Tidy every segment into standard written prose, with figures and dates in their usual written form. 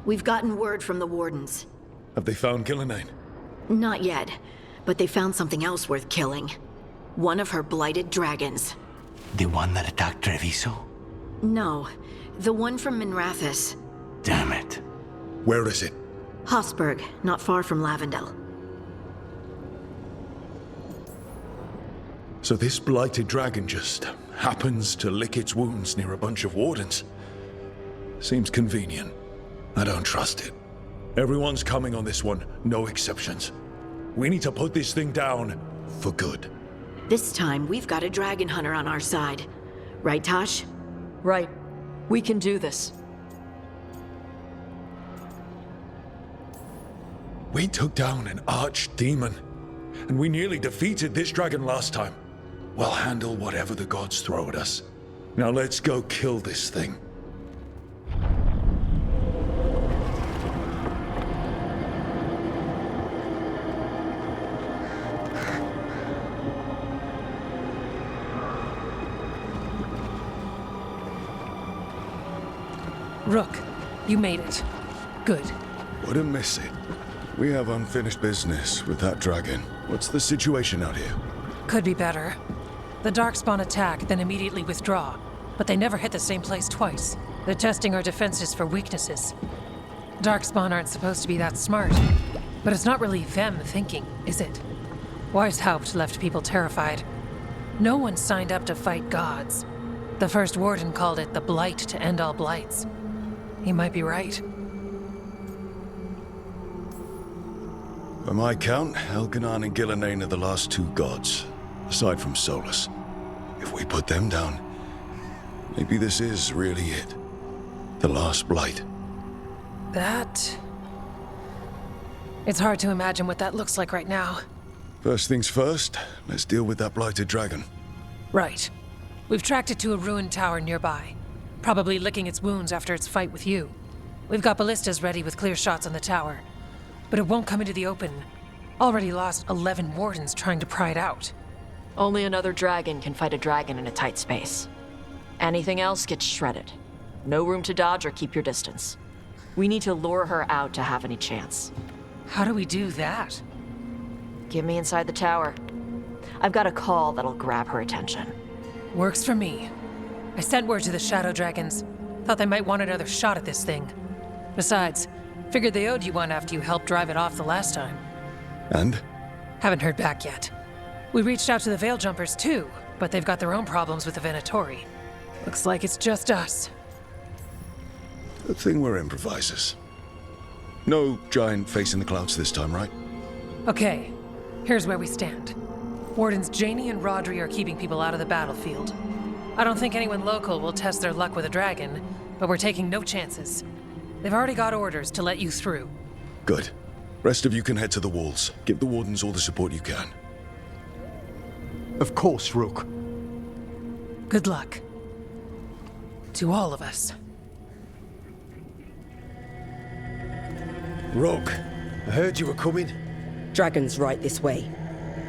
We've gotten word from the Wardens. Have they found Gillenane? Not yet, but they found something else worth killing. One of her blighted dragons. The one that attacked Treviso? No, the one from Minrathous. Damn it. Where is it? Hossberg, not far from Lavendel. So this blighted dragon just happens to lick its wounds near a bunch of Wardens. Seems convenient. I don't trust it. Everyone's coming on this one, no exceptions. We need to put this thing down for good. This time, we've got a dragon hunter on our side. Right, Tosh? Right. We can do this. We took down an archdemon, and we nearly defeated this dragon last time. We'll handle whatever the gods throw at us. Now let's go kill this thing. Rook, you made it. Good. Wouldn't miss it. We have unfinished business with that dragon. What's the situation out here? Could be better. The Darkspawn attack, then immediately withdraw. But they never hit the same place twice. They're testing our defenses for weaknesses. Darkspawn aren't supposed to be that smart. But it's not really them thinking, is it? Weishaupt left people terrified. No one signed up to fight gods. The first warden called it the blight to end all blights. He might be right. By my count, Elganon and Gillenane are the last two gods, aside from Solas. If we put them down, maybe this is really it. The last blight. That... It's hard to imagine what that looks like right now. First things first, let's deal with that blighted dragon. Right. We've tracked it to a ruined tower nearby. Probably licking its wounds after its fight with you. We've got ballistas ready with clear shots on the tower. But it won't come into the open. Already lost 11 wardens trying to pry it out. Only another dragon can fight a dragon in a tight space. Anything else gets shredded. No room to dodge or keep your distance. We need to lure her out to have any chance. How do we do that? Get me inside the tower. I've got a call that'll grab her attention. Works for me. I sent word to the Shadow Dragons. Thought they might want another shot at this thing. Besides, figured they owed you one after you helped drive it off the last time. And? Haven't heard back yet. We reached out to the Veil Jumpers too, but they've got their own problems with the Venatori. Looks like it's just us. Good thing we're improvisers. No giant face in the clouds this time, right? Okay, here's where we stand. Wardens Janey and Rodri are keeping people out of the battlefield. I don't think anyone local will test their luck with a dragon, but we're taking no chances. They've already got orders to let you through. Good. Rest of you can head to the walls. Give the Wardens all the support you can. Of course, Rook. Good luck. To all of us. Rook, I heard you were coming. Dragon's right this way.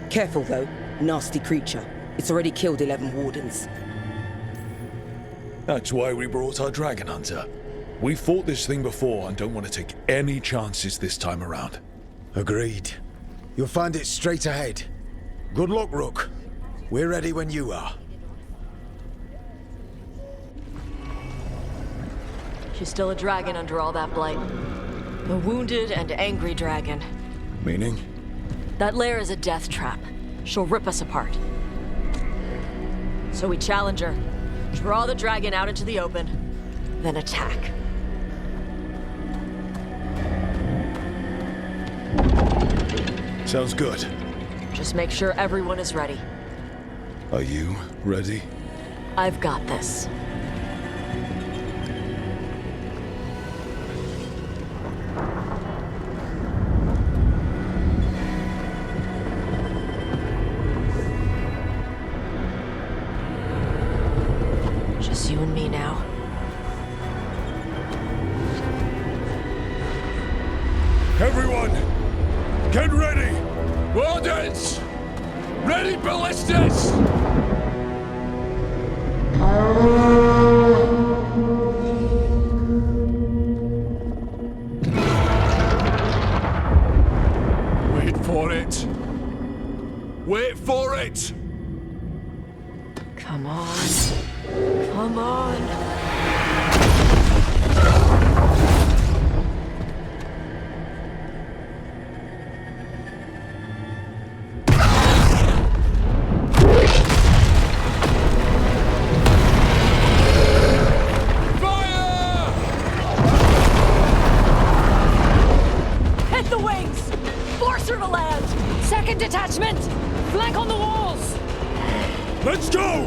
Careful though, nasty creature. It's already killed 11 wardens. That's why we brought our dragon hunter. We fought this thing before and don't want to take any chances this time around. Agreed. You'll find it straight ahead. Good luck, Rook. We're ready when you are. She's still a dragon under all that blight. A wounded and angry dragon. Meaning? That lair is a death trap. She'll rip us apart. So we challenge her, draw the dragon out into the open, then attack. Sounds good. Just make sure everyone is ready. Are you ready? I've got this. Just you and me now. Everyone, get ready! Wardens! Ready ballistas! heads! Come on. Come on. Hit the wings! Force her to land! Second detachment! Flank on the walls! Let's go!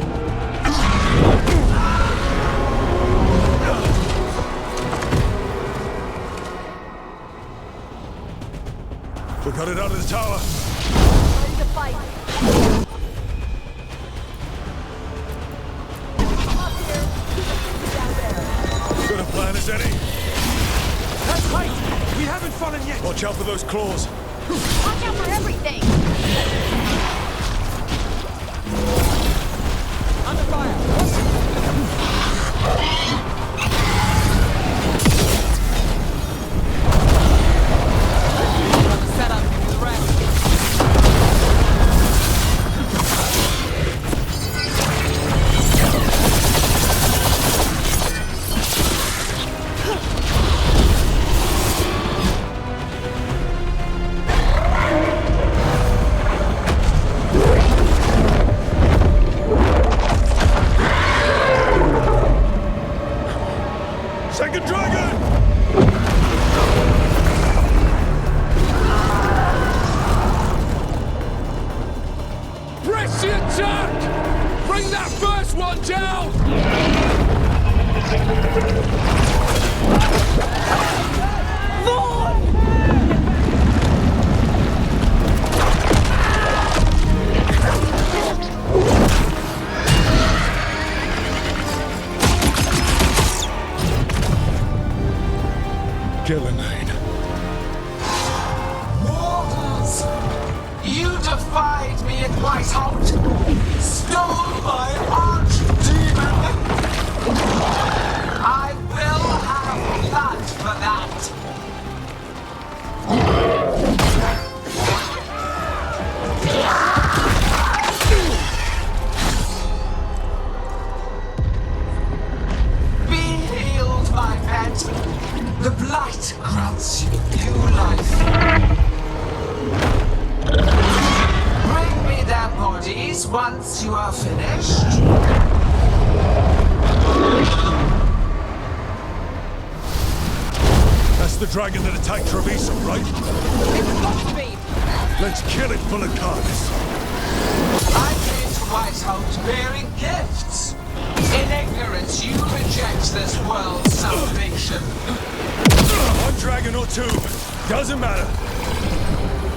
We got it out of the tower. Ready to fight. Got a plan, is Eddie? That's right! We haven't fallen yet! Watch out for those claws. Watch out for everything! Under fire! Set up the rest. Second dragon! Press the attack! Bring that first one down! Gillenade. Mortals! You defied me at Whitehout! Stole my archdemon! I will have blood for that! Be healed, my pet! The blight grants you new life. Bring me their bodies once you are finished. That's the dragon that attacked Treviso, right? It's got to be! Let's kill it full of carcass. I came to Whitehout bearing gifts. In ignorance, you reject this world's salvation. One dragon or two, doesn't matter.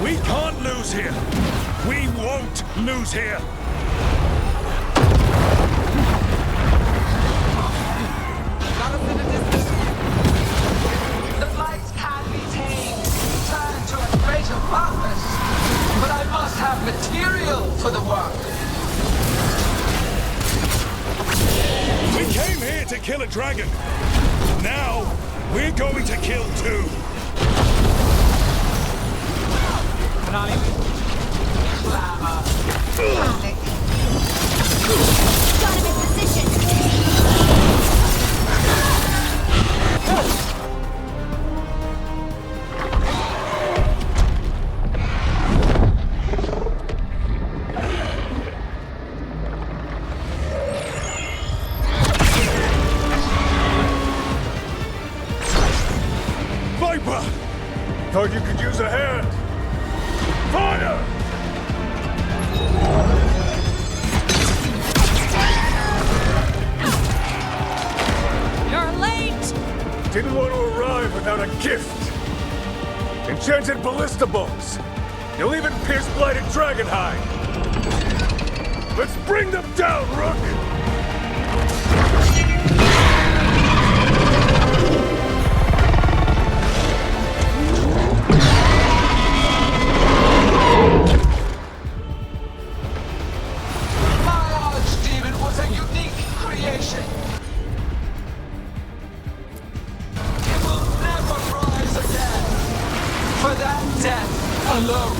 We can't lose here. We won't lose here. The blight can be tamed, turned to a greater purpose. But I must have material for the work. We came here to kill a dragon. Now, we're going to kill two. Glamour. Got him in position! Viper! Thought you could use a hand. Fire! You're late! Didn't want to arrive without a gift. Enchanted ballista bolts. You'll even pierce blighted dragonhide. Let's bring them down, Rook! My archdemon was a unique creation. It will never rise again. For that death alone,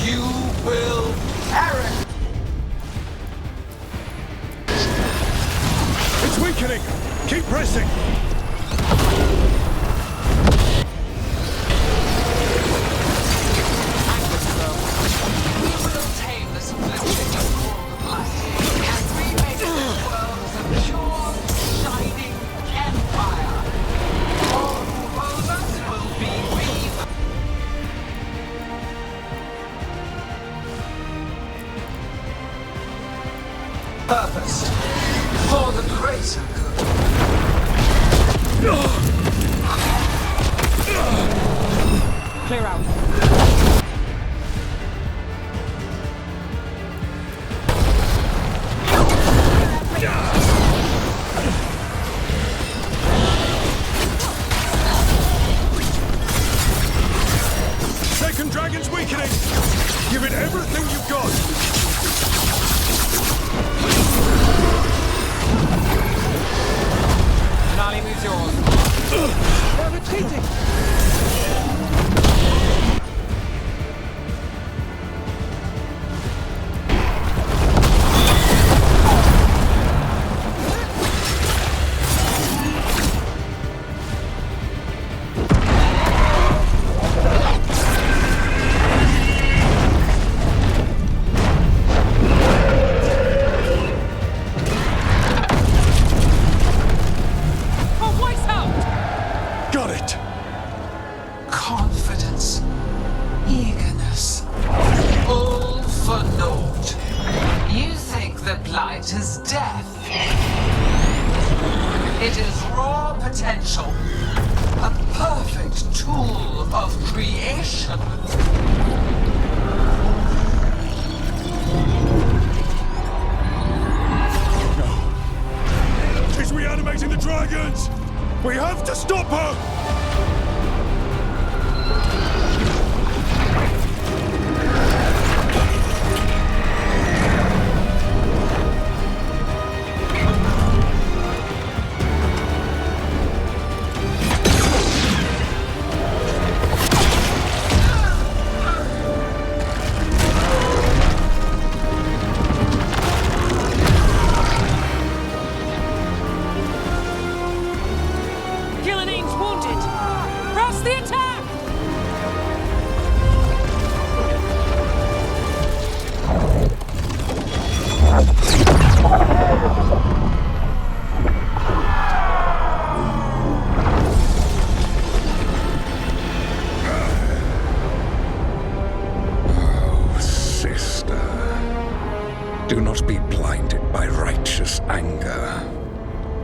you will perish. weakening! Keep pressing! We will tame this affliction you call the Blight, and remake this world as a pure, shining empire. All who oppose us will be purpose for the greater good. Clear out. Second dragon's weakening! Give it everything you've got! Finale moves yours. They're retreating! Got it! Confidence, eagerness, all for naught. You think the Blight is death? It is raw potential, a perfect tool of creation. She's reanimating the dragons! We have to stop her! Do not be blinded by righteous anger.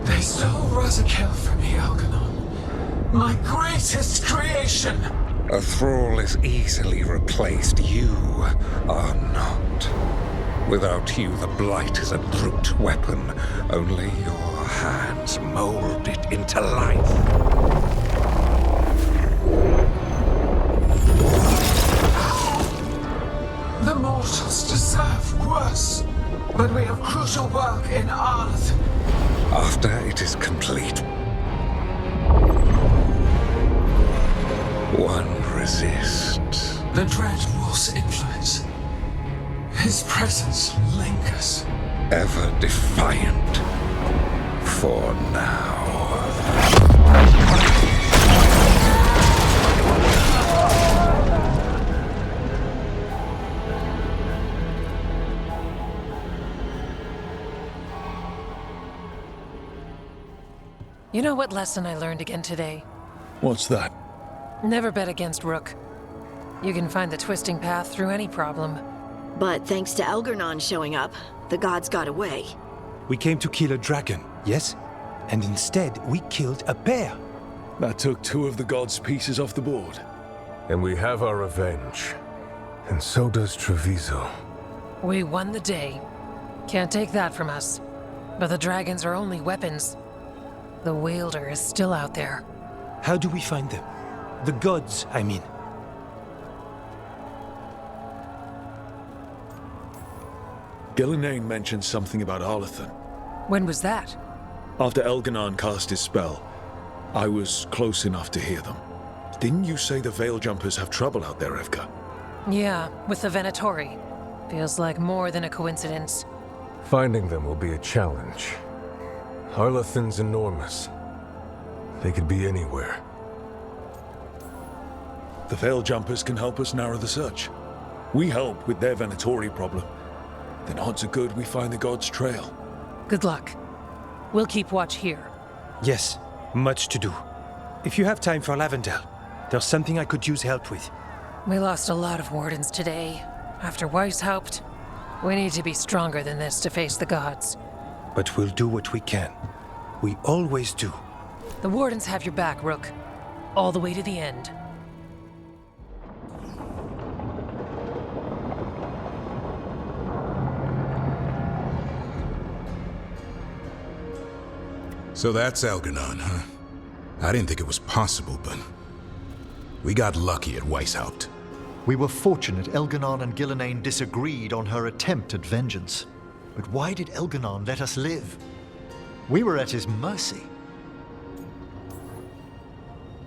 They stole Rosakill from me, Algernon. My greatest creation! A thrall is easily replaced. You are not. Without you, the Blight is a brute weapon. Only your hands mold it into life. The mortals deserve worse. But we have crucial work in Arth. After it is complete, one resists. The Dread Wolf's influence. His presence lingers. Ever defiant. For now. You know what lesson I learned again today? What's that? Never bet against Rook. You can find the twisting path through any problem. But thanks to Algernon showing up, the gods got away. We came to kill a dragon, yes? And instead, we killed a bear. That took 2 of the gods' pieces off the board. And we have our revenge. And so does Treviso. We won the day. Can't take that from us. But the dragons are only weapons. The Wielder is still out there. How do we find them? The gods, I mean. Gillenane mentioned something about Arlathan. When was that? After Elganon cast his spell, I was close enough to hear them. Didn't you say the Veil Jumpers have trouble out there, Evka? Yeah, with the Venatori. Feels like more than a coincidence. Finding them will be a challenge. Harlathan's enormous. They could be anywhere. The Veil Jumpers can help us narrow the search. We help with their Venatori problem. Then odds are good we find the God's trail. Good luck. We'll keep watch here. Yes, much to do. If you have time for Lavendel, there's something I could use help with. We lost a lot of wardens today. After Weiss helped, we need to be stronger than this to face the gods. But we'll do what we can. We always do. The wardens have your back, Rook. All the way to the end. So that's Elganon, huh? I didn't think it was possible, but we got lucky at Weishaupt. We were fortunate Elganon and Gillenane disagreed on her attempt at vengeance. But why did Elganon let us live? We were at his mercy.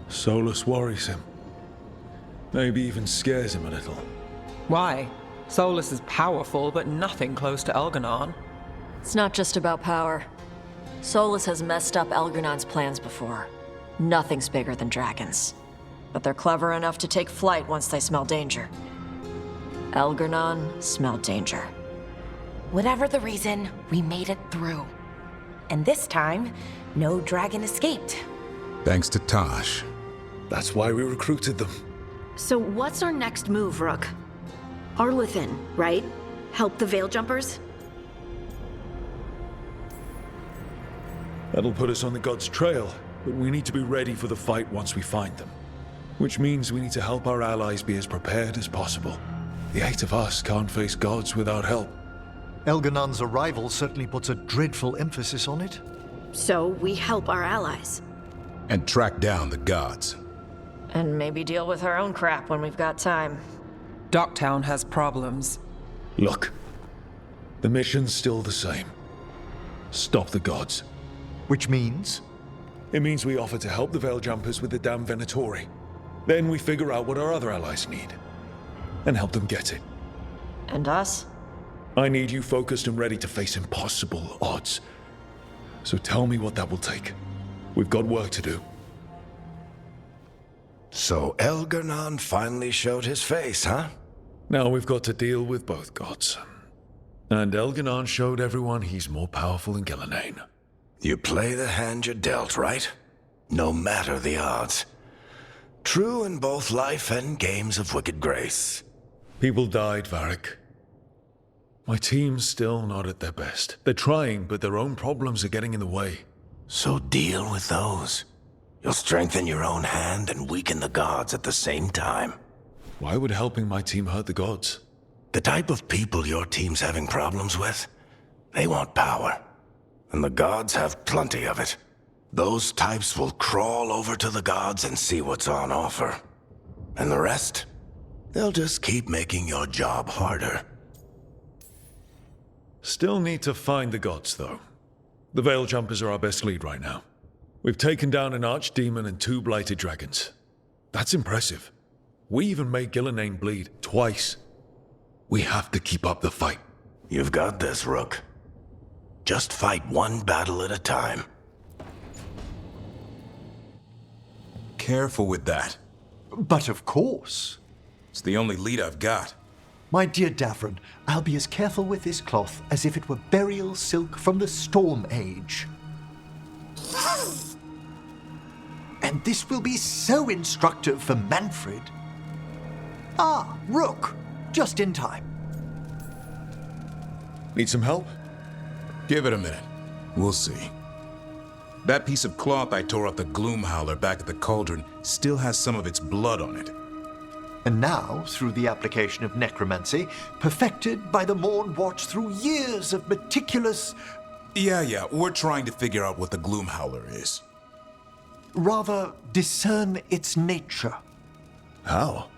Solas worries him. Maybe even scares him a little. Why? Solas is powerful, but nothing close to Elganon. It's not just about power. Solas has messed up Elganon's plans before. Nothing's bigger than dragons. But they're clever enough to take flight once they smell danger. Elganon smelled danger. Whatever the reason, we made it through. And this time, no dragon escaped. Thanks to Tosh. That's why we recruited them. So what's our next move, Rook? Arlathan, right? Help the Veil Jumpers? That'll put us on the God's trail, but we need to be ready for the fight once we find them. Which means we need to help our allies be as prepared as possible. The 8 of us can't face gods without help. Elganon's arrival certainly puts a dreadful emphasis on it. So we help our allies. And track down the gods. And maybe deal with our own crap when we've got time. Docktown has problems. Look, the mission's still the same. Stop the gods. Which means? It means we offer to help the Veil Jumpers with the damn Venatori. Then we figure out what our other allies need. And help them get it. And us? I need you focused and ready to face impossible odds. So tell me what that will take. We've got work to do. So Elganon finally showed his face, huh? Now we've got to deal with both gods. And Elganon showed everyone he's more powerful than Gillenane. You play the hand you're dealt, right? No matter the odds. True in both life and games of wicked grace. People died, Varric. My team's still not at their best. They're trying, but their own problems are getting in the way. So deal with those. You'll strengthen your own hand and weaken the gods at the same time. Why would helping my team hurt the gods? The type of people your team's having problems with, they want power. And the gods have plenty of it. Those types will crawl over to the gods and see what's on offer. And the rest, they'll just keep making your job harder. Still need to find the gods, though. The Veil Jumpers are our best lead right now. We've taken down an archdemon and 2 blighted dragons. That's impressive. We even made Gillenane bleed twice. We have to keep up the fight. You've got this, Rook. Just fight one battle at a time. Careful with that. But of course. It's the only lead I've got. My dear Davron, I'll be as careful with this cloth as if it were burial silk from the Storm Age. And this will be so instructive for Manfred. Ah, Rook, just in time. Need some help? Give it a minute. We'll see. That piece of cloth I tore off the Gloomhowler back at the cauldron still has some of its blood on it. And now, through the application of necromancy, perfected by the Morn Watch through years of meticulous... Yeah, we're trying to figure out what the Gloomhowler is. Rather, discern its nature. How?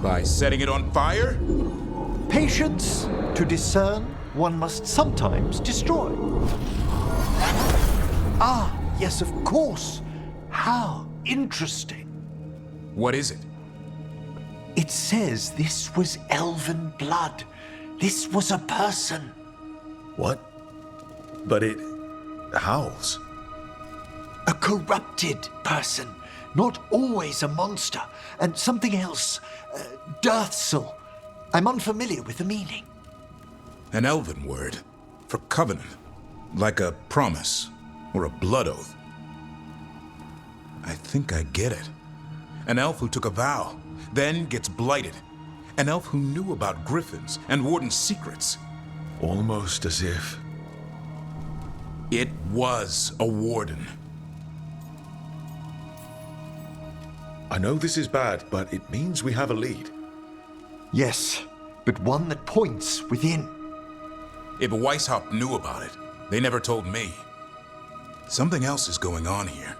By setting it on fire? Patience. To discern, one must sometimes destroy. Ah, yes, of course. How interesting. What is it? It says this was elven blood. This was a person. What? But it howls. A corrupted person, not always a monster, and something else. Deathsel. I'm unfamiliar with the meaning. An elven word for covenant, like a promise or a blood oath. I think I get it. An elf who took a vow, then gets blighted. An elf who knew about griffins and warden's secrets. Almost as if... It was a warden. I know this is bad, but it means we have a lead. Yes, but one that points within. If Weishaupt knew about it, they never told me. Something else is going on here.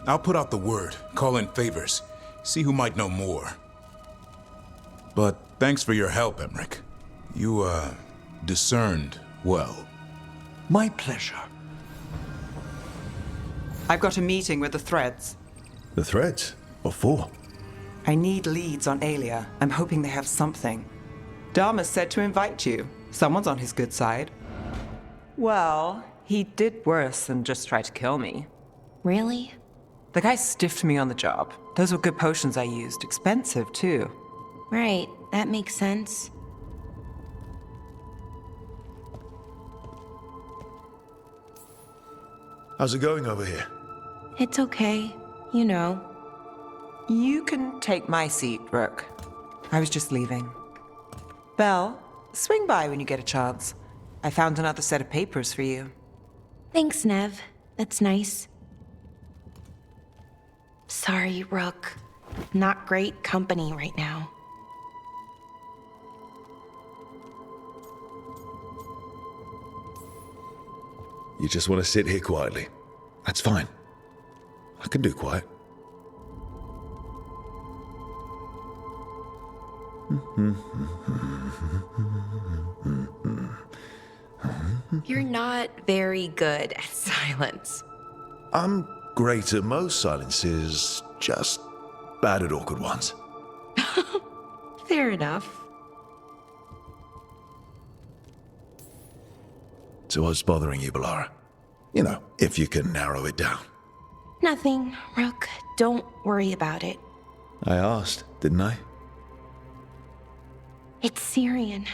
I'll put out the word, call in favors, see who might know more. But thanks for your help, Emmerich. You, discerned well. My pleasure. I've got a meeting with the Threads. The Threads? What for? I need leads on Aelia. I'm hoping they have something. Dharma said to invite you. Someone's on his good side. Well, he did worse than just try to kill me. Really? The guy stiffed me on the job. Those were good potions I used. Expensive, too. Right, that makes sense. How's it going over here? It's okay. You know. You can take my seat, Rook. I was just leaving. Belle, swing by when you get a chance. I found another set of papers for you. Thanks, Nev. That's nice. Sorry, Rook. Not great company right now. You just want to sit here quietly. That's fine. I can do quiet. You're not very good at silence. I'm great at most silences, just bad at awkward ones. Fair enough. So what's bothering you, Bellara? You know, if you can narrow it down. Nothing, Rook. Don't worry about it. I asked, didn't I? It's Syrian.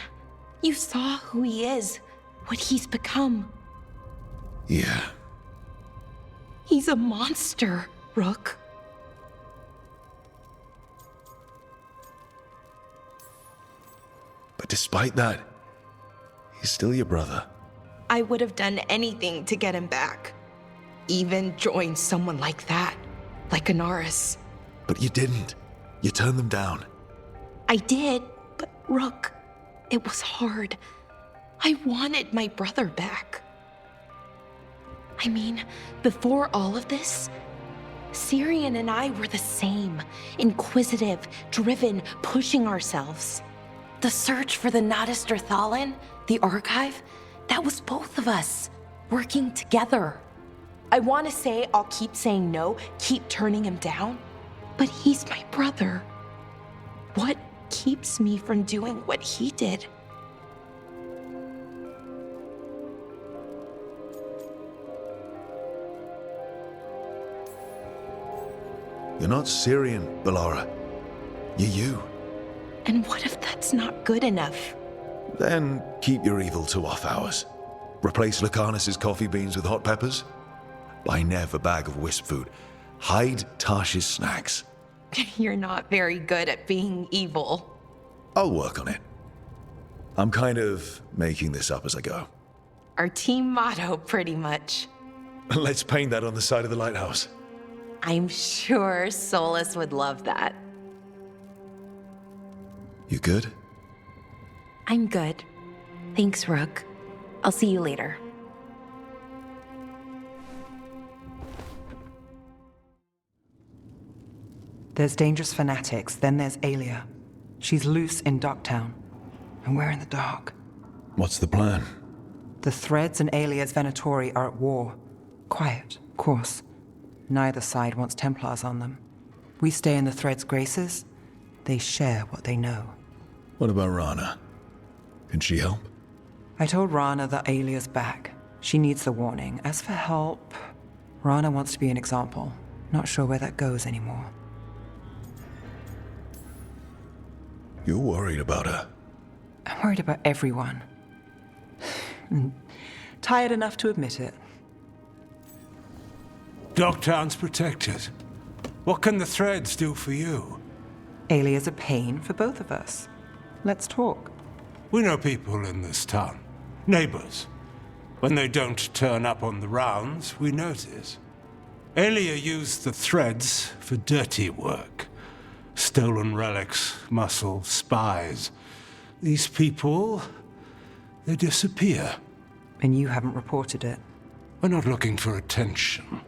You saw who he is, what he's become. Yeah. He's a monster, Rook. But despite that, he's still your brother. I would have done anything to get him back. Even join someone like that, like Anaris. But you didn't. You turned them down. I did, but Rook, it was hard. I wanted my brother back. I mean, before all of this, Syrian and I were the same. Inquisitive, driven, pushing ourselves. The search for the Nadister Thalin, the archive, that was both of us, working together. I want to say I'll keep saying no, keep turning him down, but he's my brother. What keeps me from doing what he did? You're not Syrian, Bellara. You're you. And what if that's not good enough? Then keep your evil to off hours. Replace Lucanus's coffee beans with hot peppers. Buy Nev a bag of wisp food. Hide Tarsh's snacks. You're not very good at being evil. I'll work on it. I'm kind of making this up as I go. Our team motto, pretty much. Let's paint that on the side of the lighthouse. I'm sure Solas would love that. You good? I'm good. Thanks, Rook. I'll see you later. There's dangerous fanatics, then there's Aelia. She's loose in Docktown, and we're in the dark. What's the plan? The Threads and Aelia's Venatori are at war. Quiet, of course. Neither side wants Templars on them. We stay in the Threads' graces. They share what they know. What about Rana? Can she help? I told Rana that Alia's back. She needs the warning. As for help, Rana wants to be an example. Not sure where that goes anymore. You're worried about her? I'm worried about everyone. Tired enough to admit it. Dogtown's protected. What can the threads do for you? Alia's a pain for both of us. Let's talk. We know people in this town. Neighbors. When they don't turn up on the rounds, we notice. Alia used the threads for dirty work. Stolen relics, muscle, spies. These people, they disappear. And you haven't reported it. We're not looking for attention.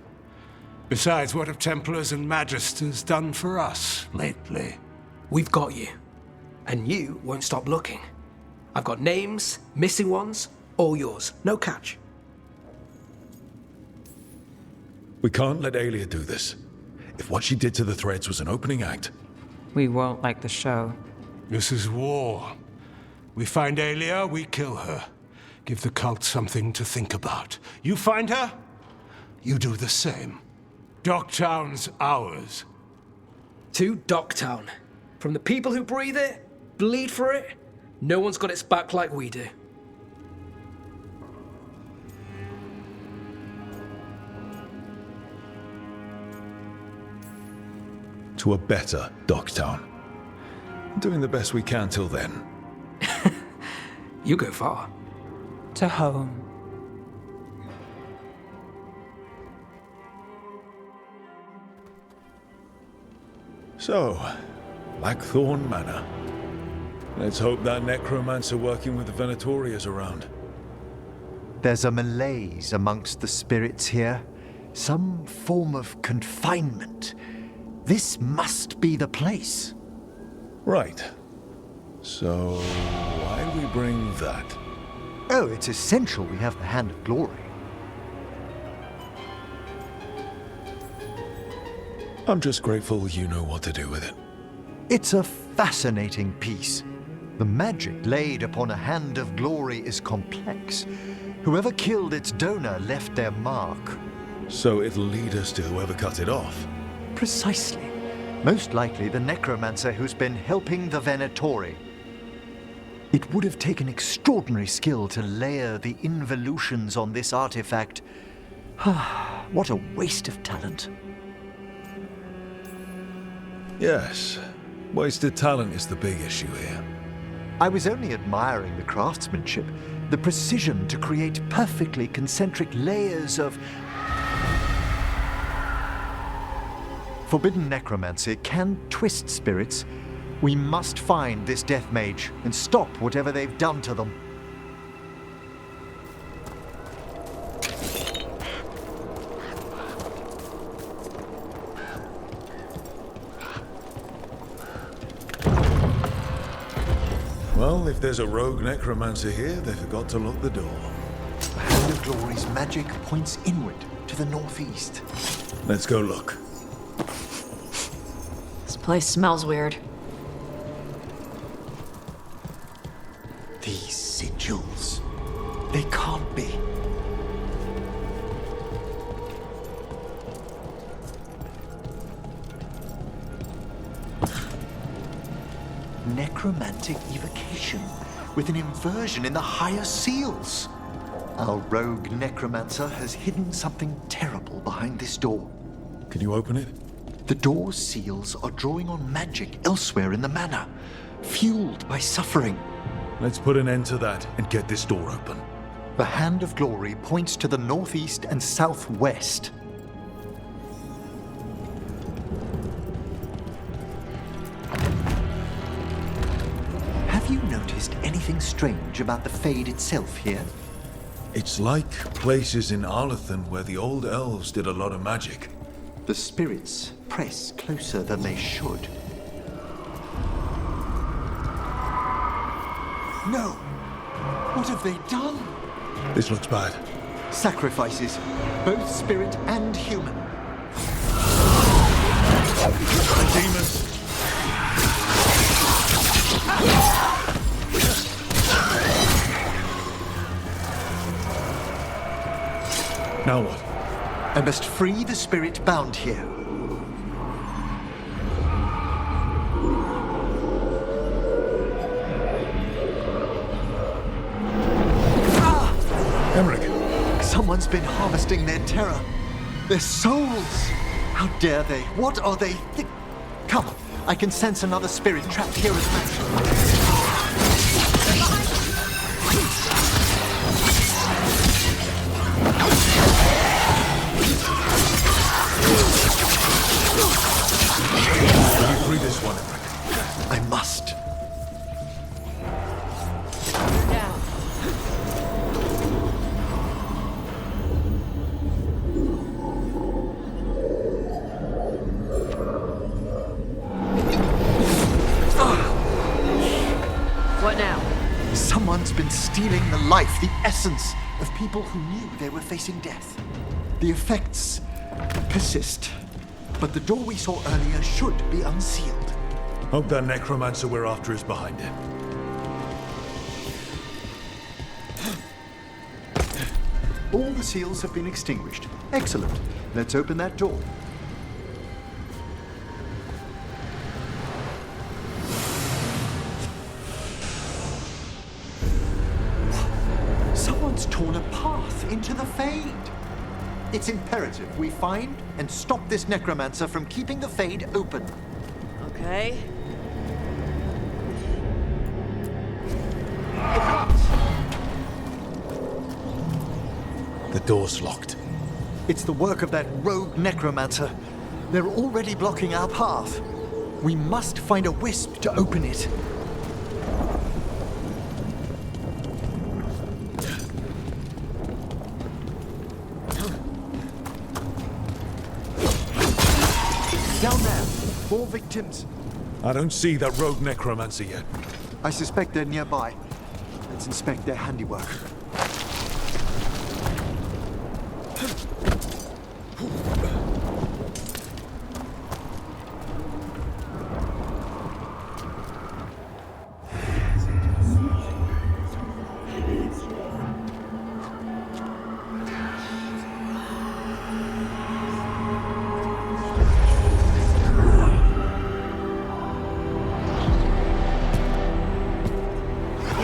Besides, what have Templars and Magisters done for us lately? We've got you. And you won't stop looking. I've got names, missing ones, all yours. No catch. We can't let Alia do this. If what she did to the threads was an opening act... We won't like the show. This is war. We find Alia, we kill her. Give the cult something to think about. You find her, you do the same. Docktown's ours. To Docktown. From the people who breathe it, bleed for it, no one's got its back like we do. To a better Docktown. Doing the best we can till then. You go far. To home. So, Blackthorn Manor. Let's hope that necromancer working with the Venatori is around. There's a malaise amongst the spirits here. Some form of confinement. This must be the place. Right. So, why we bring that? Oh, it's essential we have the Hand of Glory. I'm just grateful you know what to do with it. It's a fascinating piece. The magic laid upon a Hand of Glory is complex. Whoever killed its donor left their mark. So it'll lead us to whoever cut it off? Precisely. Most likely the necromancer who's been helping the Venatori. It would have taken extraordinary skill to layer the involutions on this artifact. What a waste of talent. Yes. Wasted talent is the big issue here. I was only admiring the craftsmanship, the precision to create perfectly concentric layers of... Forbidden necromancy can twist spirits. We must find this death mage and stop whatever they've done to them. Well, if there's a rogue necromancer here, they forgot to lock the door. The Hand of Glory's magic points inward to the northeast. Let's go look. This place smells weird. These sigils. They can't be. Necromantic evocation, with an inversion in the higher seals. Our rogue necromancer has hidden something terrible behind this door. Can you open it? The door's seals are drawing on magic elsewhere in the manor, fueled by suffering. Let's put an end to that and get this door open. The Hand of Glory points to the northeast and southwest. Have you noticed anything strange about the Fade itself here? It's like places in Arlathan where the old elves did a lot of magic. The spirits press closer than they should. No! What have they done? This looks bad. Sacrifices, both spirit and human. Demons! Now what? I must free the spirit bound here. Emmerich! Someone's been harvesting their terror. Their souls! How dare they? What are they? Come, I can sense another spirit trapped here as match. Free this one, Emmerich. I must. What now? Someone's been stealing the life, the essence of people who knew they were facing death. The effects persist, but the door we saw earlier should be unsealed. Hope that necromancer we're after is behind it. All the seals have been extinguished. Excellent. Let's open that door. Someone's torn a path into the Fade. It's imperative we find and stop this necromancer from keeping the Fade open. Okay. The door's locked. It's the work of that rogue necromancer. They're already blocking our path. We must find a wisp to open it. Down there. 4 victims. I don't see that rogue necromancer yet. I suspect they're nearby. Let's inspect their handiwork.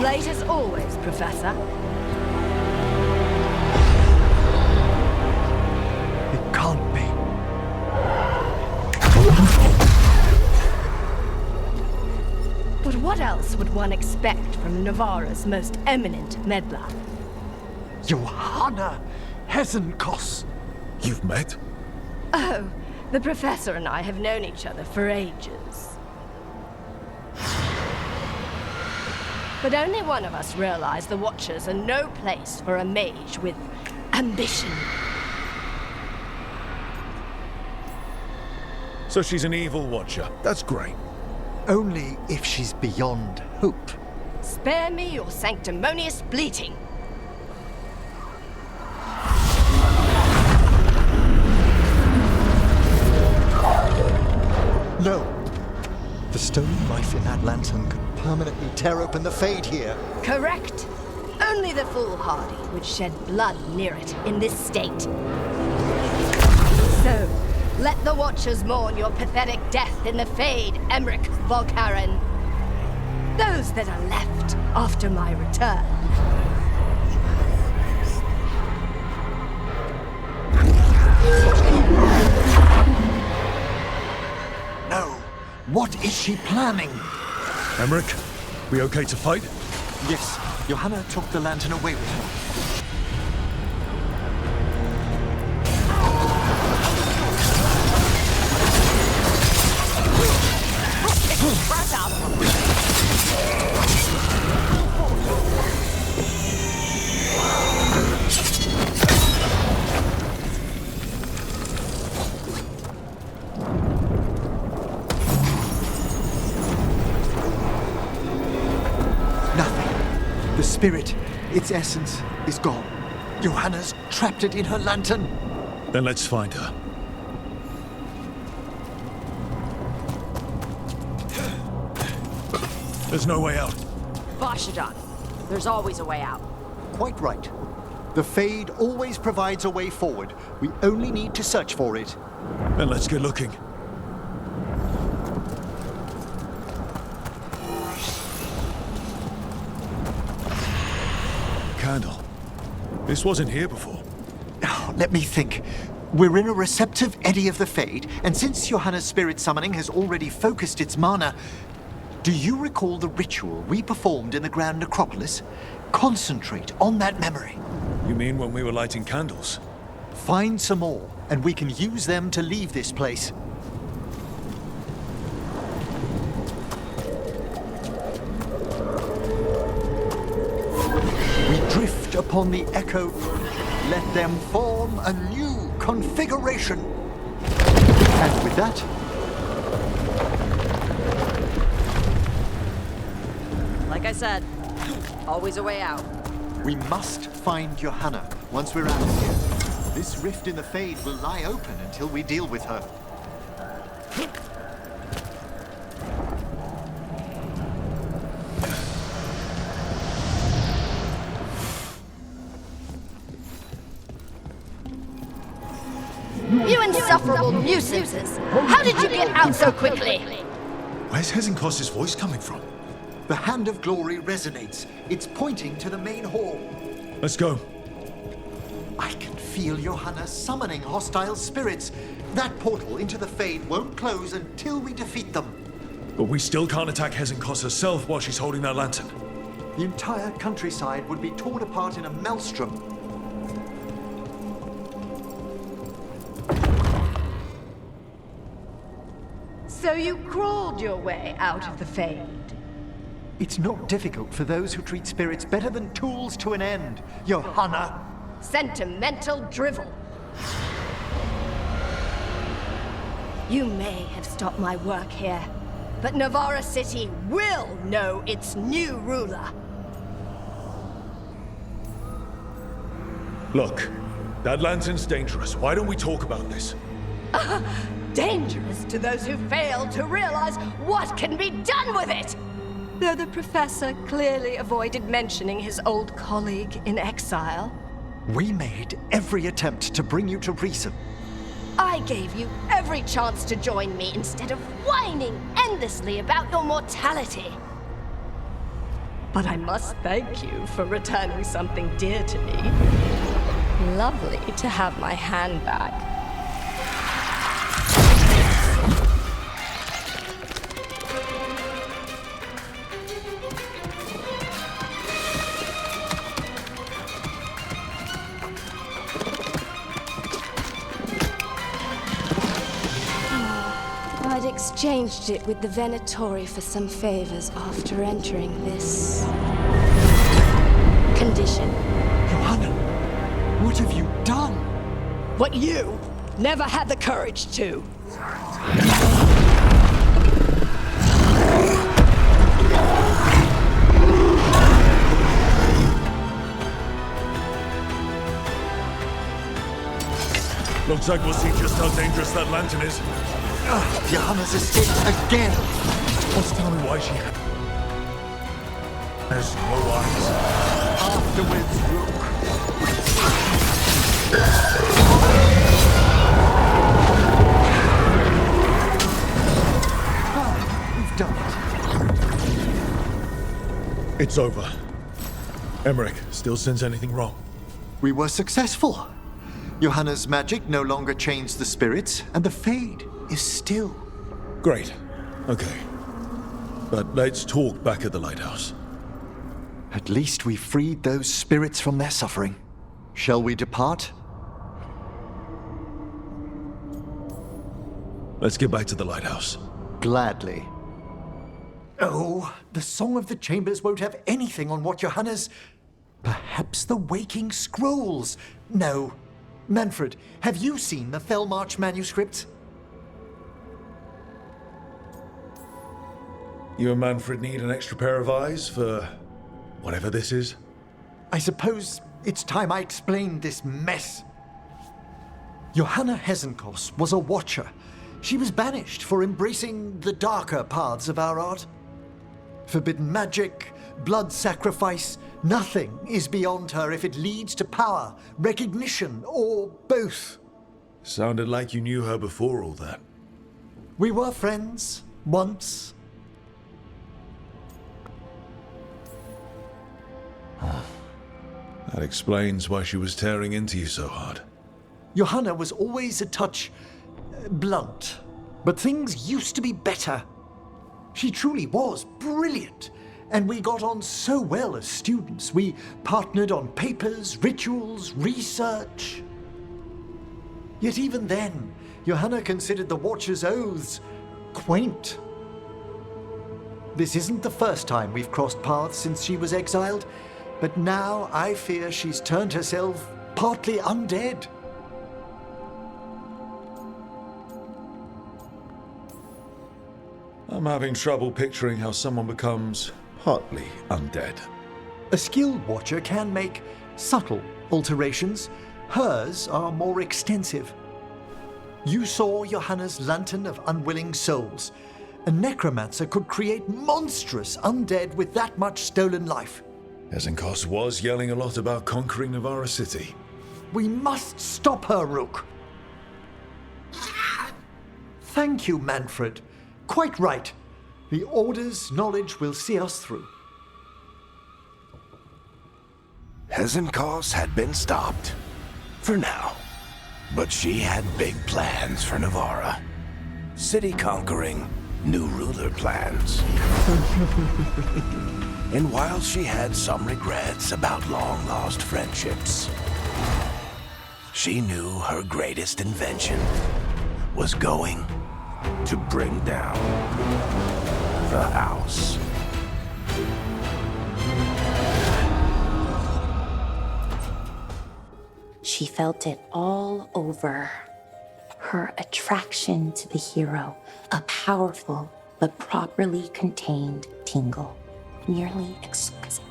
Late as always, Professor. It can't be. But what else would one expect from Navarra's most eminent meddler? Johanna Hesenkos. You've met? Oh, the Professor and I have known each other for ages. But only one of us realized the Watchers are no place for a mage with ambition. So she's an evil watcher. That's great. Only if she's beyond hope. Spare me your sanctimonious bleating. No. The stone knife in that lantern could permanently tear open the Fade here. Correct. Only the foolhardy would shed blood near it in this state. So, let the Watchers mourn your pathetic death in the Fade, Emmerich Volkaren. Those that are left after my return. No. What is she planning? Emmerich, we okay to fight? Yes. Johanna took the lantern away with her. Nothing. The spirit, its essence, is gone. Johanna's trapped it in her lantern. Then let's find her. There's no way out. Vashadan, there's always a way out. Quite right. The Fade always provides a way forward. We only need to search for it. Then let's get looking. Candle. This wasn't here before. Let me think. We're in a receptive eddy of the Fade, and since Johanna's spirit summoning has already focused its mana, do you recall the ritual we performed in the Grand Necropolis? Concentrate on that memory. You mean when we were lighting candles? Find some more, and we can use them to leave this place. We drift upon the echo. Let them form a new configuration. And with that, like I said, always a way out. We must find Johanna once we're out of here. This rift in the Fade will lie open until we deal with her. You insufferable nuisances! How did you get out so quickly? Where's Hezenkos's voice coming from? The Hand of Glory resonates. It's pointing to the main hall. Let's go. I can feel Johanna summoning hostile spirits. That portal into the Fade won't close until we defeat them. But we still can't attack Hezenkos herself while she's holding that lantern. The entire countryside would be torn apart in a maelstrom. So you crawled your way out of the Fade? It's not difficult for those who treat spirits better than tools to an end, Johanna. Sentimental drivel. You may have stopped my work here, but Navarra City will know its new ruler. Look, that lantern's dangerous. Why don't we talk about this? Dangerous to those who fail to realize what can be done with it! Though the professor clearly avoided mentioning his old colleague in exile. We made every attempt to bring you to reason. I gave you every chance to join me instead of whining endlessly about your mortality. But I must thank you for returning something dear to me. Lovely to have my hand back. I'd exchanged it with the Venatori for some favors after entering this condition. Johanna, what have you done? What you never had the courage to. Looks like we'll see just how dangerous that lantern is. Johanna's escaped again. Let's tell me why she has no eyes. Afterwards, Rook. We've done it. It's over. Emmerich still sense anything wrong? We were successful. Johanna's magic no longer changed the spirits, and the Fade is still. Great. Okay. But let's talk back at the lighthouse. At least we freed those spirits from their suffering. Shall we depart? Let's get back to the lighthouse. Gladly. Oh, the Song of the Chambers won't have anything on what Johanna's... Perhaps the Waking Scrolls? No. Manfred, have you seen the Fellmarch manuscripts? You and Manfred need an extra pair of eyes for whatever this is? I suppose it's time I explained this mess. Johanna Hezenkos was a watcher. She was banished for embracing the darker paths of our art. Forbidden magic, blood sacrifice, Nothing is beyond her if it leads to power, recognition, or both. Sounded like you knew her before all that. We were friends, once. That explains why she was tearing into you so hard. Johanna was always a touch blunt, but things used to be better. She truly was brilliant, and we got on so well as students. We partnered on papers, rituals, research. Yet even then, Johanna considered the Watcher's oaths quaint. This isn't the first time we've crossed paths since she was exiled, but now I fear she's turned herself partly undead. I'm having trouble picturing how someone becomes partly undead. A skilled Watcher can make subtle alterations. Hers are more extensive. You saw Johanna's Lantern of Unwilling Souls. A necromancer could create monstrous undead with that much stolen life. Ezenkos was yelling a lot about conquering Navarra City. We must stop her, Rook. Thank you, Manfred. Quite right. The Order's knowledge will see us through. Ezenkos had been stopped. For now. But she had big plans for Navarra. City conquering, new ruler plans. And while she had some regrets about long-lost friendships, she knew her greatest invention was going to bring down the house. She felt it all over. Her attraction to the hero, a powerful but properly contained tingle, nearly exquisite.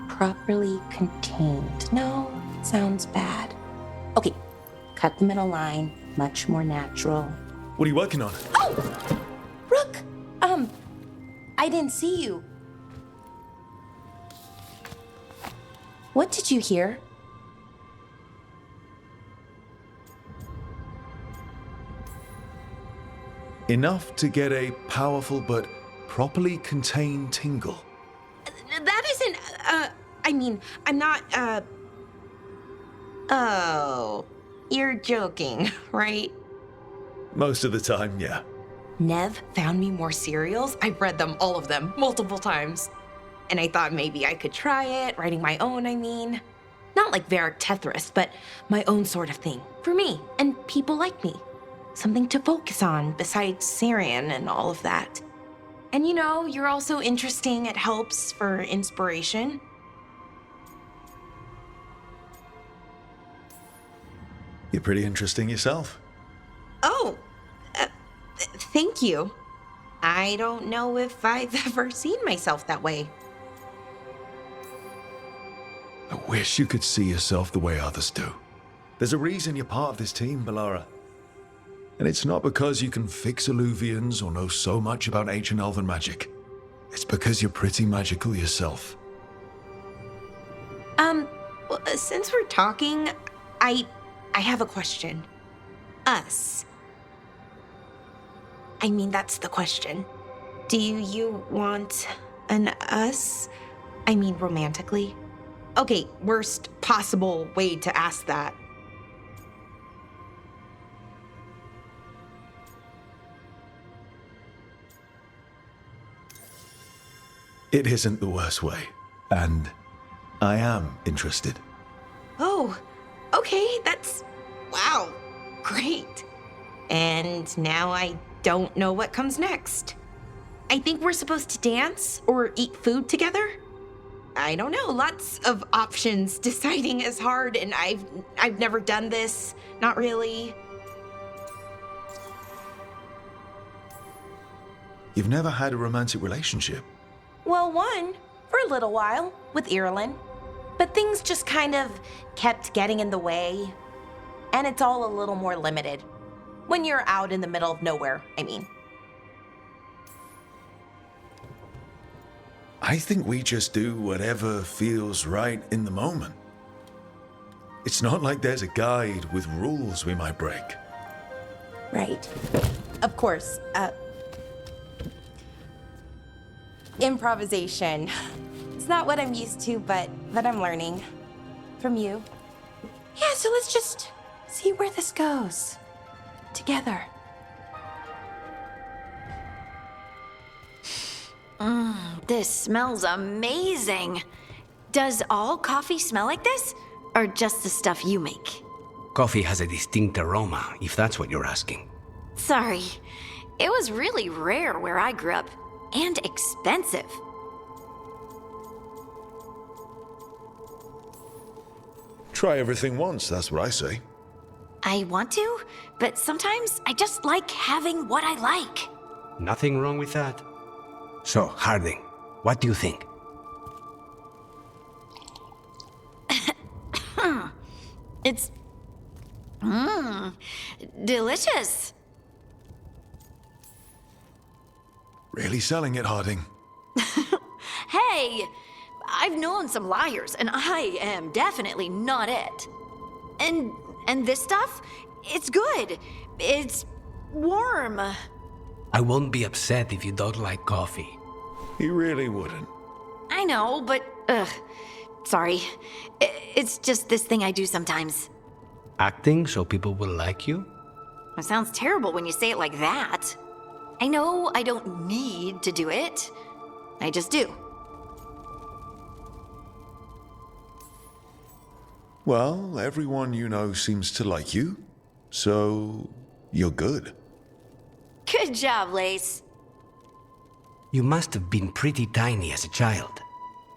Properly contained. No, sounds bad. Okay, cut the middle line, much more natural. What are you working on? Oh! Rook! I didn't see you. What did you hear? Enough to get a powerful but properly contained tingle. That isn't, I mean, I'm not, Oh, you're joking, right? Most of the time, yeah. Nev found me more cereals. I've read them, all of them, multiple times. And I thought maybe I could try it, writing my own, I mean. Not like Varric Tethris, but my own sort of thing. For me, and people like me. Something to focus on besides Syrian and all of that. And you know, you're also interesting. It helps for inspiration. You're pretty interesting yourself. Oh, thank you. I don't know if I've ever seen myself that way. I wish you could see yourself the way others do. There's a reason you're part of this team, Balara. And it's not because you can fix illuvians or know so much about ancient elven magic. It's because you're pretty magical yourself. Well, since we're talking, I have a question. Us. I mean, that's the question. Do you want an us? I mean, romantically? Okay, worst possible way to ask that. It isn't the worst way, and I am interested. Oh, okay, that's... wow, great. And now I don't know what comes next. I think we're supposed to dance or eat food together? I don't know, lots of options. Deciding is hard, and I've never done this, not really. You've never had a romantic relationship? Well, one, for a little while, with Irulan. But things just kind of kept getting in the way. And it's all a little more limited. When you're out in the middle of nowhere, I mean. I think we just do whatever feels right in the moment. It's not like there's a guide with rules we might break. Right. Of course. Improvisation. It's not what I'm used to, but I'm learning. From you. Yeah, so let's just see where this goes. Together. This smells amazing. Does all coffee smell like this? Or just the stuff you make? Coffee has a distinct aroma, if that's what you're asking. Sorry. It was really rare where I grew up. And expensive. Try everything once, that's what I say. I want to, but sometimes I just like having what I like. Nothing wrong with that. So, Harding, what do you think? It's... delicious. Really selling it, Harding. Hey, I've known some liars, and I am definitely not it. And this stuff, it's good. It's warm. I won't be upset if you don't like coffee. He really wouldn't. I know, but sorry. It's just this thing I do sometimes. Acting so people will like you? It sounds terrible when you say it like that. I know I don't need to do it. I just do. Well, everyone you know seems to like you, so you're good. Good job, Lace. You must have been pretty tiny as a child.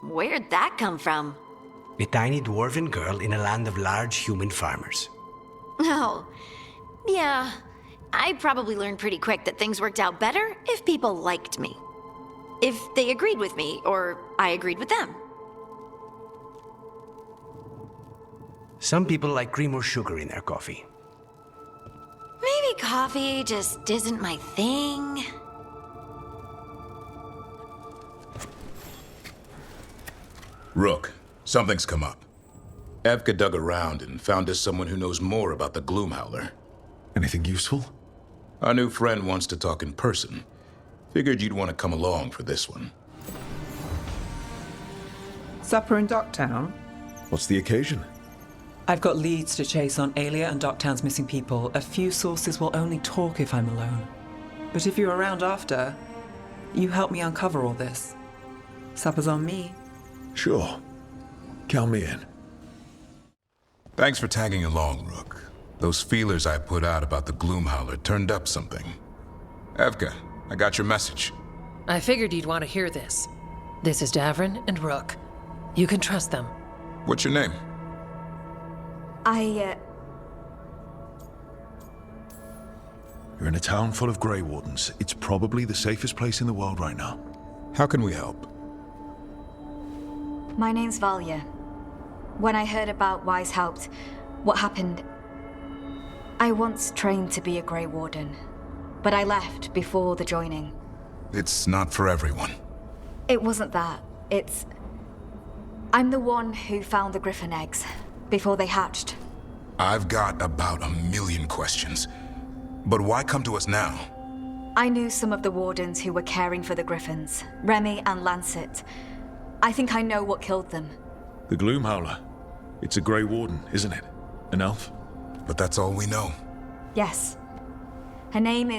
Where'd that come from? A tiny dwarven girl in a land of large human farmers. Oh, yeah. I probably learned pretty quick that things worked out better if people liked me. If they agreed with me, or I agreed with them. Some people like cream or sugar in their coffee. Maybe coffee just isn't my thing. Rook, something's come up. Evka dug around and found us someone who knows more about the Gloomhowler. Anything useful? Our new friend wants to talk in person. Figured you'd want to come along for this one. Supper in Docktown? What's the occasion? I've got leads to chase on Aelia and Docktown's missing people. A few sources will only talk if I'm alone. But if you're around after, you help me uncover all this. Supper's on me. Sure. Count me in. Thanks for tagging along, Rook. Those feelers I put out about the Gloomhowler turned up something. Evka, I got your message. I figured you'd want to hear this. This is Davrin and Rook. You can trust them. What's your name? You're in a town full of Grey Wardens. It's probably the safest place in the world right now. How can we help? My name's Valya. When I heard about Wise Helped, what happened... I once trained to be a Grey Warden, but I left before the joining. It's not for everyone. It wasn't that. It's... I'm the one who found the Griffin eggs, before they hatched. I've got about 1,000,000 questions. But why come to us now? I knew some of the Wardens who were caring for the Griffins, Remy and Lancet. I think I know what killed them. The Gloomhowler. It's a Grey Warden, isn't it? An elf? But that's all we know. Yes. Her name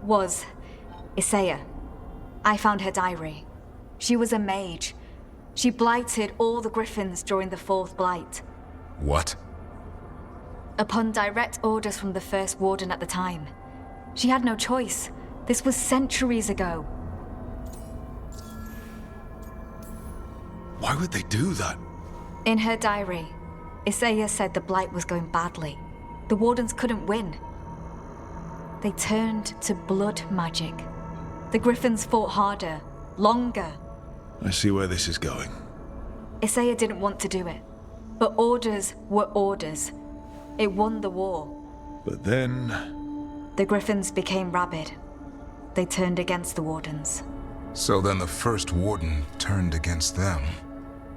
was Isaiah. I found her diary. She was a mage. She blighted all the Griffins during the Fourth Blight. What? Upon direct orders from the First Warden at the time. She had no choice. This was centuries ago. Why would they do that? In her diary, Isaiah said the Blight was going badly. The Wardens couldn't win. They turned to blood magic. The Griffins fought harder, longer. I see where this is going. Isaiah didn't want to do it, but orders were orders. It won the war. But then... The Griffins became rabid. They turned against the Wardens. So then the first warden turned against them.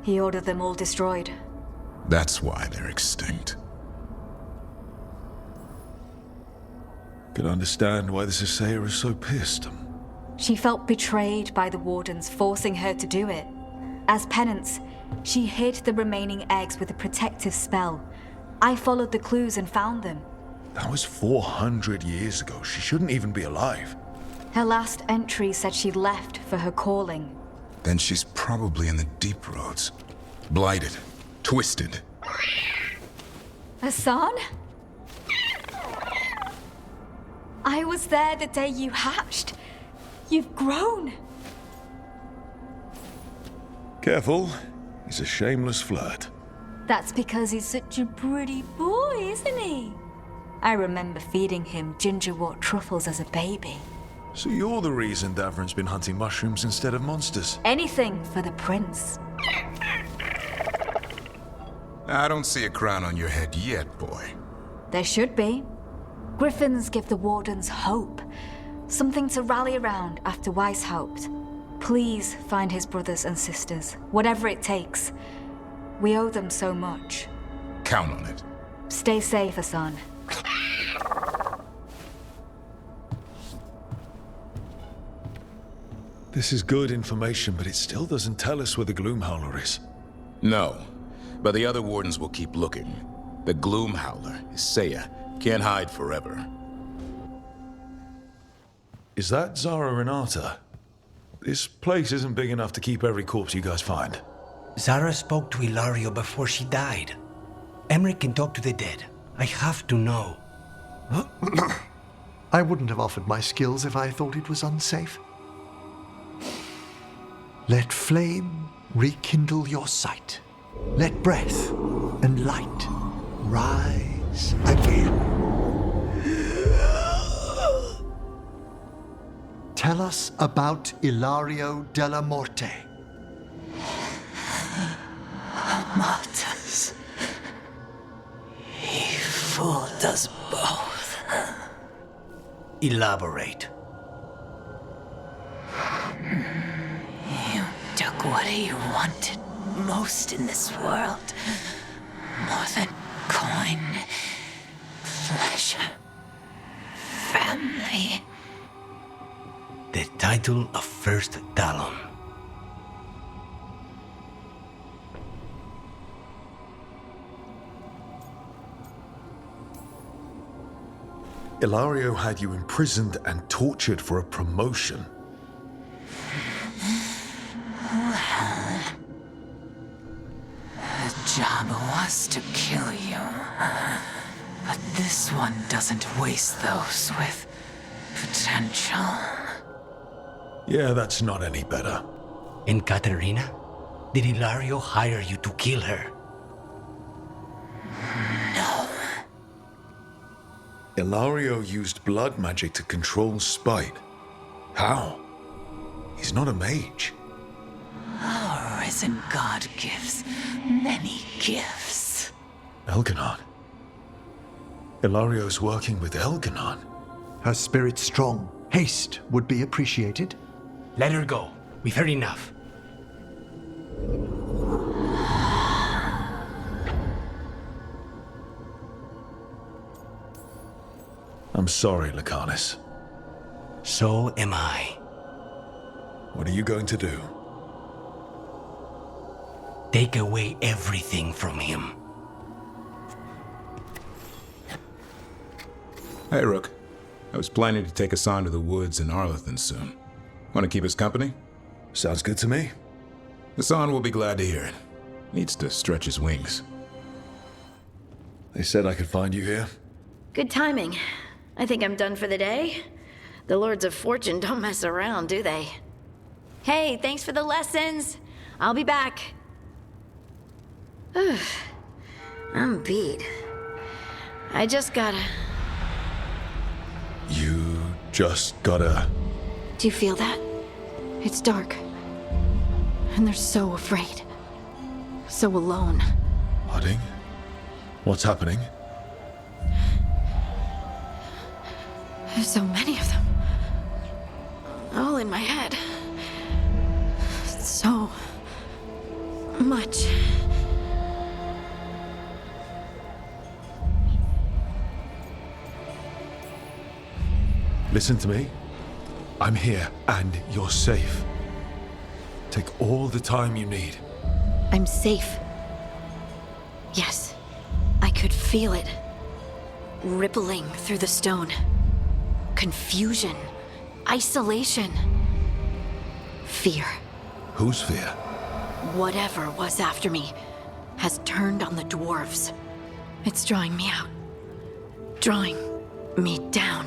He ordered them all destroyed. That's why they're extinct. Could understand why the Sisseya is so pissed. She felt betrayed by the wardens, forcing her to do it. As penance, she hid the remaining eggs with a protective spell. I followed the clues and found them. That was 400 years ago. She shouldn't even be alive. Her last entry said she left for her calling. Then she's probably in the deep roads. Blighted. Twisted. Hassan? I was there the day you hatched. You've grown. Careful. He's a shameless flirt. That's because he's such a pretty boy, isn't he? I remember feeding him gingerwort truffles as a baby. So you're the reason Davrin's been hunting mushrooms instead of monsters? Anything for the prince. I don't see a crown on your head yet, boy. There should be. Griffins give the wardens hope. Something to rally around after Weishaupt. Please find his brothers and sisters, whatever it takes. We owe them so much. Count on it. Stay safe, Hassan. This is good information, but it still doesn't tell us where the Gloomhowler is. No, but the other wardens will keep looking. The Gloomhowler, Seiya, can't hide forever. Is that Zara Renata? This place isn't big enough to keep every corpse you guys find. Zara spoke to Ilario before she died. Emmerich can talk to the dead. I have to know. I wouldn't have offered my skills if I thought it was unsafe. Let flame rekindle your sight. Let breath and light rise again. Tell us about Ilario della Morte. Martyrs. He fooled us both. Elaborate. You took what he wanted most in this world. More than coin, pleasure, family. The title of First Talon. Ilario had you imprisoned and tortured for a promotion. Well, the job was to kill you. But this one doesn't waste those with potential. Yeah, that's not any better. And Katerina? Did Ilario hire you to kill her? No. Ilario used blood magic to control spite. How? He's not a mage. Our risen god gives many gifts. Elganon. Ilario's working with Elganon. Her spirit strong. Haste would be appreciated. Let her go. We've heard enough. I'm sorry, Lucanus. So am I. What are you going to do? Take away everything from him. Hey, Rook. I was planning to take Hassan to the woods in Arlethan soon. Want to keep us company? Sounds good to me. Hassan will be glad to hear it. Needs to stretch his wings. They said I could find you here. Good timing. I think I'm done for the day. The Lords of Fortune don't mess around, do they? Hey, thanks for the lessons. I'll be back. I'm beat. I just gotta... You just gotta... Do you feel that? It's dark. And they're so afraid. So alone. Pudding? What's happening? There's so many of them. All in my head. so much. Listen to me. I'm here, and you're safe. Take all the time you need. I'm safe. Yes, I could feel it. Rippling through the stone. Confusion. Isolation. Fear. Whose fear? Whatever was after me has turned on the dwarves. It's drawing me out. Drawing me down.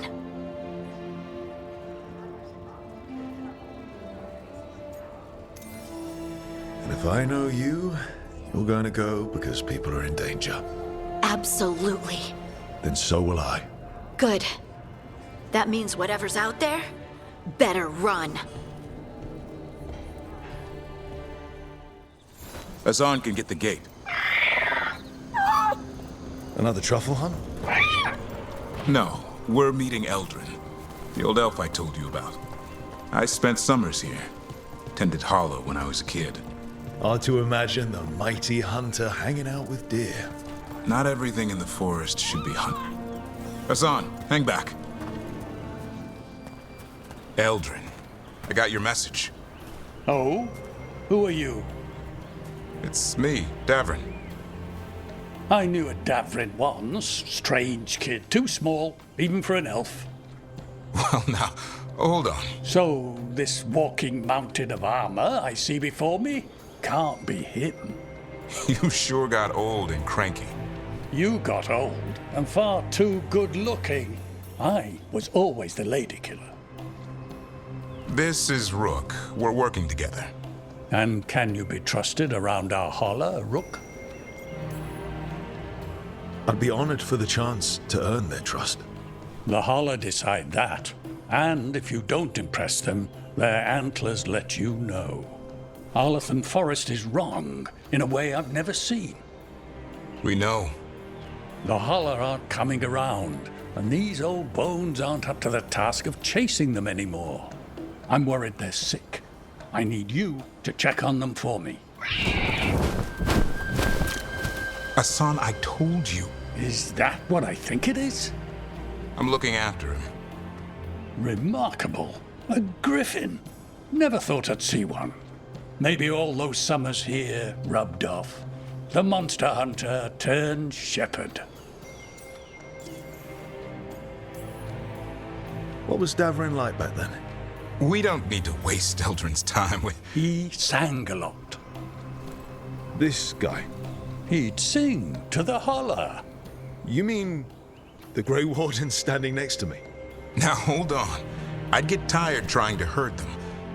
And if I know you, you're going to go because people are in danger. Absolutely. Then so will I. Good. That means whatever's out there better run. Hassan can get the gate. Another truffle hunt? No, we're meeting Eldrin, the old elf I told you about. I spent summers here. Tended Hollow when I was a kid. Hard to imagine the mighty hunter hanging out with deer. Not everything in the forest should be hunted. Hassan, hang back. Eldrin, I got your message. Oh? Who are you? It's me, Davrin. I knew a Davrin once. Strange kid. Too small, even for an elf. Well, now, hold on. So, this walking mountain of armor I see before me can't be him. You sure got old and cranky. You got old and far too good looking. I was always the lady killer. This is Rook. We're working together. And can you be trusted around our holler, Rook? I'd be honored for the chance to earn their trust. The holler decide that. And if you don't impress them, their antlers let you know. Arlathan Forest is wrong in a way I've never seen. We know. The holler aren't coming around, and these old bones aren't up to the task of chasing them anymore. I'm worried they're sick. I need you to check on them for me. Hassan, I told you. Is that what I think it is? I'm looking after him. Remarkable. A griffin. Never thought I'd see one. Maybe all those summers here rubbed off. The monster hunter turned shepherd. What was Davrin like back then? We don't need to waste Eldrin's time with... He sang a lot. This guy? He'd sing to the holler. You mean the Grey Warden standing next to me? Now hold on. I'd get tired trying to herd them.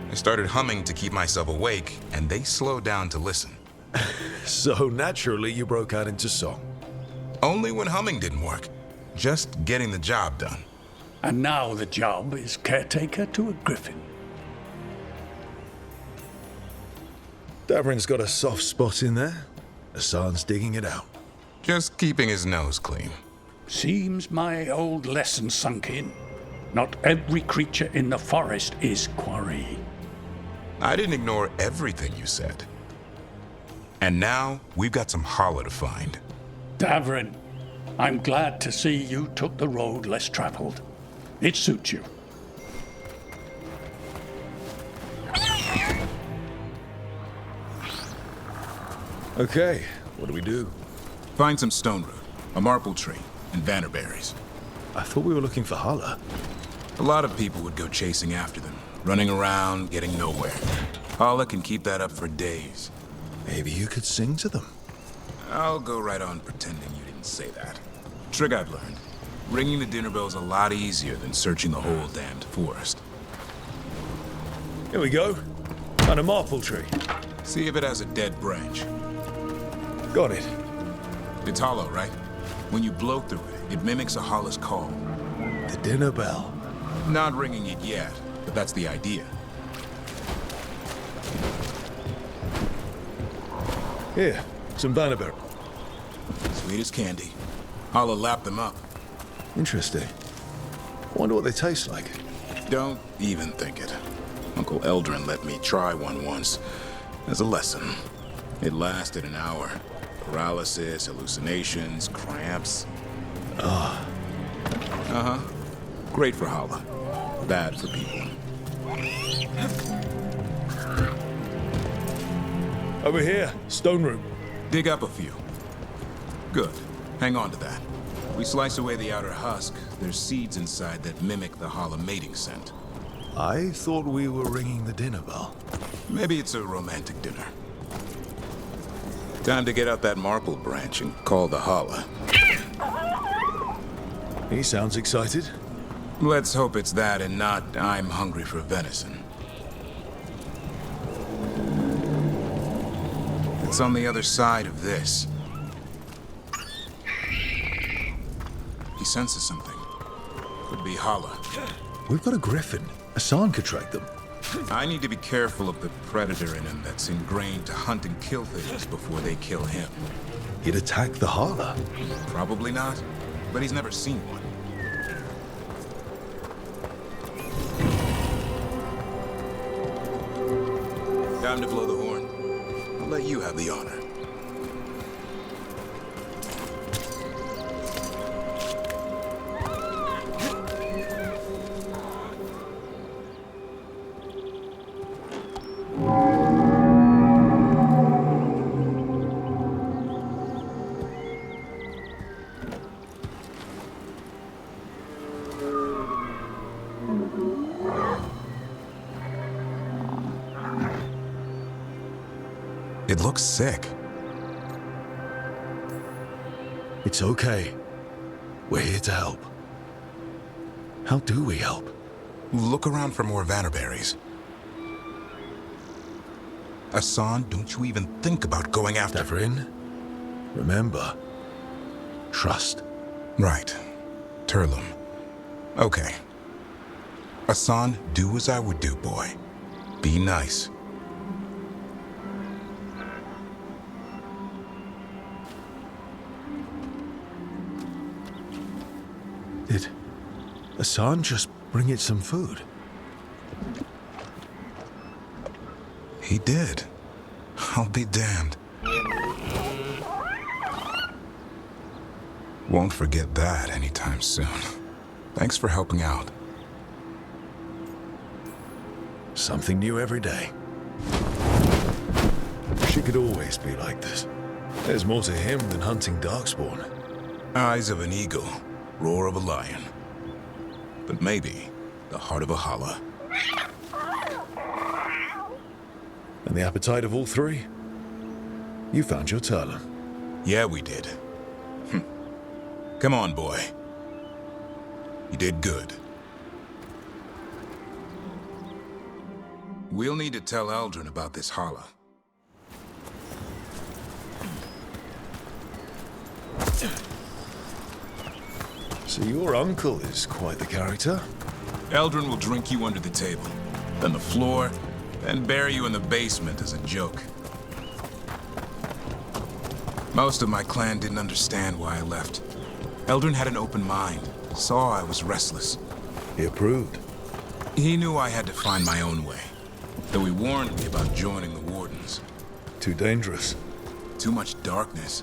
I started humming to keep myself awake, and they slowed down to listen. So naturally you broke out into song. Only when humming didn't work. Just getting the job done. And now the job is caretaker to a griffin. Davrin's got a soft spot in there. Hassan's digging it out. Just keeping his nose clean. Seems my old lesson sunk in. Not every creature in the forest is quarry. I didn't ignore everything you said. And now, we've got some holler to find. Davrin, I'm glad to see you took the road less traveled. It suits you. Okay, what do we do? Find some stone root, a marple tree, and vannerberries. I thought we were looking for holler. A lot of people would go chasing after them, running around, getting nowhere. Holler can keep that up for days. Maybe you could sing to them. I'll go right on pretending you didn't say that. Trick I've learned. Ringing the dinner bell's a lot easier than searching the whole damned forest. Here we go. Find a marple tree. See if it has a dead branch. Got it. It's hollow, right? When you blow through it, it mimics a holler's call. The dinner bell. Not ringing it yet, but that's the idea. Here, some vannerberry. Sweet as candy. Holler lapped them up. Interesting. I wonder what they taste like. Don't even think it. Uncle Eldrin let me try one once. as a lesson. It lasted an hour. Paralysis, hallucinations, cramps. Uh-huh. Great for Hala. Bad for people. Over here, stone root. Dig up a few. Good. Hang on to that. We slice away the outer husk. There's seeds inside that mimic the Hala mating scent. I thought we were ringing the dinner bell. Maybe it's a romantic dinner. Time to get out that marple branch and call the Hala. He sounds excited. Let's hope it's that and not I'm hungry for venison. It's on the other side of this. He senses something. Could be Hala. We've got a griffin. Hassan could track them. I need to be careful of the predator in him that's ingrained to hunt and kill things before they kill him. He'd attack the Hala. Probably not, but he's never seen one. Time to blow the horn. I'll let you have the honor. It looks sick. It's okay. We're here to help. How do we help? Look around for more Vannerberries. Hassan, don't you even think about going after... Devrin, remember, trust. Right. Turlum. Okay. Hassan, do as I would do, boy. Be nice. Did Hassan just bring it some food? He did. I'll be damned. Won't forget that anytime soon. Thanks for helping out. Something new every day. She could always be like this. There's more to him than hunting Darkspawn. Eyes of an eagle, roar of a lion. But maybe the heart of a Hala. And the appetite of all three? You found your Turlum. Yeah, we did. Come on, boy. You did good. We'll need to tell Eldrin about this Hala. So your uncle is quite the character. Eldrin will drink you under the table, then the floor, then bury you in the basement as a joke. Most of my clan didn't understand why I left. Eldrin had an open mind, saw I was restless. He approved. He knew I had to find my own way, though he warned me about joining the Wardens. Too dangerous. Too much darkness.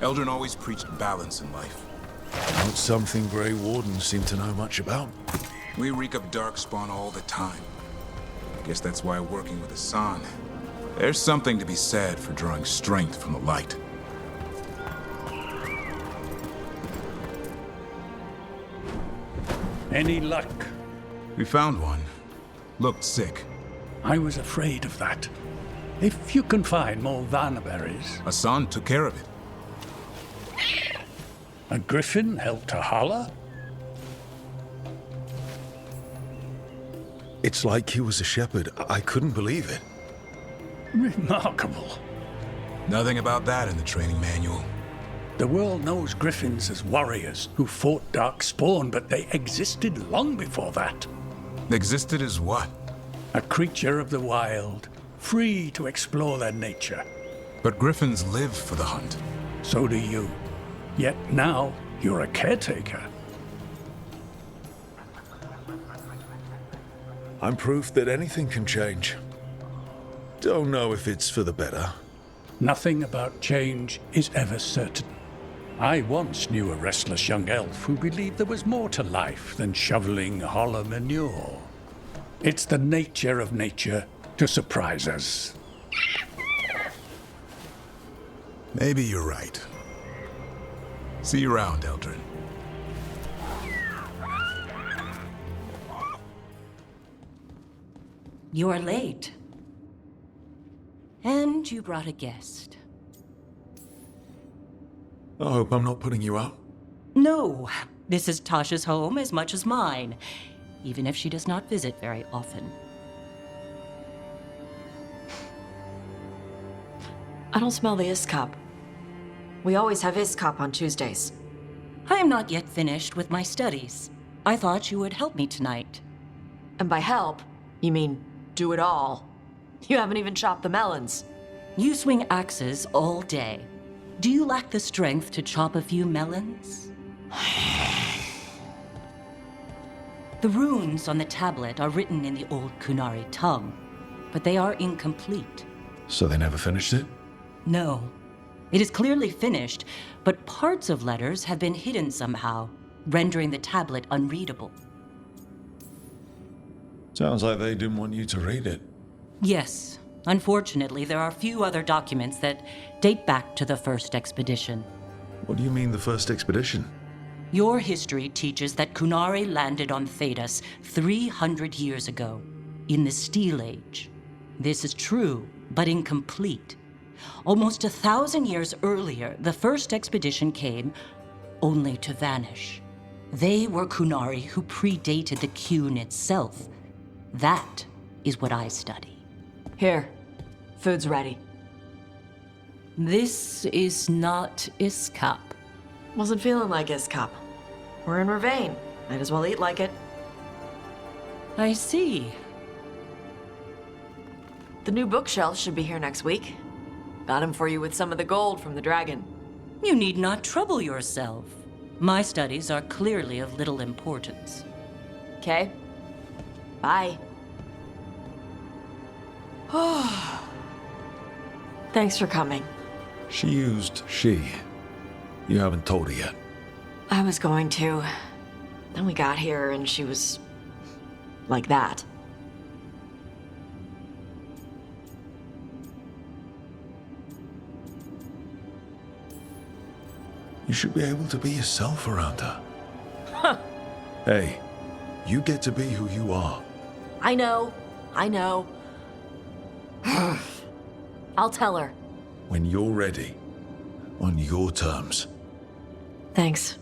Eldrin always preached balance in life. Not something Grey Wardens seem to know much about. We reek up Darkspawn all the time. Guess that's why working with Hassan, there's something to be said for drawing strength from the light. Any luck? We found one. Looked sick. I was afraid of that. If you can find more Vannerberries... Hassan took care of it. A griffin helped a Hala? It's like he was a shepherd. I couldn't believe it. Remarkable. Nothing about that in the training manual. The world knows griffins as warriors who fought Darkspawn, but they existed long before that. Existed as what? A creature of the wild, free to explore their nature. But griffins live for the hunt. So do you. Yet now, you're a caretaker. I'm proof that anything can change. don't know if it's for the better. Nothing about change is ever certain. I once knew a restless young elf who believed there was more to life than shoveling hollow manure. It's the nature of nature to surprise us. Maybe you're right. See you around, Eldrin. You're late. And you brought a guest. I hope I'm not putting you out. No, this is Tasha's home as much as mine, even if she does not visit very often. I don't smell the Iskop. We always have Iskop on Tuesdays. I am not yet finished with my studies. I thought you would help me tonight. And by help, you mean do it all. You haven't even chopped the melons. You swing axes all day. Do you lack the strength to chop a few melons? The runes on the tablet are written in the old Kunari tongue, but they are incomplete. So they never finished it? No. It is clearly finished, but parts of letters have been hidden somehow, rendering the tablet unreadable. Sounds like they didn't want you to read it. Yes. Unfortunately, there are few other documents that date back to the first expedition. What do you mean, the first expedition? Your history teaches that Kunari landed on Thedas 300 years ago, in the Steel Age. This is true, but incomplete. Almost 1,000 years earlier, the first expedition came only to vanish. They were Kunari who predated the Qun itself. That is what I study. Here, food's ready. This is not Iskop. Wasn't feeling like Iskop. We're in Ravane. Might as well eat like it. I see. The new bookshelf should be here next week. Got him for you with some of the gold from the dragon. You need not trouble yourself. My studies are clearly of little importance. Okay. Bye. Thanks for coming. She used she. You haven't told her yet. I was going to. Then we got here and she was like that. You should be able to be yourself around her. Huh. Hey, you get to be who you are. I know. I'll tell her. When you're ready. On your terms. Thanks.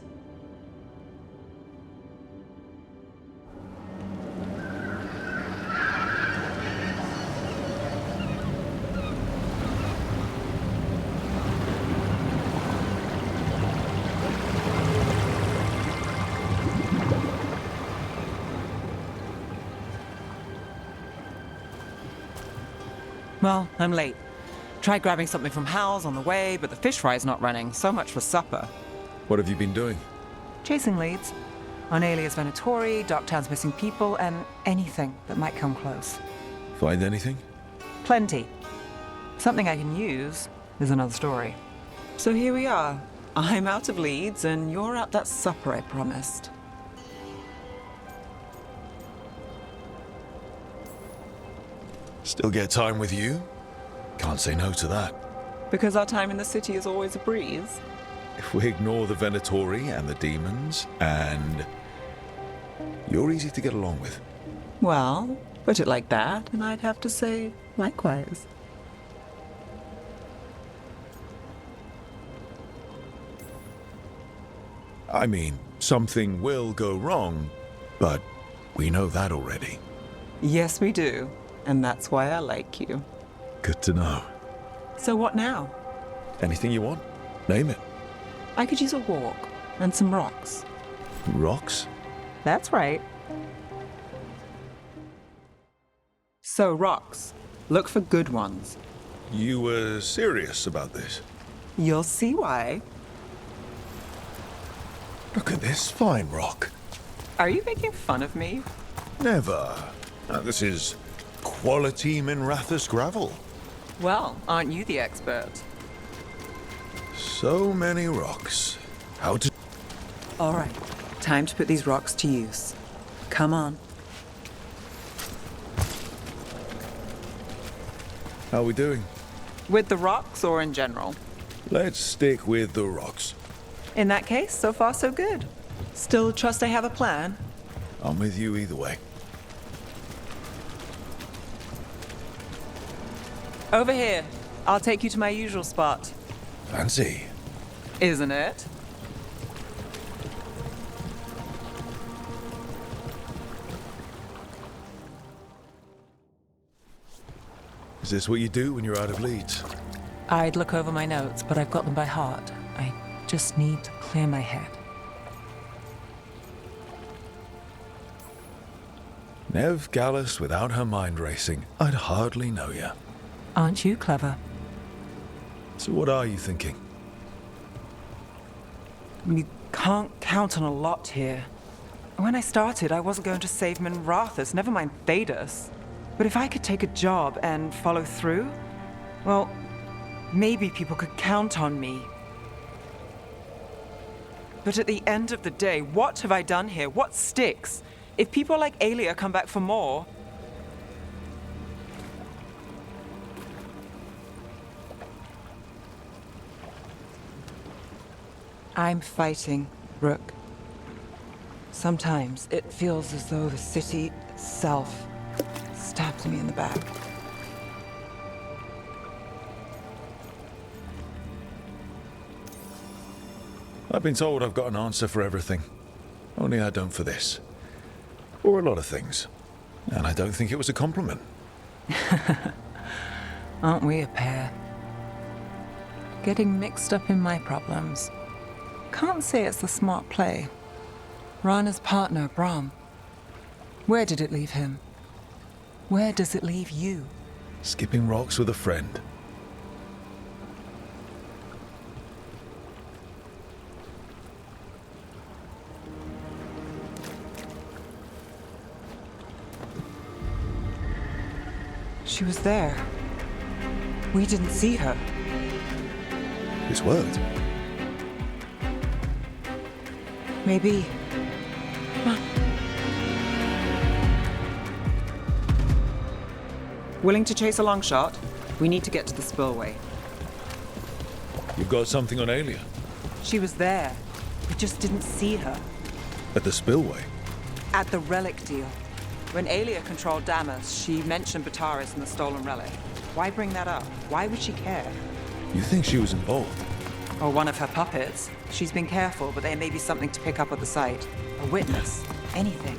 Well, I'm late. Tried grabbing something from Hal's on the way, but the fish fry's not running. So much for supper. What have you been doing? Chasing leads. On Alias Venatori, Docktown's missing people, and anything that might come close. Find anything? Plenty. Something I can use is another story. So here we are. I'm out of leads, and you're out that supper I promised. Still get time with you? Can't say no to that. Because our time in the city is always a breeze. If we ignore the Venatori and the demons, and... you're easy to get along with. Well, put it like that, and I'd have to say likewise. I mean, something will go wrong, but we know that already. Yes, we do. And that's why I like you. Good to know. So what now? Anything you want? Name it. I could use a walk and some rocks. Rocks? That's right. So rocks. Look for good ones. You were serious about this? You'll see why. Look at this fine rock. Are you making fun of me? Never. This is quality Minrathous gravel. Well, aren't you the expert? So many rocks. How to... All right, time to put these rocks to use. Come on. How are we doing? With the rocks or in general? Let's stick with the rocks. In that case, so far so good. Still trust I have a plan? I'm with you either way. Over here. I'll take you to my usual spot. Fancy. Isn't it? Is this what you do when you're out of leads? I'd look over my notes, but I've got them by heart. I just need to clear my head. Nev Gallus without her mind racing. I'd hardly know you. Aren't you clever? So what are you thinking? You can't count on a lot here. When I started, I wasn't going to save Minrathous, never mind Thedas. But if I could take a job and follow through, well, maybe people could count on me. But at the end of the day, what have I done here? What sticks? If people like Aelia come back for more... I'm fighting, Rook. Sometimes it feels as though the city itself stabs me in the back. I've been told I've got an answer for everything. Only I don't for this. Or a lot of things. And I don't think it was a compliment. Aren't we a pair? Getting mixed up in my problems. Can't say it's the smart play. Rana's partner, Brahm. Where did it leave him? Where does it leave you? Skipping rocks with a friend. She was there. We didn't see her. It's worked. Maybe. Come on. Willing to chase a long shot? We need to get to the spillway. You've got something on Aelia? She was there. We just didn't see her. At the spillway? At the relic deal. When Aelia controlled Damas, she mentioned Bataris and the stolen relic. Why bring that up? Why would she care? You think she was involved? Or one of her puppets. She's been careful, but there may be something to pick up at the site. A witness. Anything.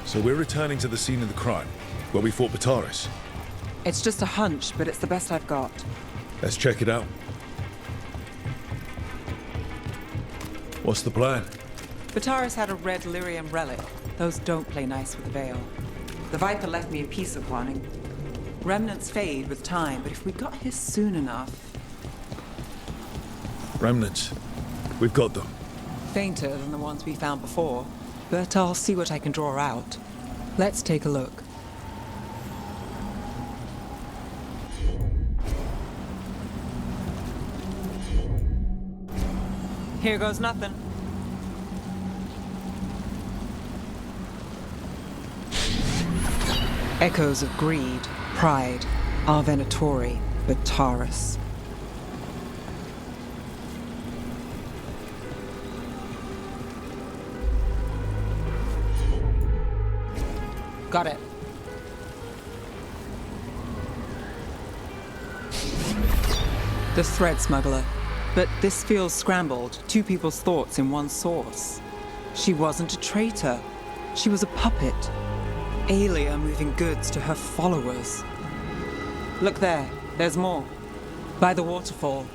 So we're returning to the scene of the crime, where we fought Bataris. It's just a hunch, but it's the best I've got. Let's check it out. What's the plan? Bataris had a red lyrium relic. Those don't play nice with the Veil. The Viper left me a piece of one, and remnants fade with time, but if we got here soon enough... Remnants. We've got them. Fainter than the ones we found before, but I'll see what I can draw out. Let's take a look. Here goes nothing. Echoes of greed, pride, our Venatori, Bataris. Got it. The thread smuggler. But this feels scrambled. Two people's thoughts in one source. She wasn't a traitor. She was a puppet. Aelia moving goods to her followers. Look there. There's more. By the waterfall.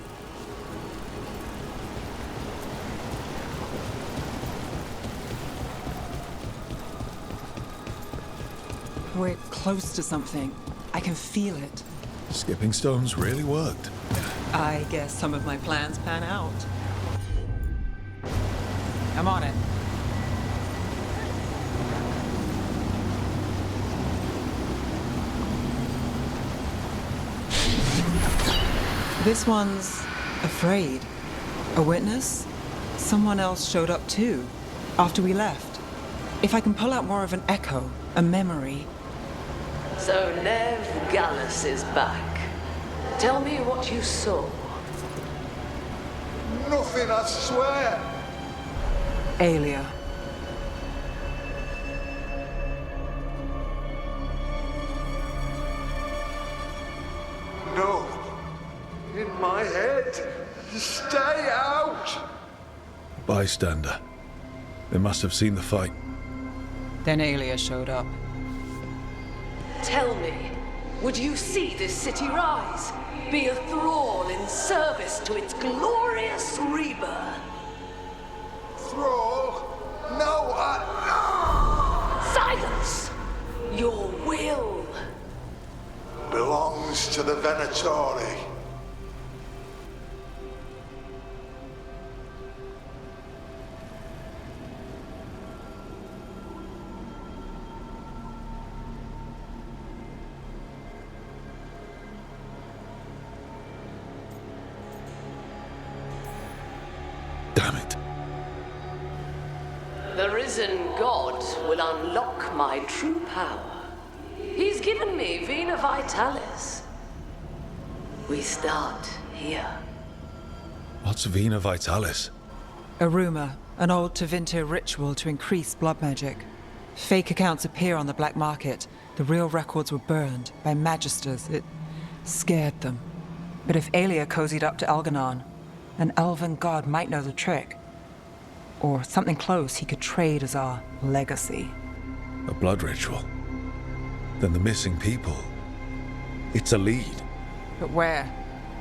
We're close to something. I can feel it. Skipping stones really worked. I guess some of my plans pan out. I'm on it. This one's afraid. A witness? Someone else showed up too, after we left. If I can pull out more of an echo, a memory. So Nev Gallus is back. Tell me what you saw. Nothing, I swear. Aelia. No. In my head. Stay out! Bystander. They must have seen the fight. Then Aelia showed up. Tell me, would you see this city rise? Be a thrall in service to its glorious rebirth? Thrall? No, Silence! Your will belongs to the Venatori. Damn it. The risen god will unlock my true power. He's given me Vena Vitalis. We start here. What's Vena Vitalis? A rumor, an old Tevinter ritual to increase blood magic. Fake accounts appear on the black market. The real records were burned by magisters. It scared them. But if Aelia cozied up to Elganon, an elven god might know the trick. Or something close he could trade as our legacy. A blood ritual? Then the missing people. It's a lead. But where?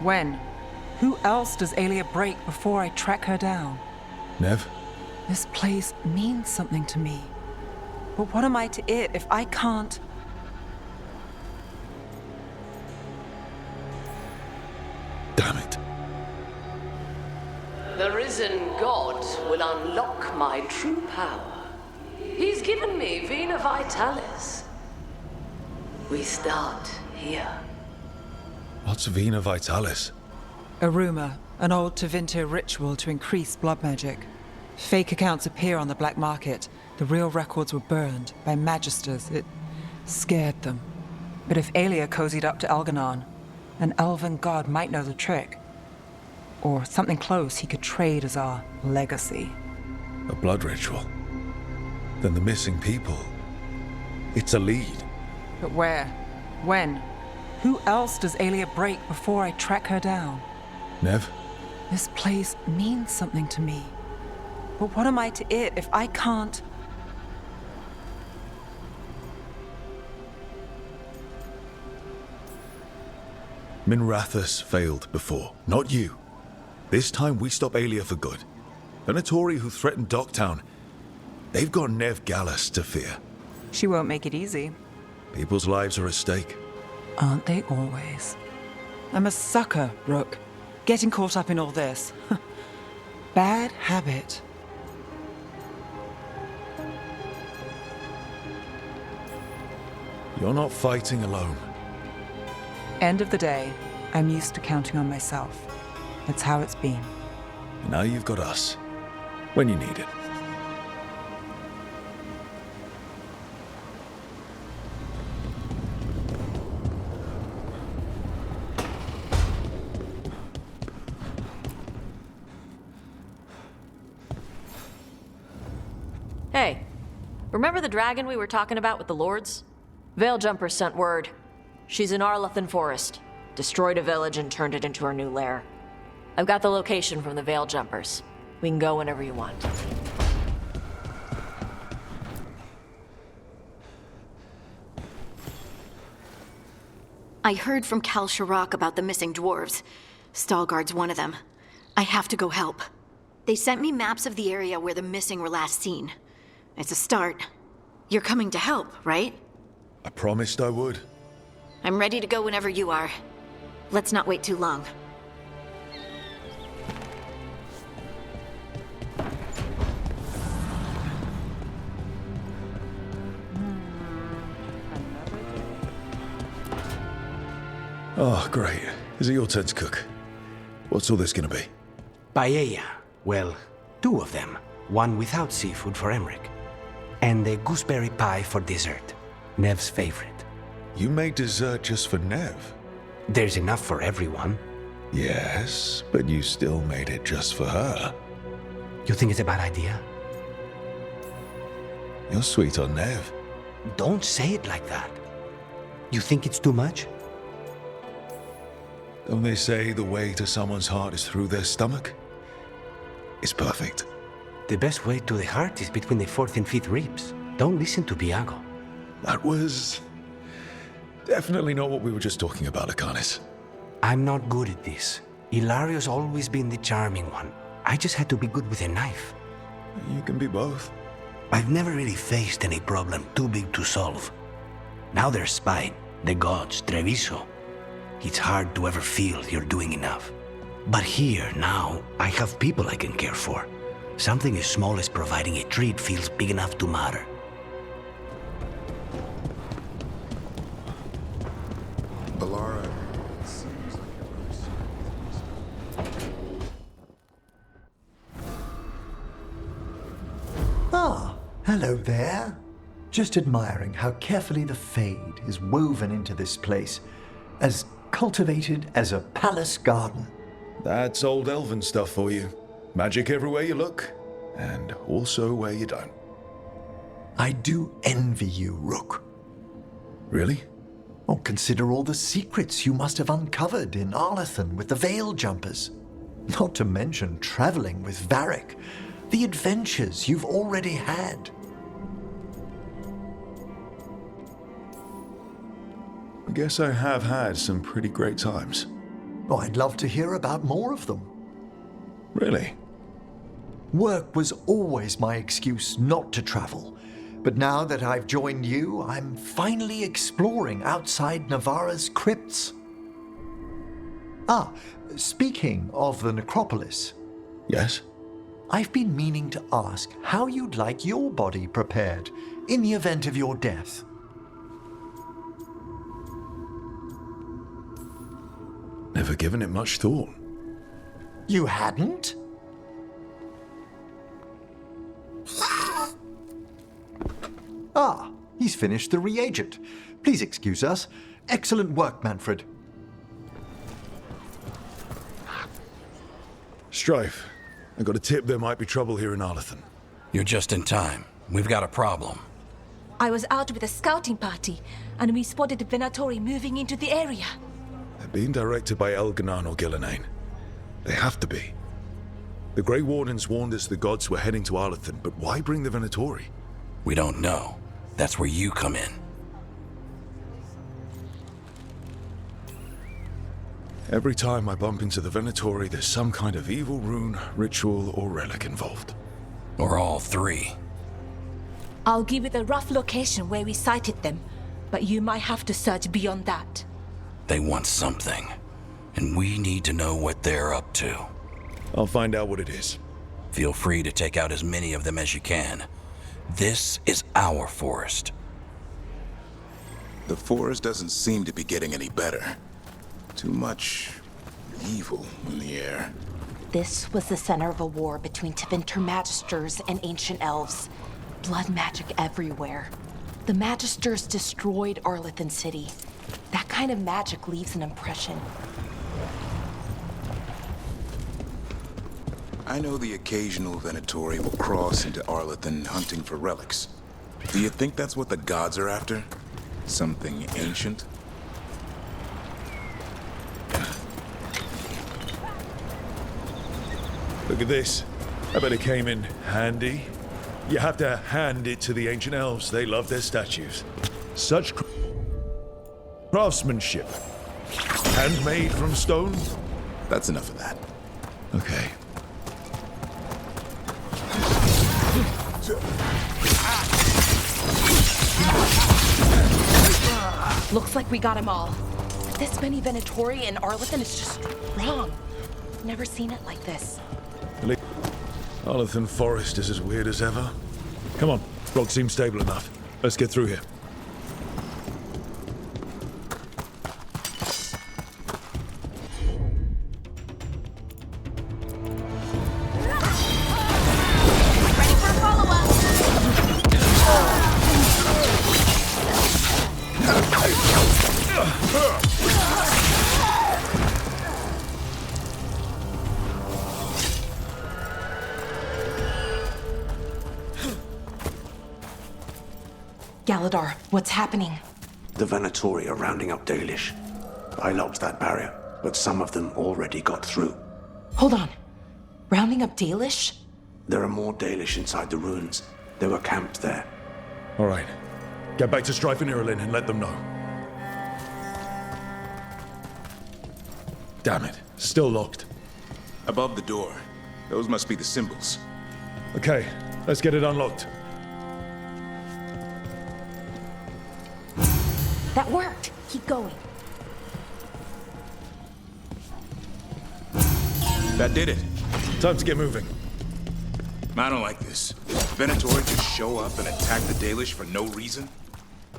When? Who else does Aelia break before I track her down? Nev? This place means something to me. But what am I to it if I can't? Damn it. The risen god will unlock my true power. He's given me Vena Vitalis. We start here. What's Vena Vitalis? A rumor, an old Tevinter ritual to increase blood magic. Fake accounts appear on the black market. The real records were burned by magisters. It scared them. But if Aelia cozied up to Elganon, an elven god might know the trick. Or something close he could trade as our legacy. A blood ritual? Then the missing people. It's a lead. But where? When? Who else does Aelia break before I track her down? Nev? This place means something to me. But what am I to it if I can't? Minrathus failed before, not you. This time we stop Aelia for good. Venatori who threatened Docktown, they've got Nev Gallus to fear. She won't make it easy. People's lives are at stake. Aren't they always? I'm a sucker, Rook. Getting caught up in all this. Bad habit. You're not fighting alone. End of the day, I'm used to counting on myself. It's how it's been. Now you've got us. When you need it. Hey, remember the dragon we were talking about with the lords? Veiljumpers sent word. She's in Arlathan Forest. Destroyed a village and turned it into her new lair. I've got the location from the Veiljumpers. We can go whenever you want. I heard from Kal Shirak about the missing dwarves. Stalgard's one of them. I have to go help. They sent me maps of the area where the missing were last seen. It's a start. You're coming to help, right? I promised I would. I'm ready to go whenever you are. Let's not wait too long. Oh, great. Is it your turn to cook? What's all this gonna be? Paella. Well, 2 of them. One without seafood for Emmerich. And the gooseberry pie for dessert. Nev's favorite. You made dessert just for Nev? There's enough for everyone. Yes, but you still made it just for her. You think it's a bad idea? You're sweet on Nev. Don't say it like that. You think it's too much? Don't they say the way to someone's heart is through their stomach? It's perfect. The best way to the heart is between the 4th and 5th ribs. Don't listen to Biago. That was definitely not what we were just talking about, Akanis. I'm not good at this. Hilario's always been the charming one. I just had to be good with a knife. You can be both. I've never really faced any problem too big to solve. Now there's Spine, the gods, Treviso. It's hard to ever feel you're doing enough. But here, now, I have people I can care for. Something as small as providing a treat feels big enough to matter. Balara. Ah, hello there. Just admiring how carefully the Fade is woven into this place, as cultivated as a palace garden. That's old elven stuff for you. Magic everywhere you look, and also where you don't. I do envy you, Rook. Really? Oh, consider all the secrets you must have uncovered in Arlathan with the Veil Jumpers. Not to mention traveling with Varric. The adventures you've already had. I guess I have had some pretty great times. Oh, I'd love to hear about more of them. Really? Work was always my excuse not to travel. But now that I've joined you, I'm finally exploring outside Navarra's crypts. Ah, speaking of the necropolis. Yes? I've been meaning to ask how you'd like your body prepared in the event of your death. Never given it much thought. You hadn't? Ah, he's finished the reagent. Please excuse us. Excellent work, Manfred. Strife, I got a tip there might be trouble here in Arlathan. You're just in time. We've got a problem. I was out with a scouting party, and we spotted the Venatori moving into the area. They're being directed by Elganan or Gillenane. They have to be. The Grey Wardens warned us the gods were heading to Arlathan, but why bring the Venatori? We don't know. That's where you come in. Every time I bump into the Venatori, there's some kind of evil rune, ritual, or relic involved. Or all 3. I'll give you the rough location where we sighted them, but you might have to search beyond that. They want something, and we need to know what they're up to. I'll find out what it is. Feel free to take out as many of them as you can. This is our forest. The forest doesn't seem to be getting any better. Too much evil in the air. This was the center of a war between Tevinter Magisters and ancient elves. Blood magic everywhere. The Magisters destroyed Arlathan City. That kind of magic leaves an impression. I know the occasional Venatori will cross into Arlathan hunting for relics. Do you think that's what the gods are after? Something ancient? Look at this. I bet it came in handy. You have to hand it to the ancient elves. They love their statues. Such craftsmanship. Handmade from stone? That's enough of that. Okay. Looks like we got them all. This many Venatori in Arlathan is just wrong. Never seen it like this. Arlathan Forest is as weird as ever. Come on, rock seems stable enough. Let's get through here. Galadar, what's happening? The Venatori are rounding up Dalish. I locked that barrier, but some of them already got through. Hold on. Rounding up Dalish? There are more Dalish inside the ruins. They were camped there. All right. Get back to Strife and Irulan and let them know. Damn it. Still locked. Above the door. Those must be the symbols. Okay, let's get it unlocked. That worked. Keep going. That did it. Time to get moving. I don't like this. Venatori just show up and attack the Dalish for no reason?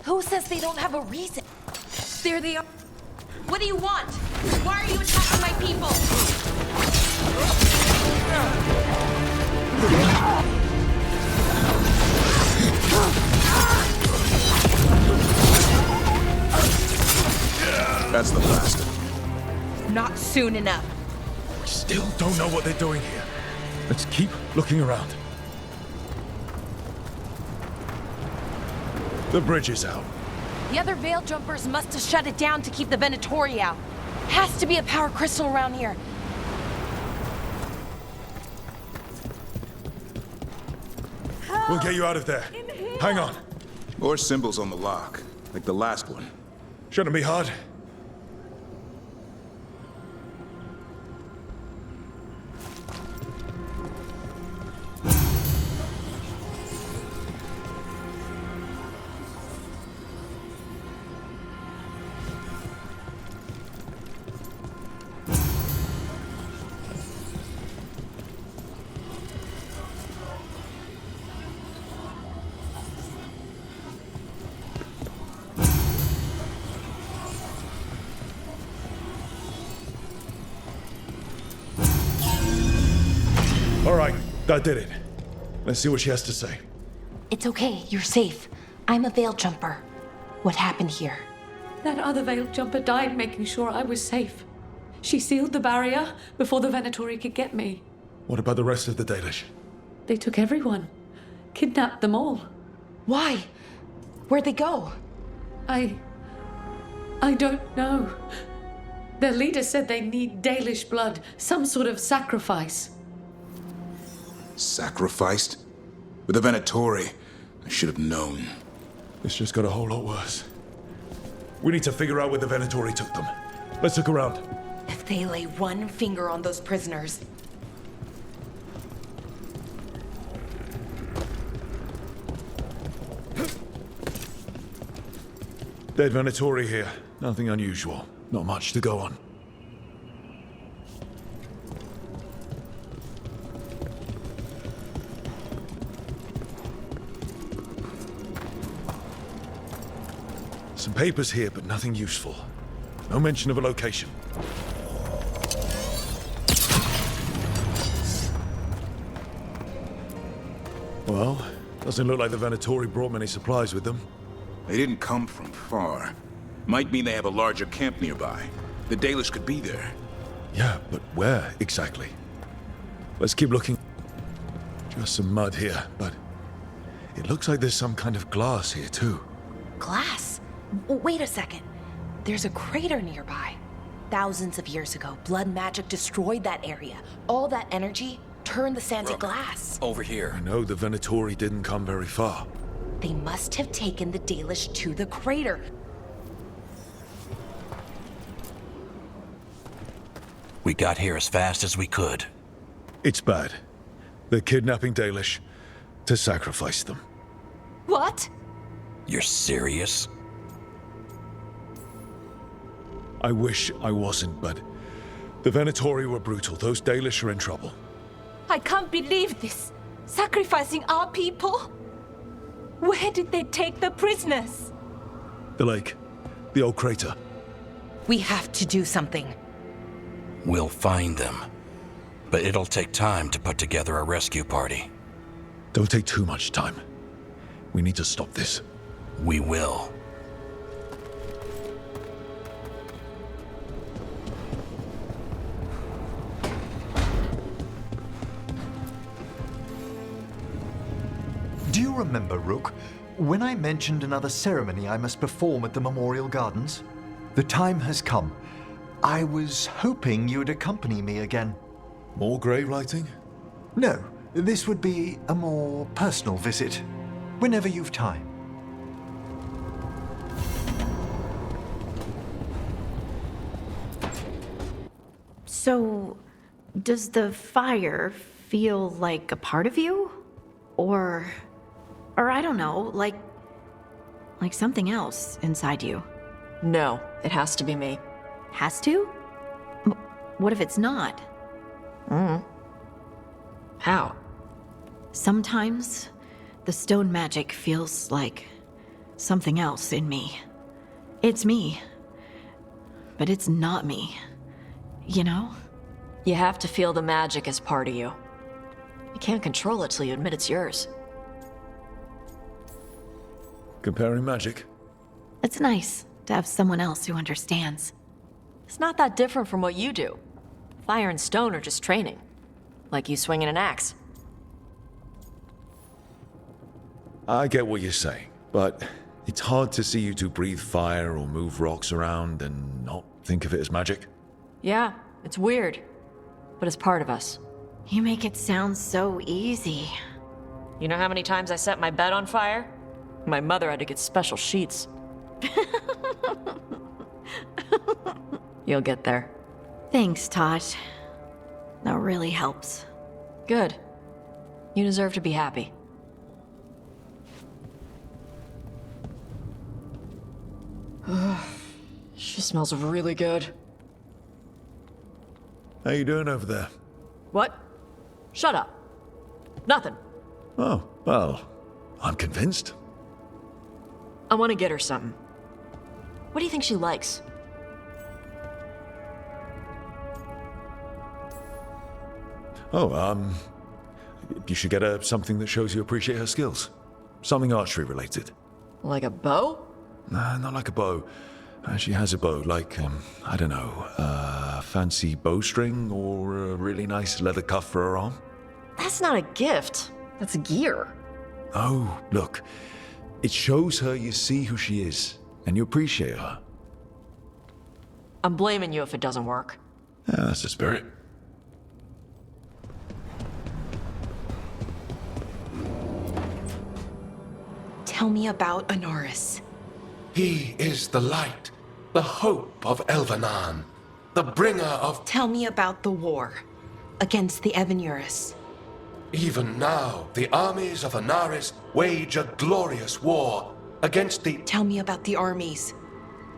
Who says they don't have a reason? There they are. What do you want? Why are you attacking my people? That's the last of them. Not soon enough. We still don't know what they're doing here. Let's keep looking around. The bridge is out. The other Veil Jumpers must have shut it down to keep the Venatori out. Has to be a power crystal around here. We'll get you out of there. Hang on. More symbols on the lock, like the last one. Shouldn't be hard. All right, that did it. Let's see what she has to say. It's okay, you're safe. I'm a Veil Jumper. What happened here? That other Veil Jumper died making sure I was safe. She sealed the barrier before the Venatori could get me. What about the rest of the Dalish? They took everyone. Kidnapped them all. Why? Where'd they go? I don't know. Their leader said they need Dalish blood, some sort of sacrifice. Sacrificed? With the Venatori, I should have known. This just got a whole lot worse. We need to figure out where the Venatori took them. Let's look around. If they lay one finger on those prisoners. Dead Venatori here. Nothing unusual. Not much to go on. Some papers here, but nothing useful. No mention of a location. Well, doesn't look like the Venatori brought many supplies with them. They didn't come from far. Might mean they have a larger camp nearby. The Dalish could be there. Yeah, but where exactly? Let's keep looking. Just some mud here, but it looks like there's some kind of glass here too. Glass? Wait a second. There's a crater nearby. Thousands of years ago, blood magic destroyed that area. All that energy turned the sand to glass. Over here. I know the Venatori didn't come very far. They must have taken the Dalish to the crater. We got here as fast as we could. It's bad. They're kidnapping Dalish to sacrifice them. What? You're serious? I wish I wasn't, but the Venatori were brutal. Those Dalish are in trouble. I can't believe this. Sacrificing our people? Where did they take the prisoners? The lake. The old crater. We have to do something. We'll find them. But it'll take time to put together a rescue party. Don't take too much time. We need to stop this. We will. Do you remember, Rook? when I mentioned another ceremony I must perform at the Memorial Gardens, the time has come. I was hoping you'd accompany me again. More grave lighting? No, this would be a more personal visit, whenever you've time. So, does the fire feel like a part of you? Or I don't know, like something else inside you? No, it has to be me. Has to? What if it's not? How? Sometimes the stone magic feels like something else in me. It's me, but it's not me. You know? You have to feel the magic as part of you. You can't control it till you admit it's yours. Comparing magic? It's nice to have someone else who understands. It's not that different from what you do. Fire and stone are just training. Like you swinging an axe. I get what you're saying, but it's hard to see you two breathe fire or move rocks around and not think of it as magic. Yeah, it's weird, but it's part of us. You make it sound so easy. You know how many times I set my bed on fire? My mother had to get special sheets. You'll get there. Thanks, Tosh. That really helps. Good. You deserve to be happy. She smells really good. How you doing over there? What? Shut up. Nothing. Oh, well, I'm convinced. I want to get her something. What do you think she likes? Oh, you should get her something that shows you appreciate her skills. Something archery related. Like a bow? Nah, not like a bow. She has a bow, like, I don't know, a fancy bowstring or a really nice leather cuff for her arm. That's not a gift. That's gear. Oh, look. It shows her you see who she is, and you appreciate her. I'm blaming you if it doesn't work. Yeah, that's the spirit. Tell me about Anaris. He is the light, the hope of Elvenan, the bringer of... Tell me about the war against the Evenuris. Even now, the armies of Anaris wage a glorious war against the... Tell me about the armies.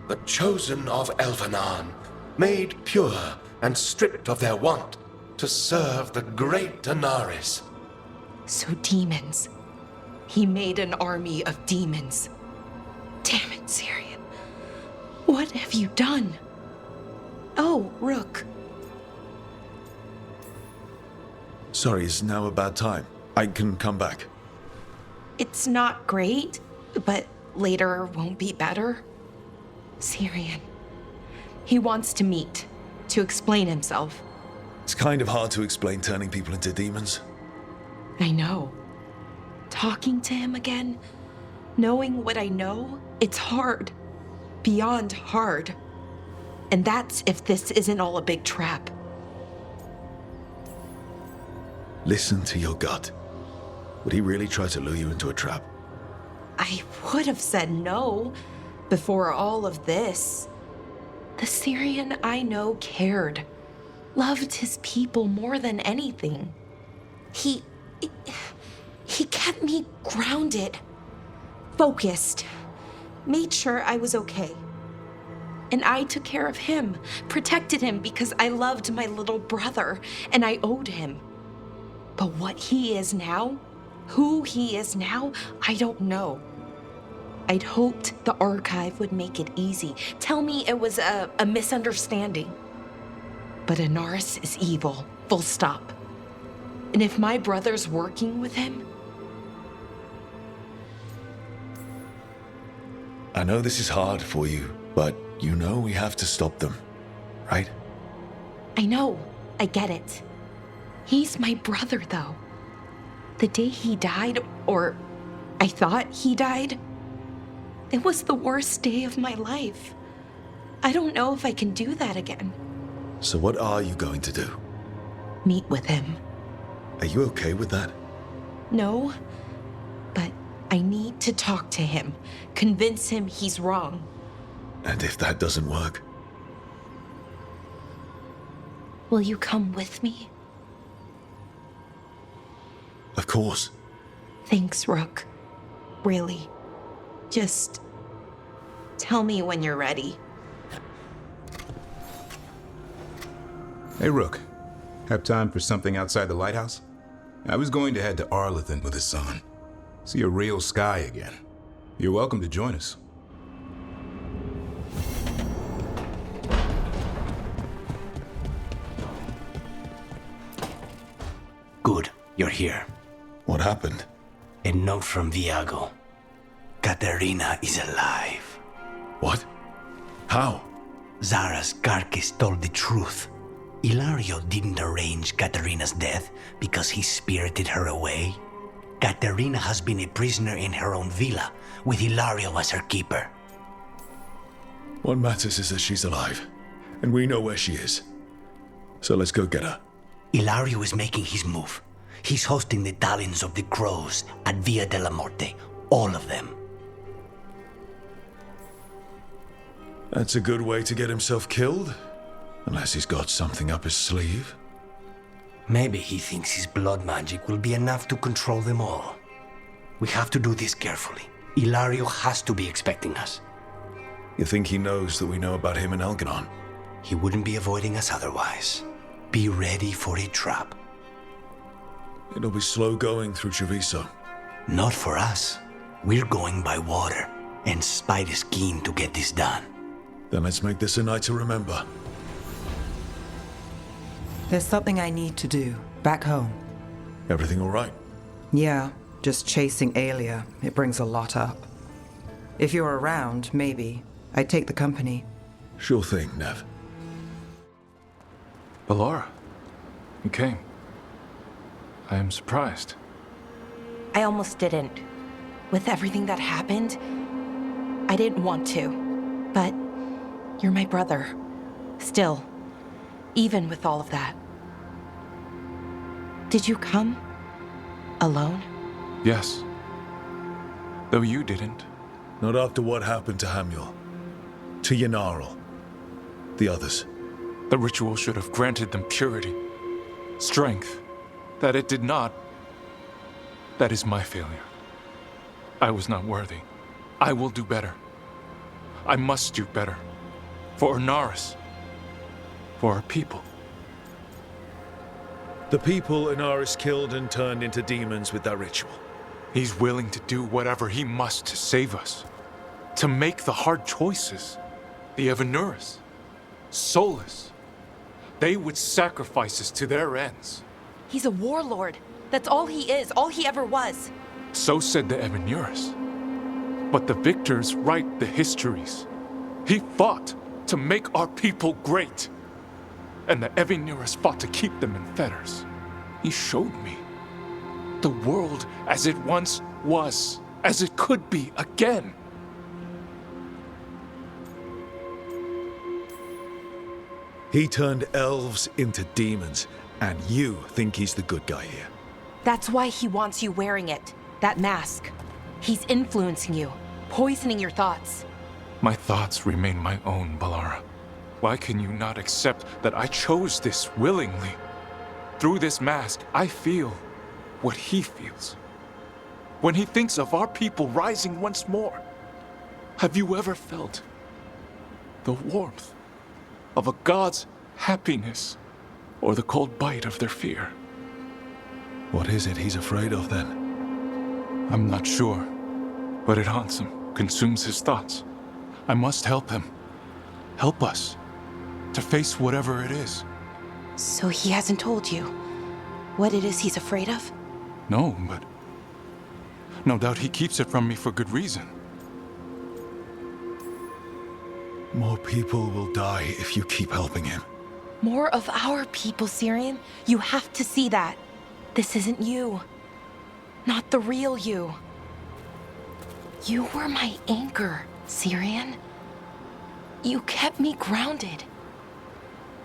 The chosen of Elvenan, made pure and stripped of their want to serve the great Anaris. So demons. He made an army of demons. Damn it, Syrian. What have you done? Oh, Rook. Sorry, is now a bad time. I can come back. It's not great, but later won't be better. Syrian. He wants to meet, to explain himself. It's kind of hard to explain turning people into demons. I know. Talking to him again, knowing what I know, it's hard. Beyond hard. And that's if this isn't all a big trap. Listen to your gut. Would he really try to lure you into a trap? I would have said no before all of this. The Syrian I know cared, loved his people more than anything. He kept me grounded, focused, made sure I was okay. And I took care of him, protected him because I loved my little brother and I owed him. But what he is now, who he is now, I don't know. I'd hoped the archive would make it easy, tell me it was a misunderstanding. But Anaris is evil, full stop. And if my brother's working with him... I know this is hard for you, but you know we have to stop them, right? I know, I get it. He's my brother, though. The day he died, or I thought he died. It was the worst day of my life. I don't know if I can do that again. So what are you going to do? Meet with him. Are you okay with that? No, but I need to talk to him. Convince him he's wrong. And if that doesn't work? Will you come with me? Of course. Thanks, Rook. Really. Just tell me when you're ready. Hey, Rook. Have time for something outside the lighthouse? I was going to head to Arlathan with the sun. See a real sky again. You're welcome to join us. Good, you're here. What happened? A note from Viago. Katerina is alive. What? How? Zara's carcass told the truth. Ilario didn't arrange Katerina's death because he spirited her away. Katerina has been a prisoner in her own villa, with Ilario as her keeper. What matters is that she's alive, and we know where she is. So let's go get her. Ilario is making his move. He's hosting the talons of the crows at Via della Morte, all of them. That's a good way to get himself killed. Unless he's got something up his sleeve. Maybe he thinks his blood magic will be enough to control them all. We have to do this carefully. Ilario has to be expecting us. You think he knows that we know about him and Elganon? He wouldn't be avoiding us otherwise. Be ready for a trap. It'll be slow going through Treviso. Not for us. We're going by water, and Spite is keen to get this done. Then let's make this a night to remember. There's something I need to do, back home. Everything all right? Yeah, just chasing Aelia. It brings a lot up. If you're around, maybe. I'd take the company. Sure thing, Nev. Ballora, you came. I am surprised. I almost didn't. With everything that happened, I didn't want to. But you're my brother. Still. Even with all of that. Did you come? Alone? Yes. Though you didn't. Not after what happened to Hamuel. To Yanarl. The others. The ritual should have granted them purity. Strength. That it did not. That is my failure. I was not worthy. I will do better. I must do better. For Inaris. For our people. The people Inaris killed and turned into demons with that ritual. He's willing to do whatever he must to save us. To make the hard choices. The Evanuris. Solas. They would sacrifice us to their ends. He's a warlord. That's all he is, all he ever was. So said the Evanuris. But the victors write the histories. He fought to make our people great. And the Evanuris fought to keep them in fetters. He showed me the world as it once was, as it could be again. He turned elves into demons, and you think he's the good guy here. That's why he wants you wearing it. That mask. He's influencing you, poisoning your thoughts. My thoughts remain my own, Ballora. Why can you not accept that I chose this willingly? Through this mask, I feel what he feels. When he thinks of our people rising once more, have you ever felt the warmth of a god's happiness or the cold bite of their fear? What is it he's afraid of then? I'm not sure, but it haunts him, consumes his thoughts. I must help him. Help us to face whatever it is. So he hasn't told you what it is he's afraid of? No, but no doubt he keeps it from me for good reason. More people will die if you keep helping him. More of our people, Syrian. You have to see that. This isn't you. Not the real you. You were my anchor, Syrian. You kept me grounded.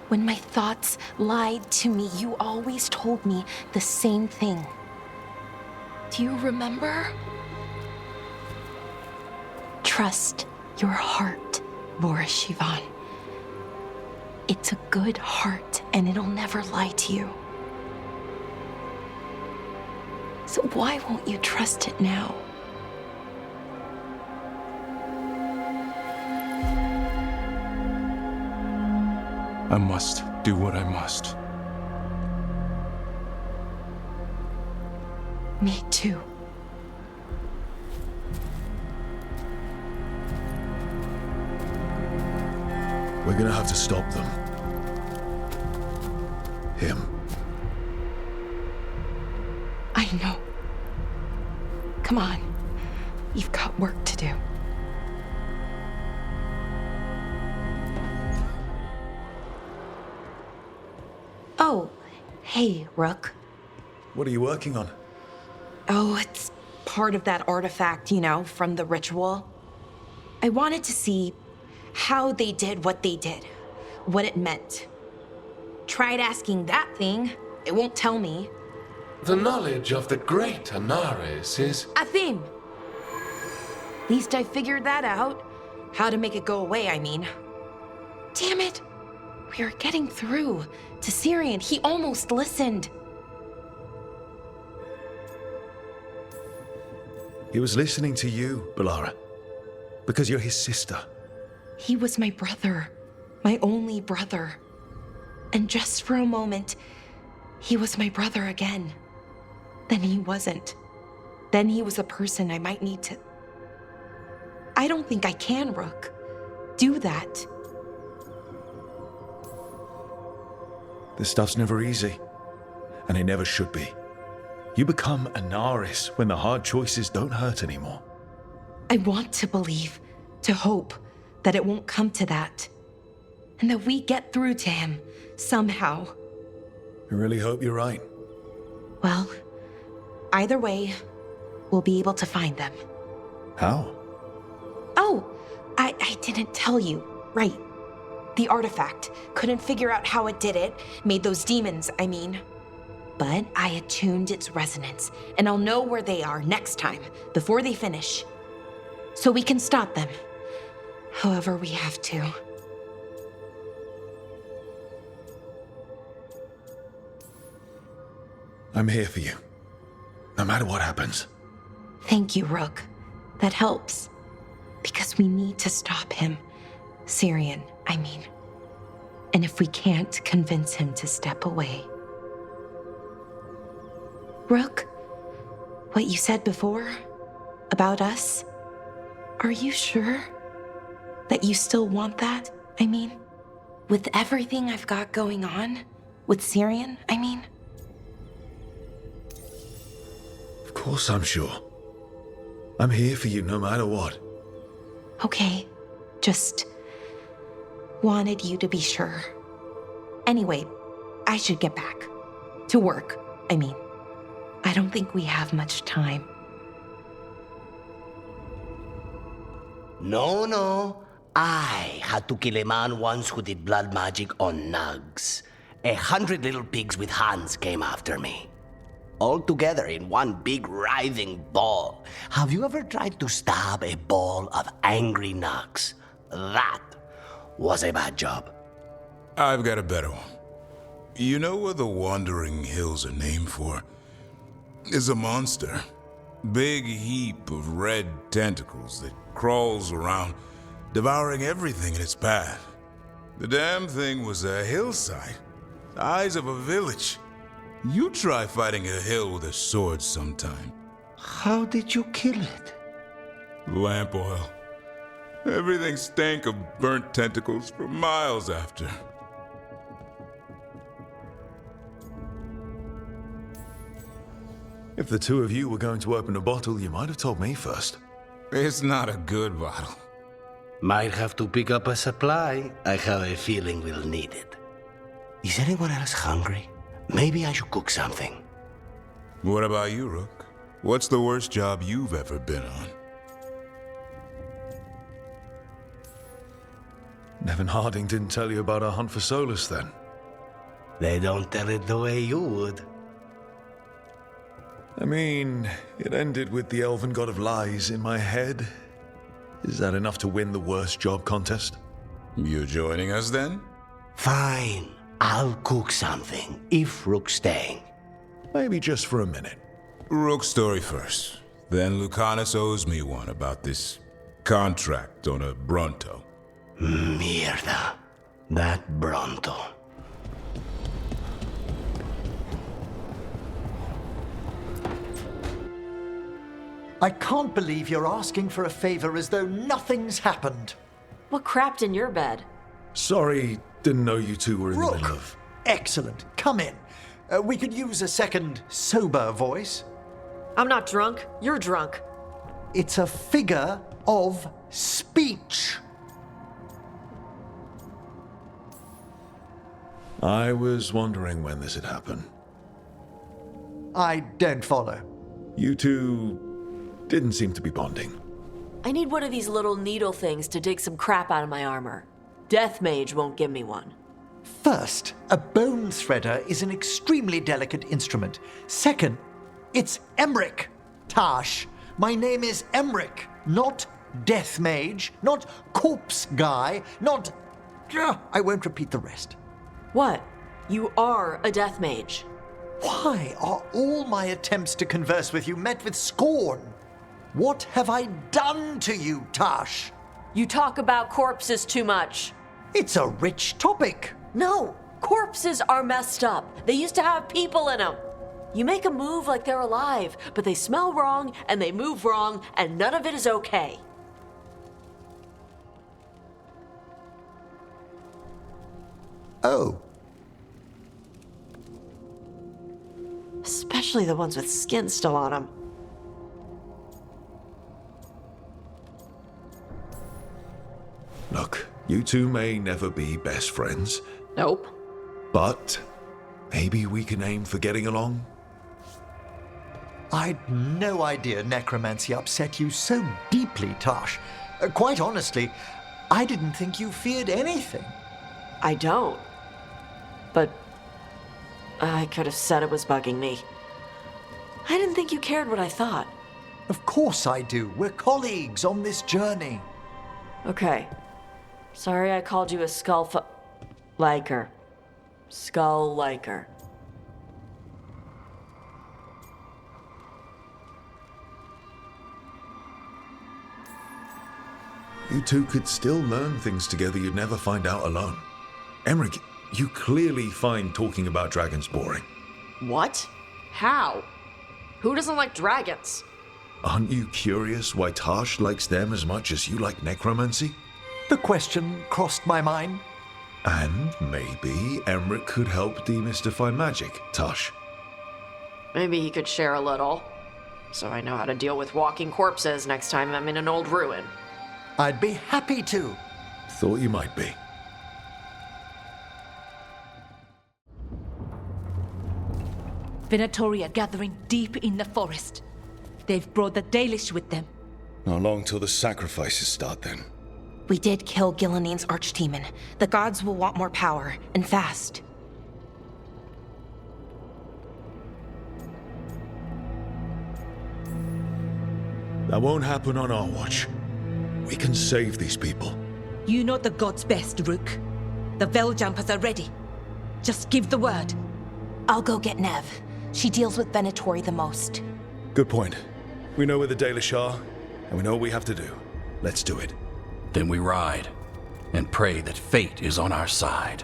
When my thoughts lied to me, you always told me the same thing. Do you remember? Trust your heart, Voroshivan. It's a good heart, and it'll never lie to you. So why won't you trust it now? I must do what I must. Me too. We're gonna have to stop them. Him. I know. Come on. You've got work to do. Oh, hey, Rook. What are you working on? Oh, it's part of that artifact, you know, from the ritual. I wanted to see how they did what they did, what it meant. Tried asking that thing, it won't tell me. The knowledge of the great Anaris is... A theme. At least I figured that out. How to make it go away, I mean. Damn it. We are getting through to Syrian. He almost listened. He was listening to you, Balara. Because you're his sister. He was my brother. My only brother. And just for a moment, he was my brother again. Then he wasn't. Then he was a person I might need to... I don't think I can, Rook. Do that. This stuff's never easy. And it never should be. You become Anaris when the hard choices don't hurt anymore. I want to believe, to hope, that it won't come to that. And that we get through to him, somehow. I really hope you're right. Well, either way, we'll be able to find them. How? Oh, I didn't tell you. Right. The artifact. Couldn't figure out how it did it. Made those demons, I mean. But I attuned its resonance, and I'll know where they are next time, before they finish. So we can stop them. However we have to. I'm here for you. No matter what happens. Thank you, Rook. That helps. Because we need to stop him. Syrian, I mean. And if we can't convince him to step away... Rook, what you said before about us, are you sure that you still want that? I mean, with everything I've got going on, with Syrian, I mean? Of course I'm sure. I'm here for you no matter what. Okay, just wanted you to be sure. Anyway, I should get back. To work, I mean. I don't think we have much time. No. I had to kill a man once who did blood magic on nugs. 100 little pigs with hands came after me. All together in one big writhing ball. Have you ever tried to stab a ball of angry nugs? That was a bad job. I've got a better one. You know what the Wandering Hills are named for? Is a monster. Big heap of red tentacles that crawls around, devouring everything in its path. The damn thing was a hillside, the eyes of a village. You try fighting a hill with a sword sometime. How did you kill it? Lamp oil. Everything stank of burnt tentacles for miles after. If the two of you were going to open a bottle, you might have told me first. It's not a good bottle. Might have to pick up a supply. I have a feeling we'll need it. Is anyone else hungry? Maybe I should cook something. What about you, Rook? What's the worst job you've ever been on? Evan Harding didn't tell you about our hunt for Solas then? They don't tell it the way you would. I mean, it ended with the elven god of lies in my head. Is that enough to win the worst job contest? You joining us then? Fine. I'll cook something, if Rook's staying. Maybe just for a minute. Rook's story first. Then Lucanus owes me one about this contract on a Bronto. Mierda. That Bronto. I can't believe you're asking for a favor as though nothing's happened. What crapped in your bed? Sorry, didn't know you two were in the middle of... Excellent. Come in. We could use a second sober voice. I'm not drunk. You're drunk. It's a figure of speech. I was wondering when this had happened. I don't follow. You two didn't seem to be bonding. I need one of these little needle things to dig some crap out of my armor. Death Mage won't give me one. First, a bone threader is an extremely delicate instrument. Second, it's Emmerich. Tash, my name is Emmerich, not Death Mage, not Corpse Guy, not... I won't repeat the rest. What? You are a Death Mage. Why are all my attempts to converse with you met with scorn? What have I done to you, Tash? You talk about corpses too much. It's a rich topic. No, corpses are messed up. They used to have people in them. You make them move like they're alive, but they smell wrong and they move wrong, and none of it is okay. Oh. Especially the ones with skin still on them. Look, you two may never be best friends. Nope. But maybe we can aim for getting along? I'd no idea necromancy upset you so deeply, Tash. Quite honestly, I didn't think you feared anything. I don't. But I could have said it was bugging me. I didn't think you cared what I thought. Of course I do. We're colleagues on this journey. Okay. Sorry I called you a liker. Skull liker. You two could still learn things together you'd never find out alone. Emmerich, you clearly find talking about dragons boring. What? How? Who doesn't like dragons? Aren't you curious why Tash likes them as much as you like necromancy? The question crossed my mind. And maybe Emmerich could help demystify magic, Tash. Maybe he could share a little. So I know how to deal with walking corpses next time I'm in an old ruin. I'd be happy to. Thought you might be. Venatori are gathering deep in the forest. They've brought the Dalish with them. Not long till the sacrifices start then. We did kill Gilanine's archdemon. The gods will want more power, and fast. That won't happen on our watch. We can save these people. You know the gods best, Rook. The Veiljumpers are ready. Just give the word. I'll go get Nev. She deals with Venatori the most. Good point. We know where the Dalish are, and we know what we have to do. Let's do it. Then we ride, and pray that fate is on our side.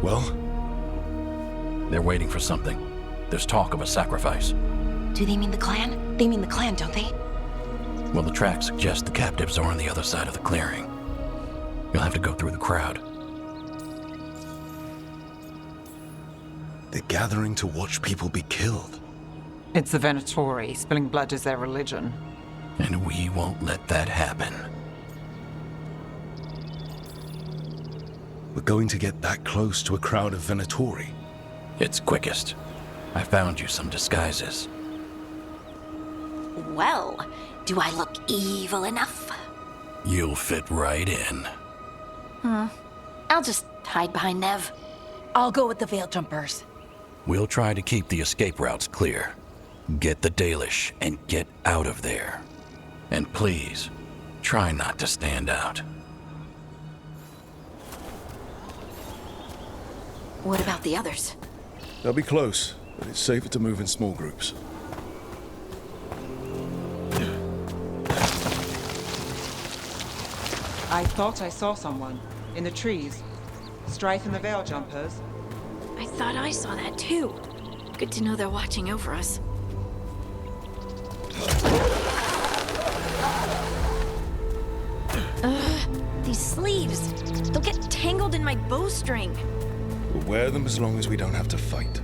Well? They're waiting for something. There's talk of a sacrifice. Do they mean the clan? They mean the clan, don't they? Well, the tracks suggest the captives are on the other side of the clearing. You'll have to go through the crowd. They're gathering to watch people be killed. It's the Venatori. Spilling blood is their religion. And we won't let that happen. We're going to get that close to a crowd of Venatori. It's quickest. I found you some disguises. Well, do I look evil enough? You'll fit right in. I'll just hide behind Nev. I'll go with the Veil Jumpers. We'll try to keep the escape routes clear. Get the Dalish and get out of there. And please, try not to stand out. What about the others? They'll be close, but it's safer to move in small groups. I thought I saw someone. In the trees. Strife and the Veil Jumpers. I thought I saw that too. Good to know they're watching over us. These sleeves. They'll get tangled in my bowstring. We'll wear them as long as we don't have to fight.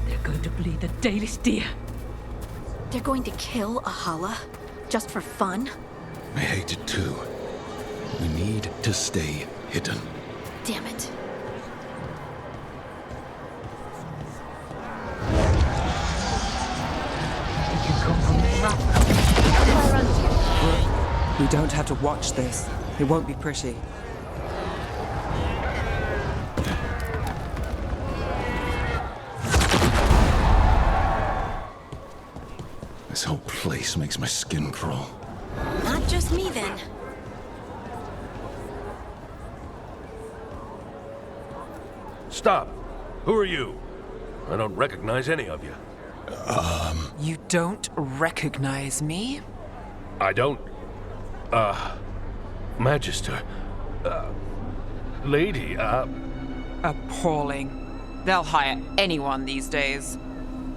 They're going to bleed the Dalish deer. They're going to kill Ahala? Just for fun? I hate it too. We need to stay hidden. Damn it. We don't have to watch this. It won't be pretty. This whole place makes my skin crawl. Not just me then. Stop! Who are you? I don't recognize any of you. You don't recognize me? I don't... Magister. Lady, Appalling. They'll hire anyone these days.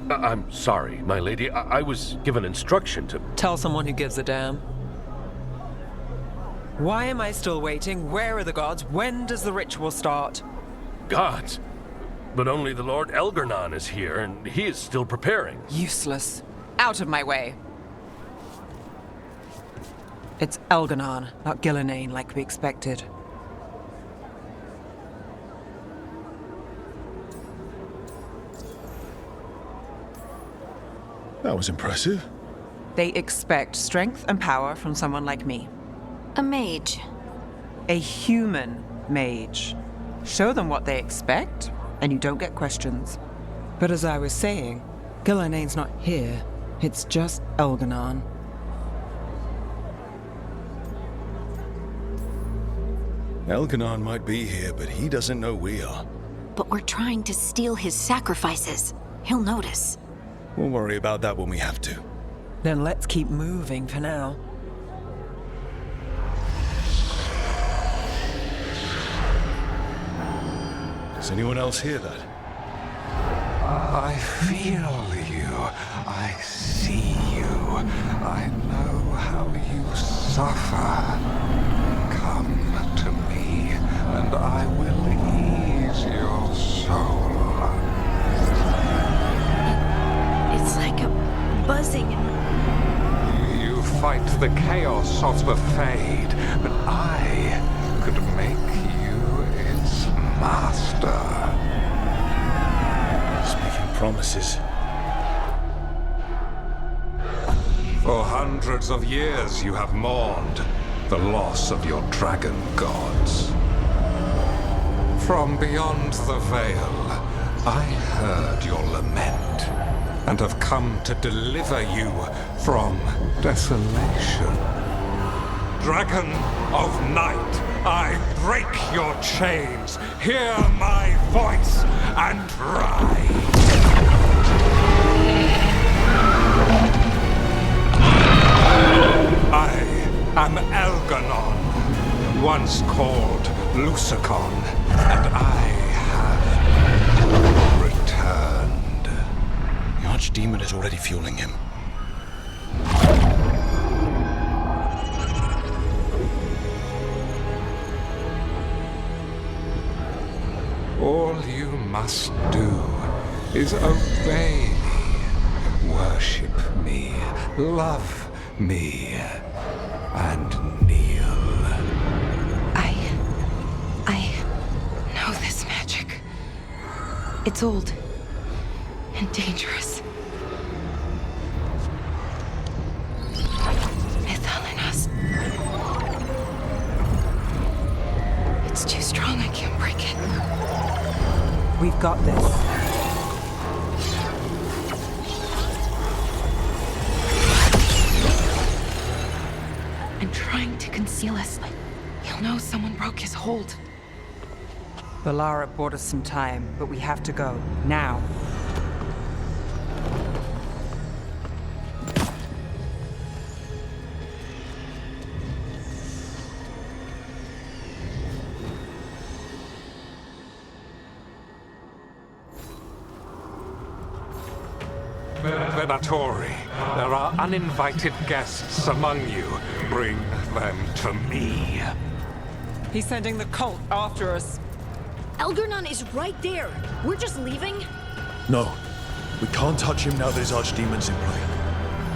I'm sorry, my lady. I was given instruction to... Tell someone who gives a damn. Why am I still waiting? Where are the gods? When does the ritual start? Gods? But only the Lord Elgarnon is here, and he is still preparing. Useless. Out of my way. It's Elgarnon, not Gillenane like we expected. That was impressive. They expect strength and power from someone like me. A mage. A human mage. Show them what they expect, and you don't get questions. But as I was saying, Gillenane's not here. It's just Elgarnon. Elgarnon might be here, but he doesn't know we are. But we're trying to steal his sacrifices. He'll notice. We'll worry about that when we have to. Then let's keep moving for now. Does anyone else hear that? I feel you. I see you. I know how you suffer. Come to me, and I will ease your soul. It's like a buzzing. You fight the chaos of the Fade, but I could make you its master. Speaking promises. For hundreds of years you have mourned the loss of your dragon gods. From beyond the veil, I heard your lament, and have come to deliver you from desolation. Dragon of night, I break your chains. Hear my voice and ride. I am Elgarnon, once called Lucicon, and I have returned. The Archdemon is already fueling him. All you must do is obey me, worship me, love me, and kneel. It's old and dangerous. Mythalinas. It's too strong, I can't break it. We've got this. I'm trying to conceal us. He'll know someone broke his hold. Valara bought us some time, but we have to go. Now. Venatori, there are uninvited guests among you. Bring them to me. He's sending the cult after us. Elgar'nan is right there. We're just leaving? No. We can't touch him now there's archdemons in play.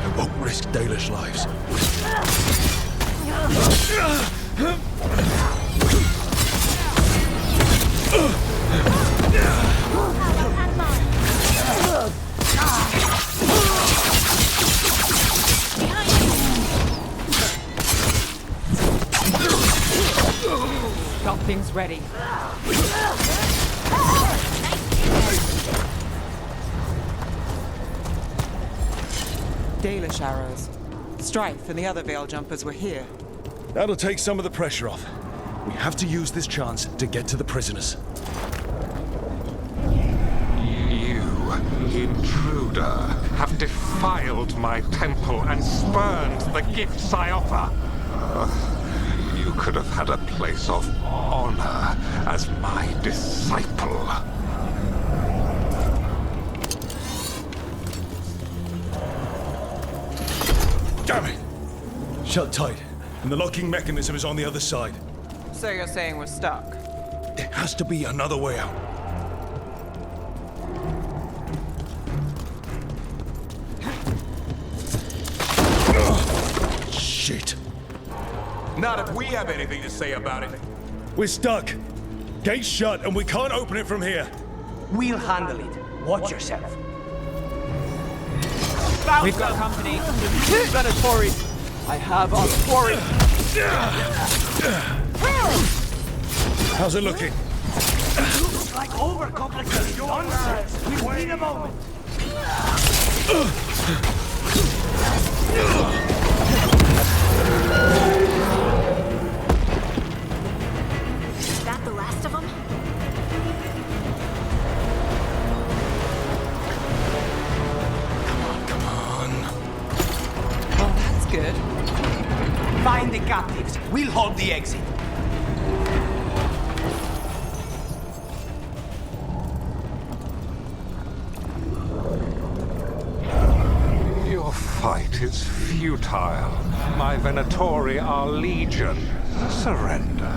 I won't risk Dalish lives. Got things ready. Dalish arrows. Strife and the other Veil Jumpers were here. That'll take some of the pressure off. We have to use this chance to get to the prisoners. You, intruder, have defiled my temple and spurned the gifts I offer. You could have had a place of honor as my disciple. Damn it! Shut tight, and the locking mechanism is on the other side. So you're saying we're stuck? There has to be another way out. Shit. Not if we have anything to say about it. We're stuck. Gate's shut, and we can't open it from here. We'll handle it. Watch yourself. We've got company. Venatori, I have our quarry. How's it looking? Looks like overcomplicated nonsense. We need a moment. Is that the last of them? Well, that's good. Find the captives. We'll hold the exit. Your fight is futile. My Venatori are legion. Surrender,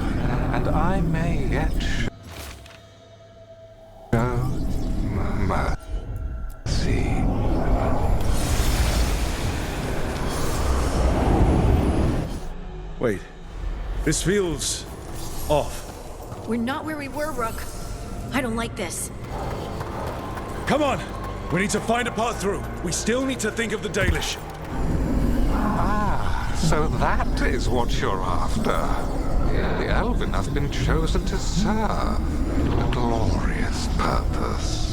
and I may yet show mercy. Wait. This feels off. We're not where we were, Rook. I don't like this. Come on! We need to find a path through. We still need to think of the Dalish. Ah, so that is what you're after. The Elven have been chosen to serve a glorious purpose.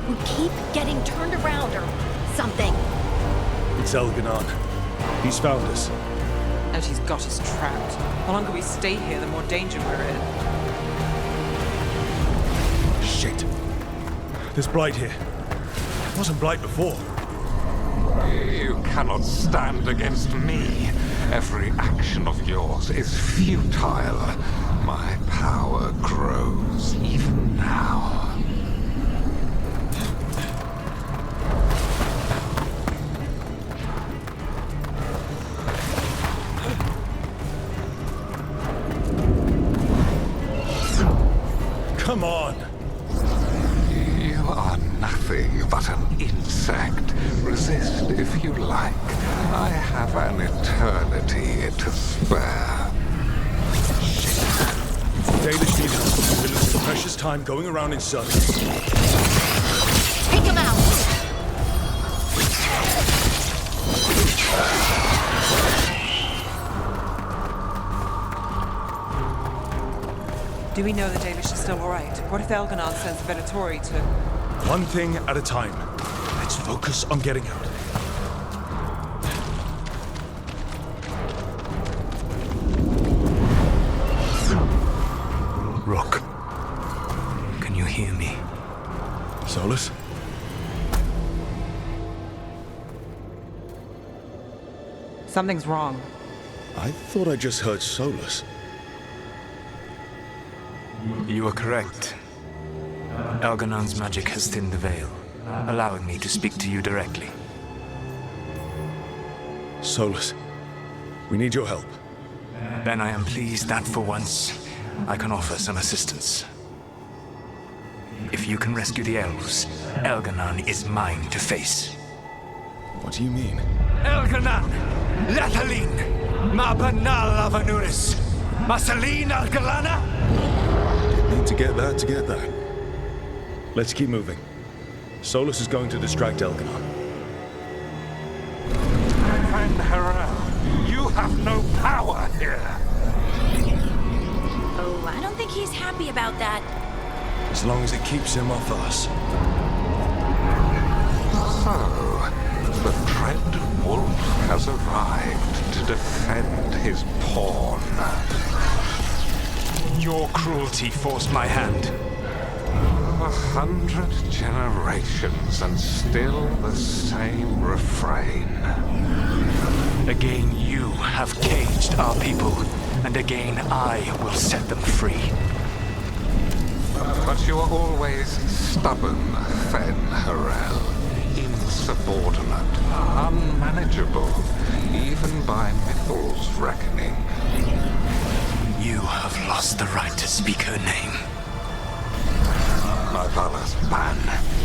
We keep getting turned around or something. It's Elgar'nan. He's found us. And he's got us trapped. The longer we stay here, the more danger we're in. Shit. There's blight here. It wasn't blight before. You cannot stand against me. Every action of yours is futile. My power grows even now. Come on! You are nothing but an insect. Resist if you like. I have an eternity to spare. Dalish need help. We're losing precious time going around in circles. Take him out! Do we know the Dalish is still alright? What if Elganon sends Venatori to... One thing at a time. Let's focus on getting out. Rook, can you hear me? Solas? Something's wrong. I thought I just heard Solas. You are correct. Elganon's magic has thinned the veil, allowing me to speak to you directly. Solas, we need your help. Then I am pleased that for once, I can offer some assistance. If you can rescue the elves, Elganon is mine to face. What do you mean? Elganon! Lathalin! Ma banal avanuris! Masalin Algalana! Didn't need to get that. Let's keep moving. Solas is going to distract Elganon. Friend Harel, you have no power here. Oh, I don't think he's happy about that. As long as it keeps him off us. So, the Dread Wolf has arrived to defend his pawn. Your cruelty forced my hand. 100 generations and still the same refrain. Again, you have caged our people, and again I will set them free. But you are always stubborn, Fen Harel. Insubordinate, unmanageable, even by Mythal's reckoning. You have lost the right to speak her name. Mavalas Ban,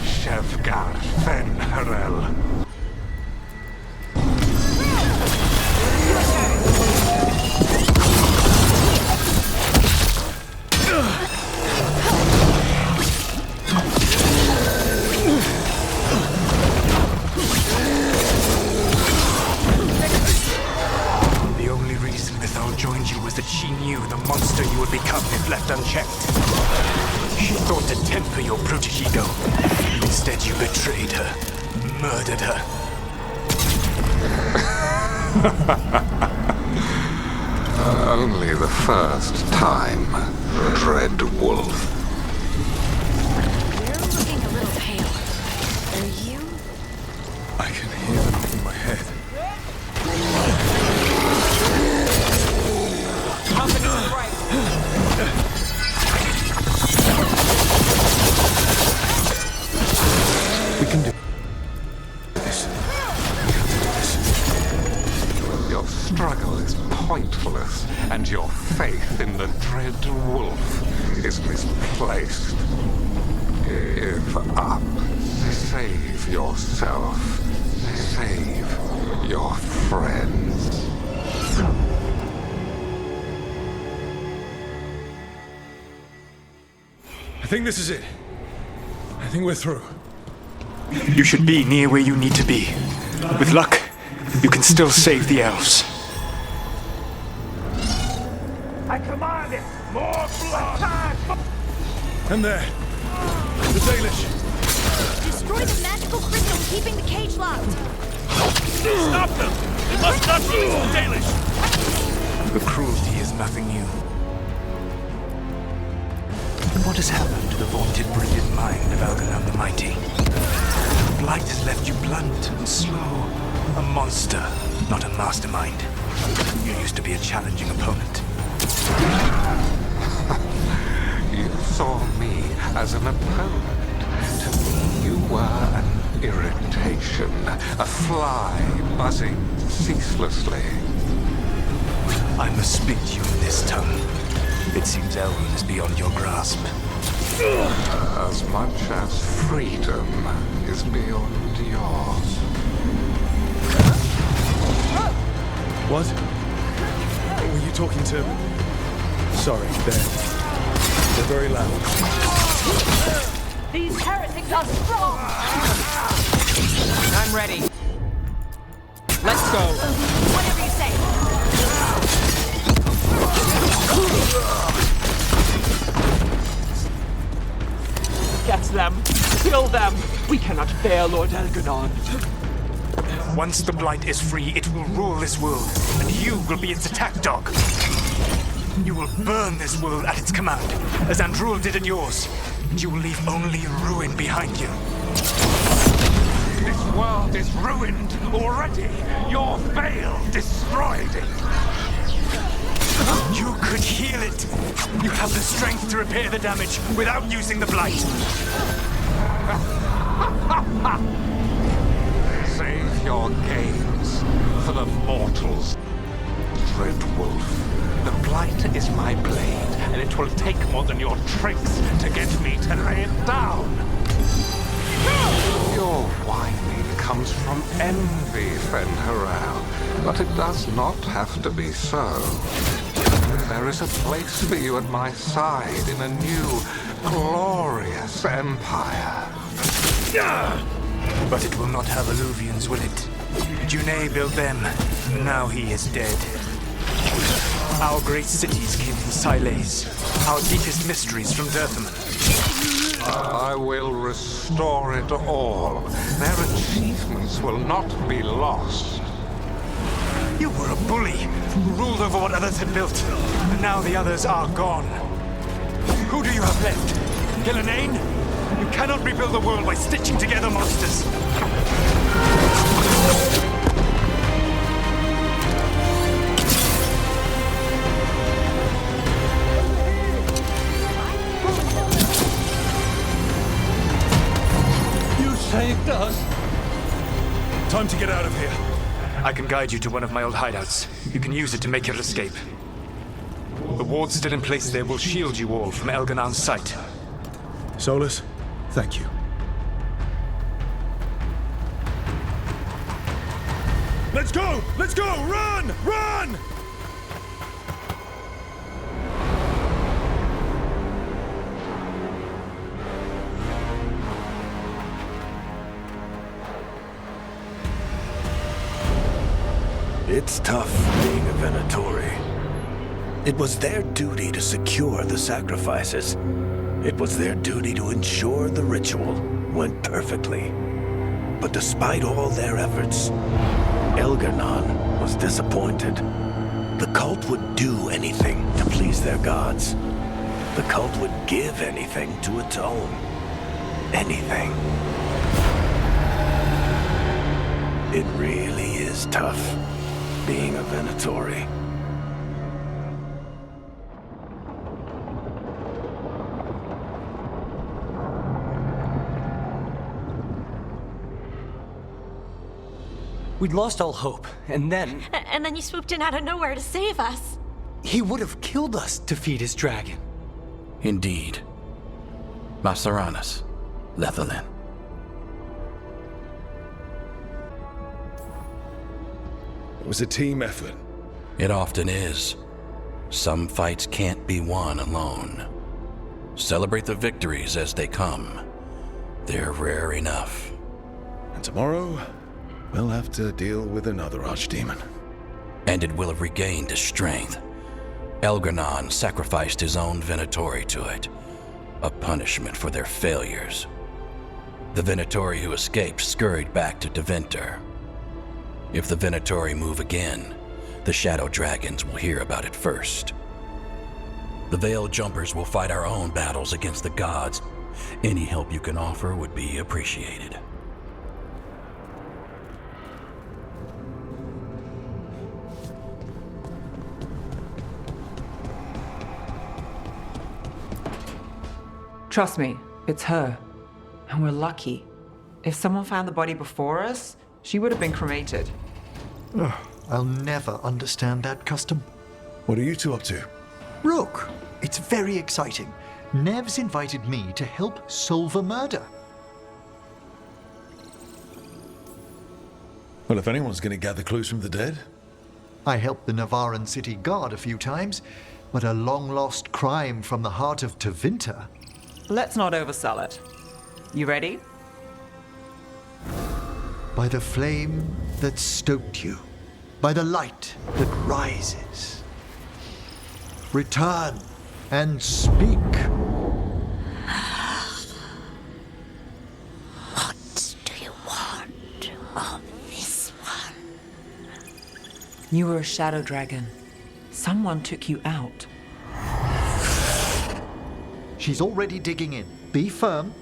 Shevgar Fen Harel. The only reason Mythal joined you was that she knew the monster you would become if left unchecked. She thought to temper your brutish ego. Instead, you betrayed her, murdered her. Only the first time, Dread Wolf. You're looking a little pale. Are you? I can hear them in my head. We can do this. We have to do this. Your struggle is pointless, and your faith in the Dread Wolf is misplaced. Give up. Save yourself. Save your friends. I think this is it. I think we're through. You should be near where you need to be. With luck, you can still save the elves. I command it! More blood! And there. The Dalish. Destroy the magical crystal keeping the cage locked. Stop them! They must not release the Dalish! The cruelty is nothing new. What has happened to the vaunted brilliant mind of Elganon the Mighty? Blight has left you blunt and slow. A monster, not a mastermind. You used to be a challenging opponent. You saw me as an opponent. To me, you were an irritation, a fly buzzing ceaselessly. I must speak to you in this tongue. It seems Elwyn is beyond your grasp. As much as freedom is beyond yours. What? Were you talking to... Sorry, they're very loud. These heretics are strong! I'm ready. Let's go. Whatever you say. Get them! Kill them! We cannot bear Lord Elgarnon. Once the Blight is free, it will rule this world, and you will be its attack dog. You will burn this world at its command, as Andrul did in yours, and you will leave only ruin behind you. This world is ruined already. Your veil destroyed it. You could heal it. You have the strength to repair the damage without using the Blight. Save your games for the mortals. Dread Wolf, the Blight is my blade, and it will take more than your tricks to get me to lay it down. Your whining comes from envy, Fen'Harel, but it does not have to be so. There is a place for you at my side in a new, glorious empire. But it will not have Illuvians, will it? Juné built them, and now he is dead. Our great cities came from Siles, our deepest mysteries from Dirthaman. I will restore it all. Their achievements will not be lost. You were a bully who ruled over what others had built, and now the others are gone. Who do you have left? Gillenane? You cannot rebuild the world by stitching together monsters. You saved us! Time to get out of here. I can guide you to one of my old hideouts. You can use it to make your escape. The wards still in place there will shield you all from Elgarnon's sight. Solas, thank you. Let's go! Let's go! Run! Run! It's tough being a Venatori. It was their duty to secure the sacrifices. It was their duty to ensure the ritual went perfectly. But despite all their efforts, Elgarnon was disappointed. The cult would do anything to please their gods. The cult would give anything to atone. Anything. It really is tough being a Venatori. We'd lost all hope, and then... And then you swooped in out of nowhere to save us. He would have killed us to feed his dragon. Indeed. Masaranas, Lethalin. It was a team effort. It often is. Some fights can't be won alone. Celebrate the victories as they come. They're rare enough. And tomorrow, we'll have to deal with another archdemon. And it will have regained its strength. Elgarnon sacrificed his own Venatori to it, a punishment for their failures. The Venatori who escaped scurried back to Deventer. If the Venatori move again, the Shadow Dragons will hear about it first. The Veil Jumpers will fight our own battles against the gods. Any help you can offer would be appreciated. Trust me, it's her. And we're lucky. If someone found the body before us, she would have been cremated. I'll never understand that custom. What are you two up to? Rook, it's very exciting. Nev's invited me to help solve a murder. Well, if anyone's going to gather clues from the dead, I helped the Navaran city guard a few times, but a long-lost crime from the heart of Tevinter. Let's not oversell it. You ready? By the flame that stoked you, by the light that rises. Return and speak. What do you want of this one? You were a shadow dragon. Someone took you out. She's already digging in. Be firm.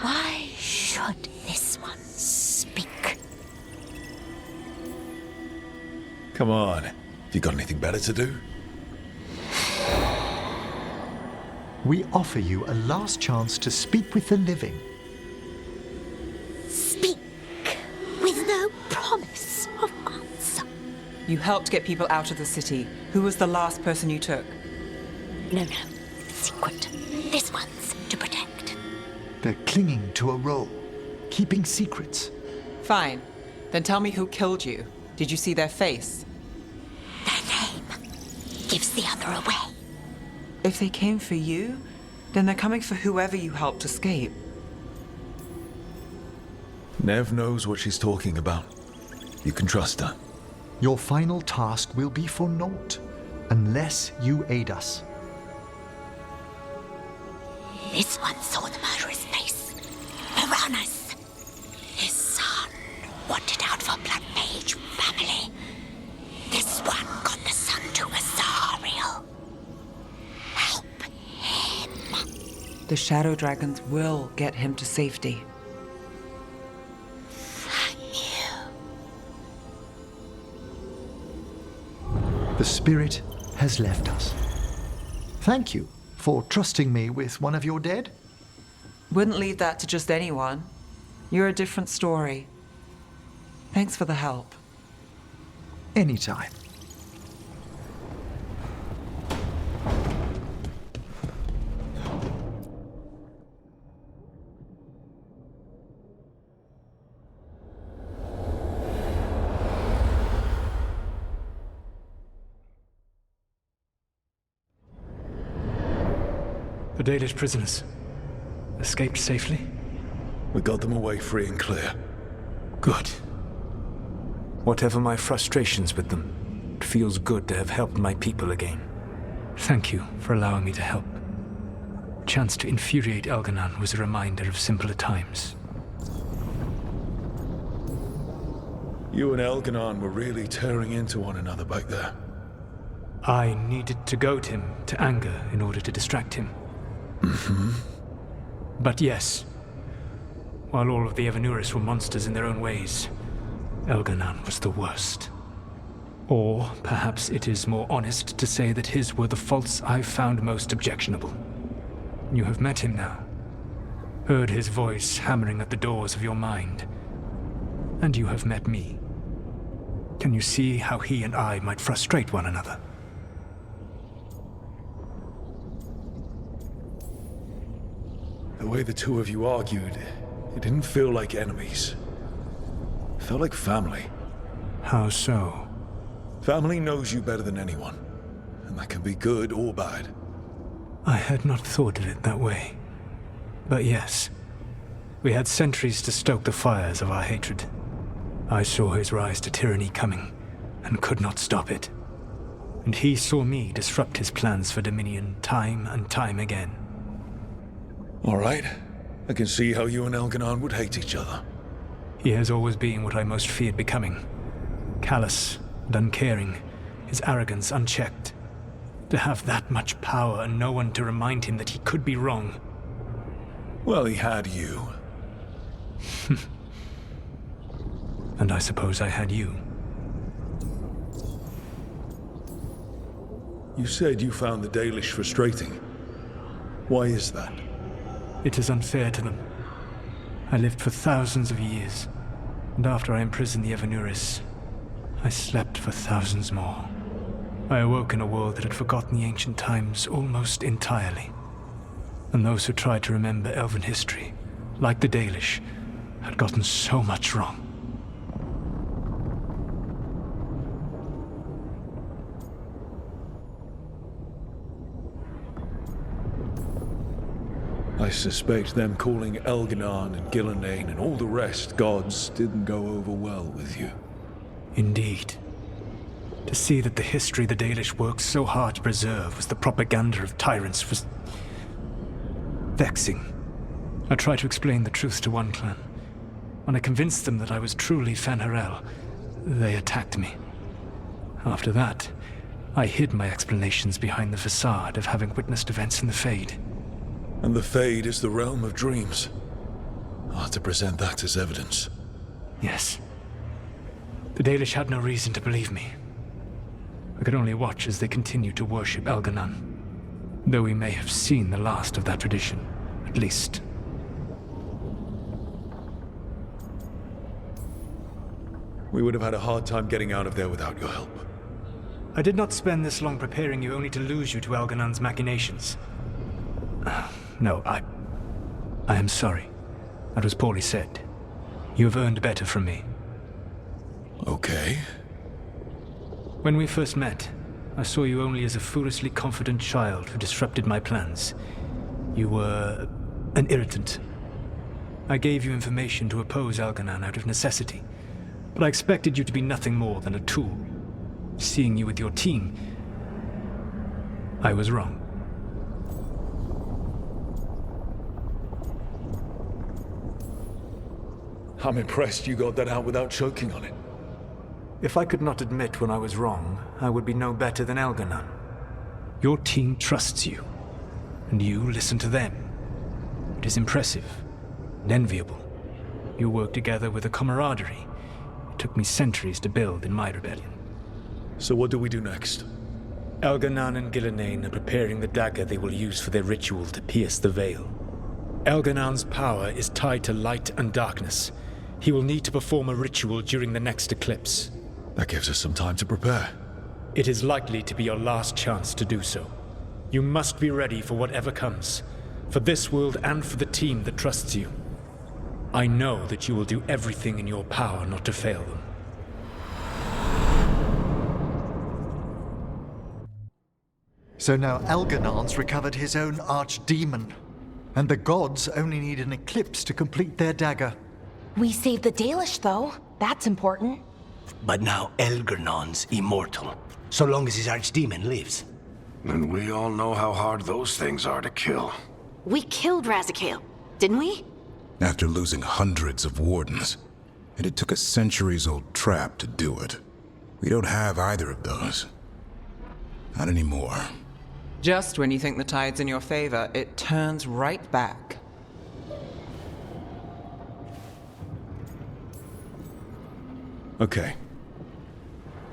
Why should this one speak? Come on. Have you got anything better to do? We offer you a last chance to speak with the living. Speak with no promise of answer. You helped get people out of the city. Who was the last person you took? No. Secret. This one's to protect. They're clinging to a role, keeping secrets. Fine. Then tell me who killed you. Did you see their face? Their name gives the other away. If they came for you, then they're coming for whoever you helped escape. Nev knows what she's talking about. You can trust her. Your final task will be for naught, unless you aid us. This one saw the murderer's face. Uranus. His son wanted out for blood mage family. This one got the son to Azariel. Help him. The shadow dragons will get him to safety. The spirit has left us. Thank you for trusting me with one of your dead. Wouldn't leave that to just anyone. You're a different story. Thanks for the help. Anytime. The Dalish prisoners escaped safely? We got them away free and clear. Good. Whatever my frustrations with them, it feels good to have helped my people again. Thank you for allowing me to help. The chance to infuriate Elganon was a reminder of simpler times. You and Elganon were really tearing into one another back there. I needed to goad him to anger in order to distract him. Mm-hmm. But yes, while all of the Evanuris were monsters in their own ways, Elganon was the worst. Or perhaps it is more honest to say that his were the faults I found most objectionable. You have met him now, heard his voice hammering at the doors of your mind, and you have met me. Can you see how he and I might frustrate one another? The way the two of you argued, it didn't feel like enemies. It felt like family. How so? Family knows you better than anyone, and that can be good or bad. I had not thought of it that way. But yes, we had centuries to stoke the fires of our hatred. I saw his rise to tyranny coming, and could not stop it. And he saw me disrupt his plans for dominion time and time again. All right. I can see how you and Elganon would hate each other. He has always been what I most feared becoming. Callous and uncaring, his arrogance unchecked. To have that much power and no one to remind him that he could be wrong. Well, he had you. And I suppose I had you. You said you found the Dalish frustrating. Why is that? It is unfair to them. I lived for thousands of years, and after I imprisoned the Evanuris, I slept for thousands more. I awoke in a world that had forgotten the ancient times almost entirely. And those who tried to remember elven history, like the Dalish, had gotten so much wrong. I suspect them calling Elganon and Gillenane and all the rest gods didn't go over well with you. Indeed. To see that the history the Dalish worked so hard to preserve was the propaganda of tyrants was vexing. I tried to explain the truth to one clan. When I convinced them that I was truly Fen'Harel, they attacked me. After that, I hid my explanations behind the facade of having witnessed events in the Fade. And the Fade is the realm of dreams. I'll have to present that as evidence. Yes. The Dalish had no reason to believe me. I could only watch as they continued to worship Elganon, though we may have seen the last of that tradition, at least. We would have had a hard time getting out of there without your help. I did not spend this long preparing you only to lose you to Elganon's machinations. No, I am sorry. That was poorly said. You have earned better from me. Okay. When we first met, I saw you only as a foolishly confident child who disrupted my plans. You were an irritant. I gave you information to oppose Elganon out of necessity, but I expected you to be nothing more than a tool. Seeing you with your team, I was wrong. I'm impressed you got that out without choking on it. If I could not admit when I was wrong, I would be no better than Elganon. Your team trusts you, and you listen to them. It is impressive and enviable. You work together with a camaraderie it took me centuries to build in my rebellion. So what do we do next? Elganon and Gillenane are preparing the dagger they will use for their ritual to pierce the veil. Elganon's power is tied to light and darkness. He will need to perform a ritual during the next eclipse. That gives us some time to prepare. It is likely to be your last chance to do so. You must be ready for whatever comes, for this world and for the team that trusts you. I know that you will do everything in your power not to fail them. So now Elganon's recovered his own archdemon, and the gods only need an eclipse to complete their dagger. We saved the Dalish, though. That's important. But now Elganon's immortal, so long as his archdemon lives. And we all know how hard those things are to kill. We killed Razikale, didn't we? After losing hundreds of wardens. And it took a centuries-old trap to do it. We don't have either of those. Not anymore. Just when you think the tide's in your favor, it turns right back. Okay.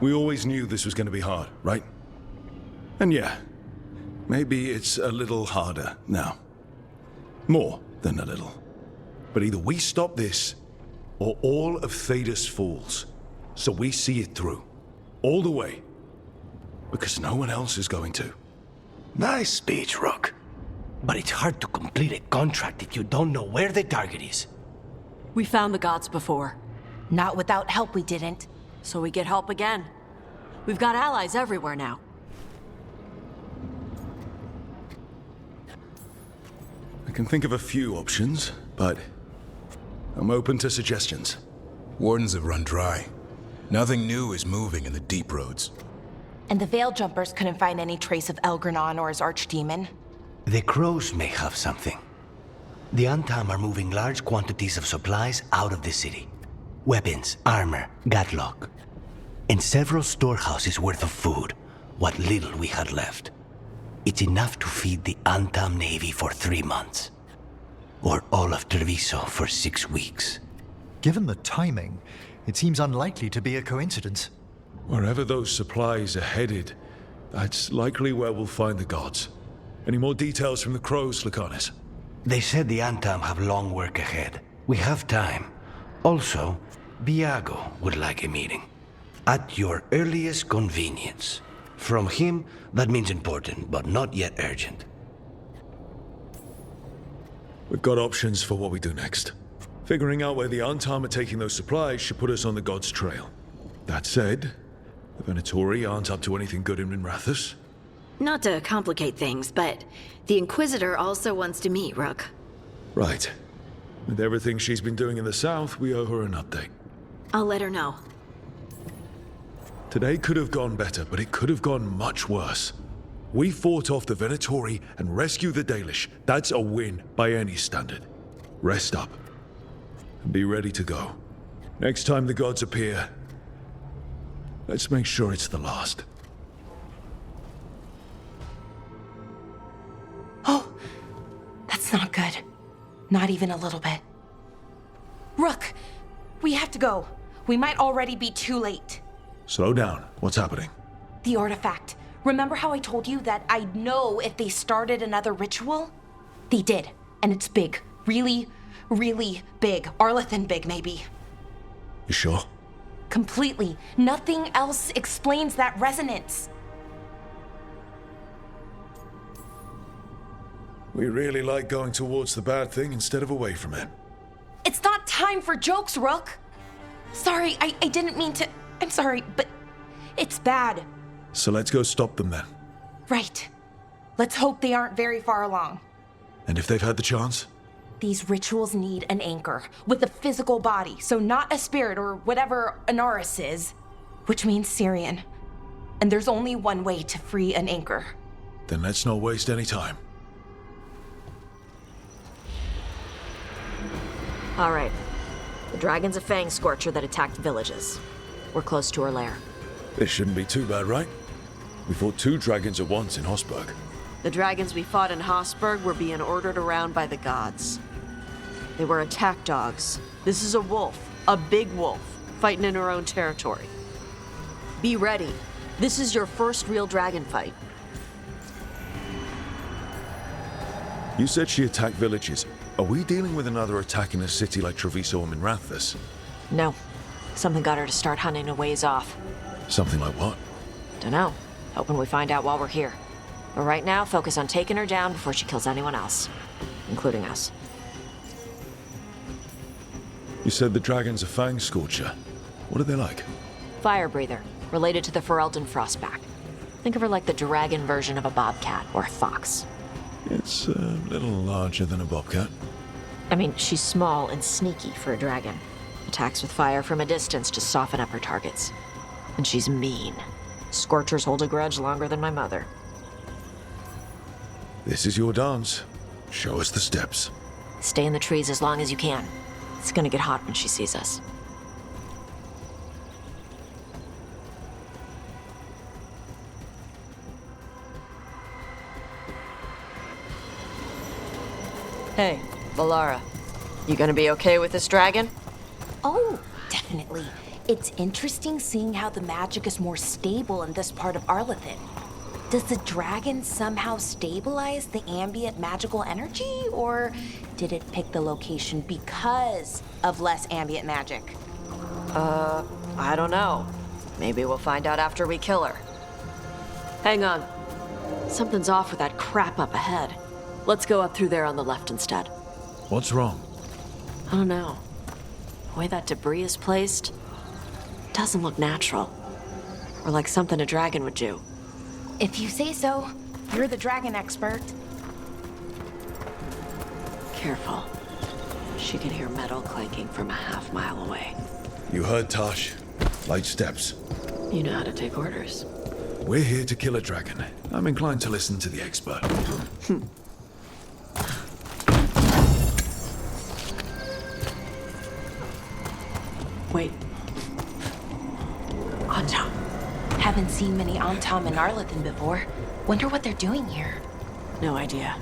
We always knew this was going to be hard, right? And yeah, maybe it's a little harder now. More than a little. But either we stop this, or all of Thedas falls. So we see it through. All the way. Because no one else is going to. Nice speech, Rook. But it's hard to complete a contract if you don't know where the target is. We found the gods before. Not without help, we didn't. So we get help again. We've got allies everywhere now. I can think of a few options, but I'm open to suggestions. Wardens have run dry. Nothing new is moving in the deep roads. And the Veil Jumpers couldn't find any trace of Elganon or his archdemon. The crows may have something. The Antam are moving large quantities of supplies out of the city. Weapons, armor, gatlock. And several storehouses worth of food, what little we had left. It's enough to feed the Antam Navy for 3 months. Or all of Treviso for 6 weeks. Given the timing, it seems unlikely to be a coincidence. Wherever those supplies are headed, that's likely where we'll find the gods. Any more details from the crows, Lycaonis? They said the Antam have long work ahead. We have time. Also, Viago would like a meeting. At your earliest convenience. From him, that means important, but not yet urgent. We've got options for what we do next. Figuring out where the Antam are taking those supplies should put us on the gods' trail. That said, the Venatori aren't up to anything good in Minrathous. Not to complicate things, but the Inquisitor also wants to meet Rook. Right. With everything she's been doing in the south, we owe her an update. I'll let her know. Today could have gone better, but it could have gone much worse. We fought off the Venatori and rescued the Dalish. That's a win by any standard. Rest up. And be ready to go. Next time the gods appear, let's make sure it's the last. Oh, that's not good. Not even a little bit. Rook, we have to go. We might already be too late. Slow down. What's happening? The artifact. Remember how I told you that I'd know if they started another ritual? They did, and it's big. Really, really big. Arlathan big, maybe. You sure? Completely. Nothing else explains that resonance. We really like going towards the bad thing instead of away from it. It's not time for jokes, Rook. Sorry, I didn't mean to. I'm sorry, but it's bad. So let's go stop them then. Right. Let's hope they aren't very far along. And if they've had the chance? These rituals need an anchor with a physical body, so not a spirit or whatever Anaris is, which means Syrian. And there's only one way to free an anchor. Then let's not waste any time. All right. The dragon's a fang scorcher that attacked villages. We're close to her lair. This shouldn't be too bad, right? We fought 2 dragons at once in Hosberg. The dragons we fought in Hosberg were being ordered around by the gods. They were attack dogs. This is a wolf, a big wolf, fighting in her own territory. Be ready. This is your first real dragon fight. You said she attacked villages. Are we dealing with another attack in a city like Treviso and Minrathous? No. Something got her to start hunting a ways off. Something like what? Dunno. Hoping we find out while we're here. But right now, focus on taking her down before she kills anyone else. Including us. You said the dragon's a fang scorcher. What are they like? Fire breather. Related to the Ferelden Frostback. Think of her like the dragon version of a bobcat or a fox. It's a little larger than a bobcat. I mean, she's small and sneaky for a dragon. Attacks with fire from a distance to soften up her targets. And she's mean. Scorchers hold a grudge longer than my mother. This is your dance. Show us the steps. Stay in the trees as long as you can. It's gonna get hot when she sees us. Hey, Valara. You gonna be okay with this dragon? Oh, definitely. It's interesting seeing how the magic is more stable in this part of Arlathan. Does the dragon somehow stabilize the ambient magical energy, or did it pick the location because of less ambient magic? I don't know. Maybe we'll find out after we kill her. Hang on. Something's off with that crap up ahead. Let's go up through there on the left instead. What's wrong? I don't know. The way that debris is placed doesn't look natural. Or like something a dragon would do. If you say so, you're the dragon expert. Careful. She can hear metal clanking from a half-mile away. You heard Tosh. Light steps. You know how to take orders. We're here to kill a dragon. I'm inclined to listen to the expert. Wait. Antam. Haven't seen many Antam in Arlathan before. Wonder what they're doing here. No idea.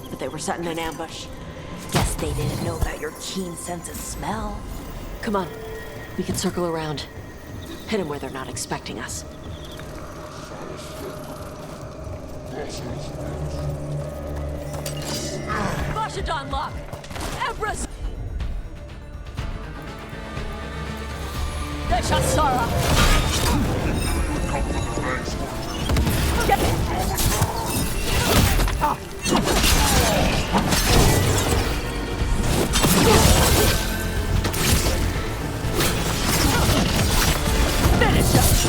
But they were setting an ambush. Guess they didn't know about your keen sense of smell. Come on. We can circle around. Hit them where they're not expecting us. Bashadon lock! Empress! Deshasara! Finish us!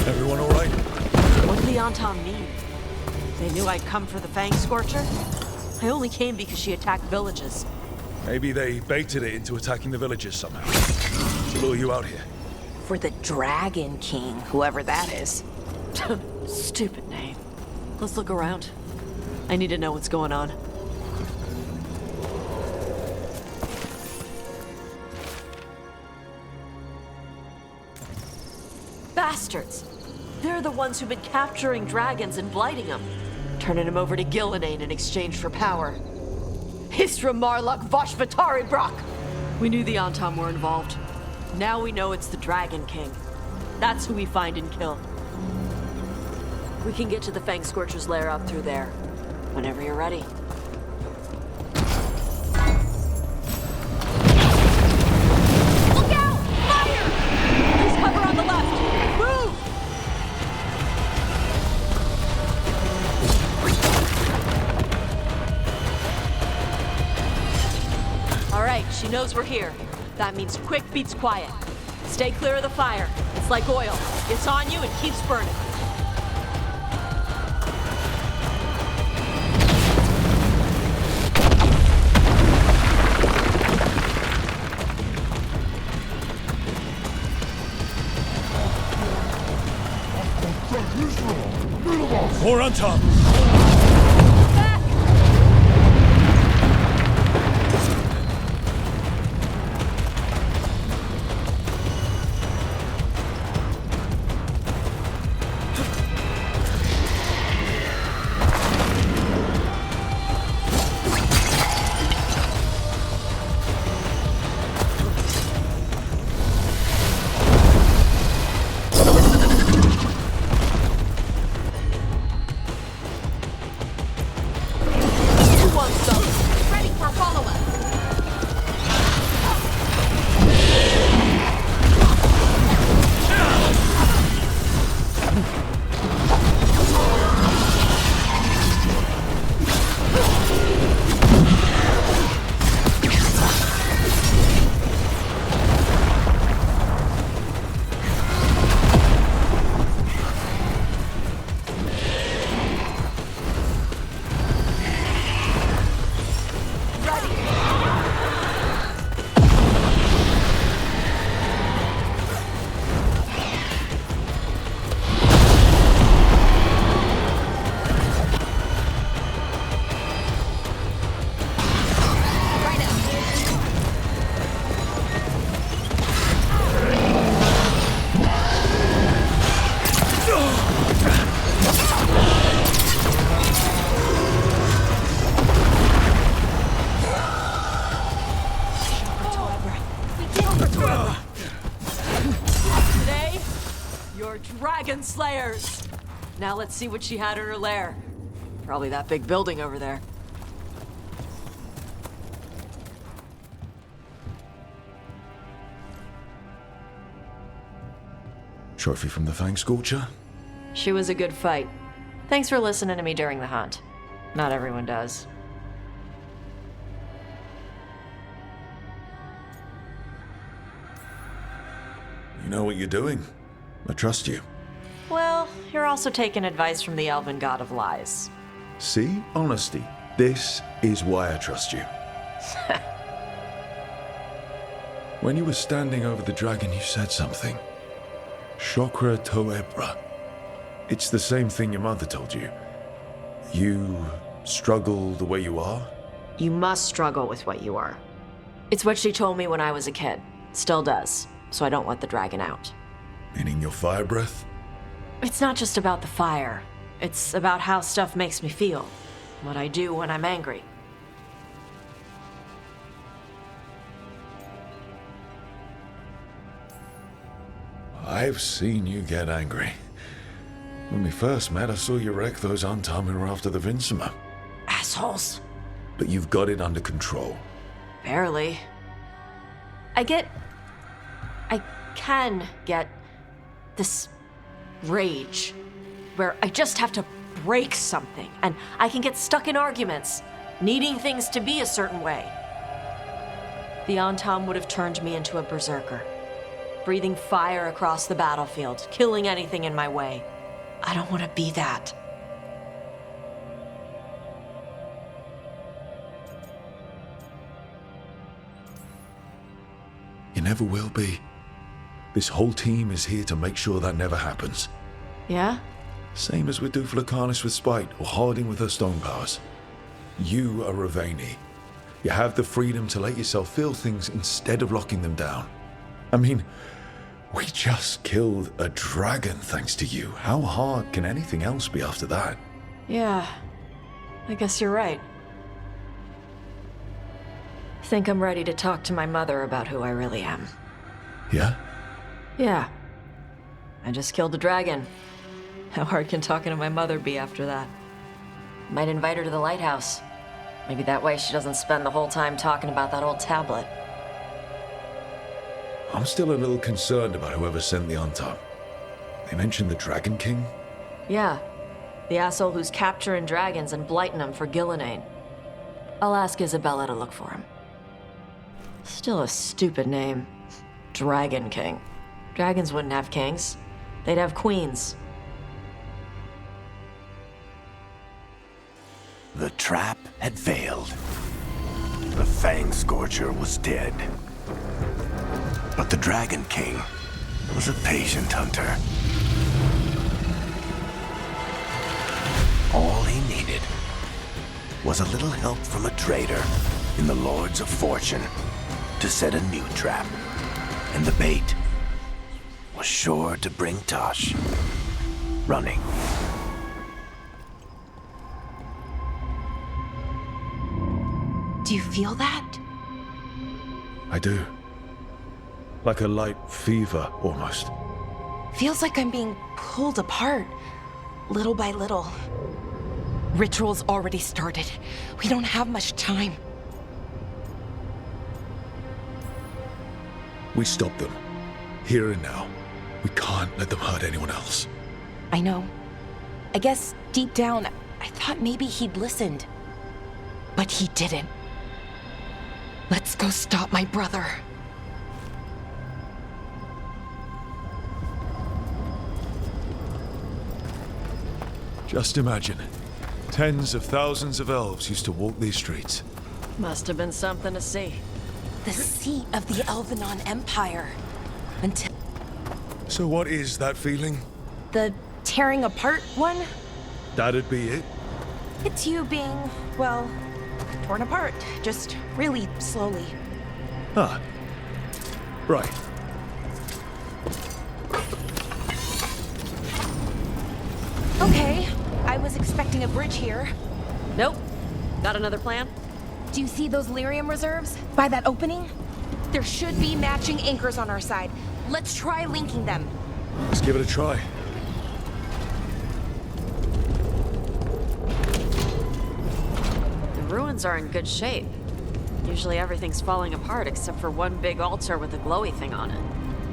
Everyone all right? What did the Antam mean? They knew I'd come for the Fang Scorcher? I only came because she attacked villages. Maybe they baited it into attacking the villages somehow. To lure you out here. For the Dragon King, whoever that is. Stupid name. Let's look around. I need to know what's going on. Bastards! They're the ones who've been capturing dragons and blighting them. Turning them over to Gillinane in exchange for power. Hisra Marluk Voshvatari Brock! We knew the Antam were involved. Now we know it's the Dragon King. That's who we find and kill. We can get to the Fang Scorcher's lair up through there. Whenever you're ready. Look out! Fire! There's cover on the left! Move! All right, she knows we're here. That means quick beats quiet. Stay clear of the fire. It's like oil. It's on you and keeps burning. More on top! Dragon Slayers! Now let's see what she had in her lair. Probably that big building over there. Trophy from the Fang Scorcher? She was a good fight. Thanks for listening to me during the hunt. Not everyone does. You know what you're doing. I trust you. Well, you're also taking advice from the elven god of lies. See? Honesty. This is why I trust you. When you were standing over the dragon, you said something. Chokra Toebra. It's the same thing your mother told you. You struggle the way you are? You must struggle with what you are. It's what she told me when I was a kid. Still does. So I don't let the dragon out. Meaning your fire breath? It's not just about the fire. It's about how stuff makes me feel. What I do when I'm angry. I've seen you get angry. When we first met, I saw you wreck those Antam who were after the Vincima. Assholes. But you've got it under control. Barely. I can get this rage where I just have to break something and I can get stuck in arguments, needing things to be a certain way. The Antam would have turned me into a berserker, breathing fire across the battlefield, killing anything in my way. I don't want to be that. You never will be. This whole team is here to make sure that never happens. Yeah? Same as we do for Lucanus with Spite, or Harding with her stone powers. You are Raveni. You have the freedom to let yourself feel things instead of locking them down. I mean, we just killed a dragon thanks to you. How hard can anything else be after that? Yeah. I guess you're right. Think I'm ready to talk to my mother about who I really am. Yeah? Yeah. I just killed a dragon. How hard can talking to my mother be after that? Might invite her to the lighthouse. Maybe that way she doesn't spend the whole time talking about that old tablet. I'm still a little concerned about whoever sent the on-top. They mentioned the Dragon King? Yeah. The asshole who's capturing dragons and blighting them for Gillinane. I'll ask Isabella to look for him. Still a stupid name. Dragon King. Dragons wouldn't have kings. They'd have queens. The trap had failed. The Fang Scorcher was dead. But the Dragon King was a patient hunter. All he needed was a little help from a trader in the Lords of Fortune to set a new trap. And the bait was sure to bring Tosh running. Do you feel that? I do. Like a light fever, almost. Feels like I'm being pulled apart, little by little. Ritual's already started. We don't have much time. We stop them. Here and now. We can't let them hurt anyone else. I know. I guess deep down, I thought maybe he'd listened. But he didn't. Let's go stop my brother. Just imagine. Tens of thousands of elves used to walk these streets. Must have been something to see. The seat of the Elvenon Empire. Until... So what is that feeling? The tearing apart one? That'd be it? It's you being, well, torn apart. Just really slowly. Ah. Right. Okay, I was expecting a bridge here. Nope. Got another plan? Do you see those lyrium reserves by that opening? There should be matching anchors on our side. Let's try linking them. Let's give it a try. The ruins are in good shape. Usually everything's falling apart except for one big altar with a glowy thing on it.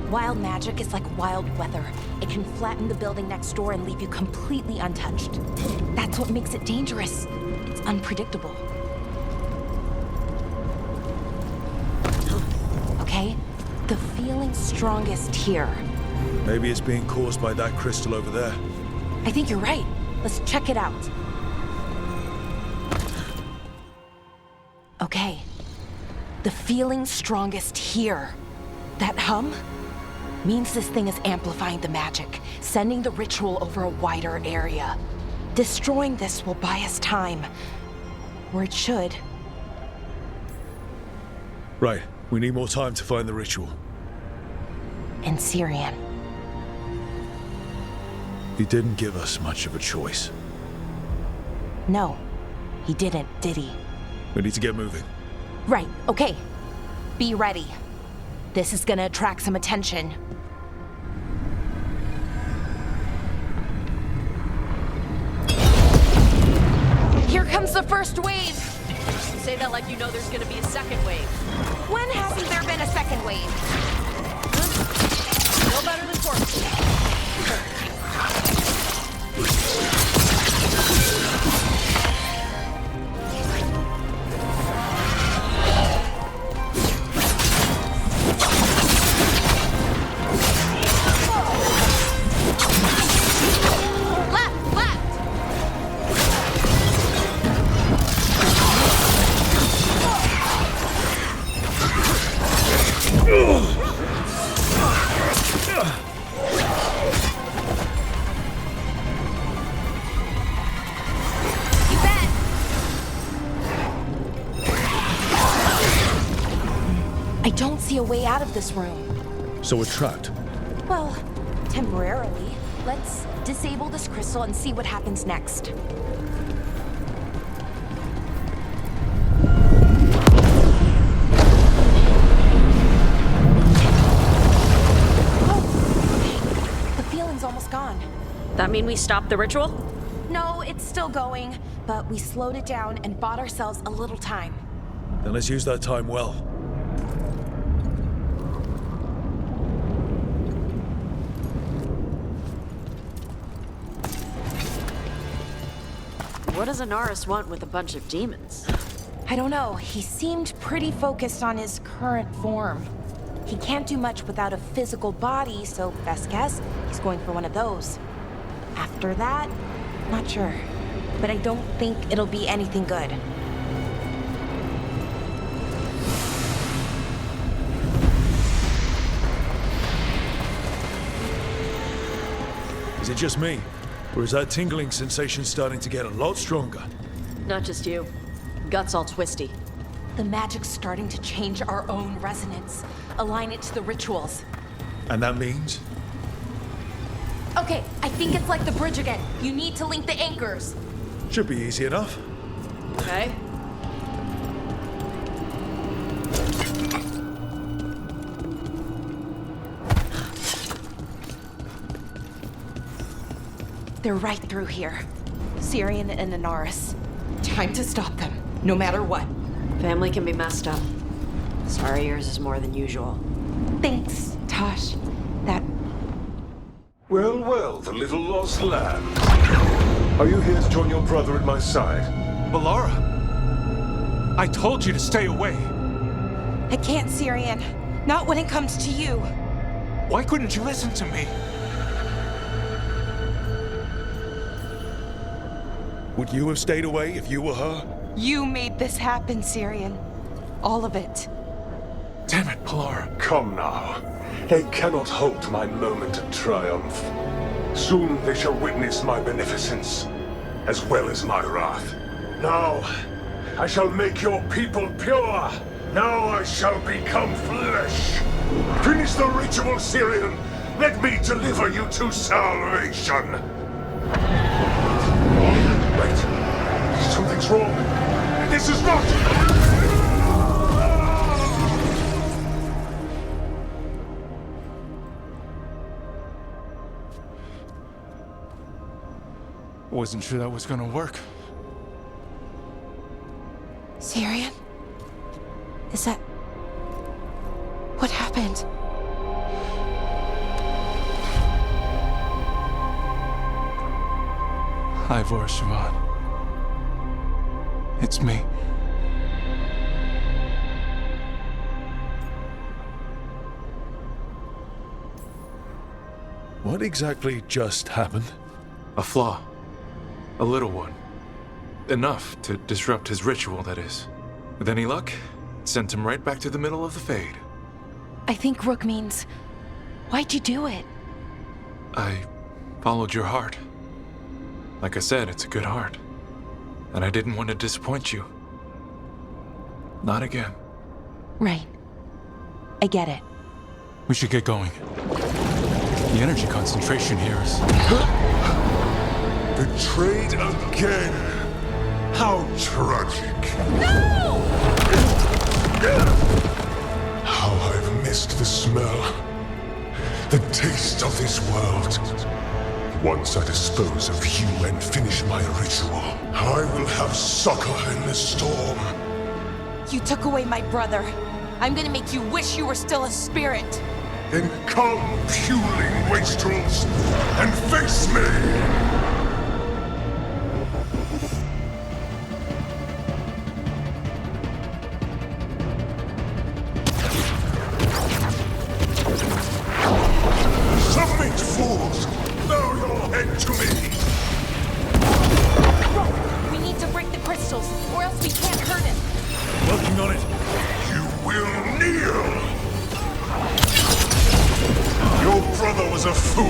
Wild magic is like wild weather. It can flatten the building next door and leave you completely untouched. That's what makes it dangerous. It's unpredictable. Okay? The feeling's strongest here. Maybe it's being caused by that crystal over there. I think you're right. Let's check it out. Okay. The feeling's strongest here. That hum means this thing is amplifying the magic, sending the ritual over a wider area. Destroying this will buy us time. Or it should. Right. We need more time to find the ritual. In Syrian. He didn't give us much of a choice. No, he didn't, did he? We need to get moving. Right, okay. Be ready. This is gonna attract some attention. Here comes the first wave! You say that like you know there's gonna be a second wave. When hasn't there been a second wave? No better than corpses. Ugh! I don't see a way out of this room. So we're trapped. Well, temporarily. Let's disable this crystal and see what happens next. Oh, the feeling's almost gone. That mean we stopped the ritual? No, it's still going, but we slowed it down and bought ourselves a little time. Then let's use that time well. What does Anaris want with a bunch of demons? I don't know. He seemed pretty focused on his current form. He can't do much without a physical body, so best guess, he's going for one of those. After that, not sure. But I don't think it'll be anything good. Is it just me? Or is that tingling sensation starting to get a lot stronger? Not just you. Gut's all twisty. The magic's starting to change our own resonance. Align it to the rituals. And that means? Okay, I think it's like the bridge again. You need to link the anchors. Should be easy enough. Okay. They're right through here. Syrian and Anaris. Time to stop them, no matter what. Family can be messed up. Sorry yours is more than usual. Thanks, Tosh. That... Well, well, the little lost lamb. Are you here to join your brother at my side? Balara! I told you to stay away. I can't, Syrian. Not when it comes to you. Why couldn't you listen to me? Would you have stayed away if you were her? You made this happen, Syrian. All of it. Damn it, Balara. Come now. They cannot halt my moment of triumph. Soon they shall witness my beneficence, as well as my wrath. Now, I shall make your people pure. Now I shall become flesh. Finish the ritual, Syrian. Let me deliver you to salvation. Wait. Something's wrong. This is not... Wasn't sure that was gonna work. Syrian? Is that... what happened? Ivor Siobhan. It's me. What exactly just happened? A flaw. A little one. Enough to disrupt his ritual, that is. With any luck, it sent him right back to the middle of the Fade. I think Rook means... why'd you do it? I followed your heart. Like I said, it's a good heart. And I didn't want to disappoint you. Not again. Right. I get it. We should get going. The energy concentration here is... Betrayed again! How tragic! No! How I've missed the smell. The taste of this world. Once I dispose of you and finish my ritual, I will have succor in the storm. You took away my brother. I'm gonna make you wish you were still a spirit. Then come, puling wastrels, and face me! Submit, fools! Bow your head to me! Rook, we need to break the crystals, or else we can't hurt him. Working on it. You will kneel! Your brother was a fool!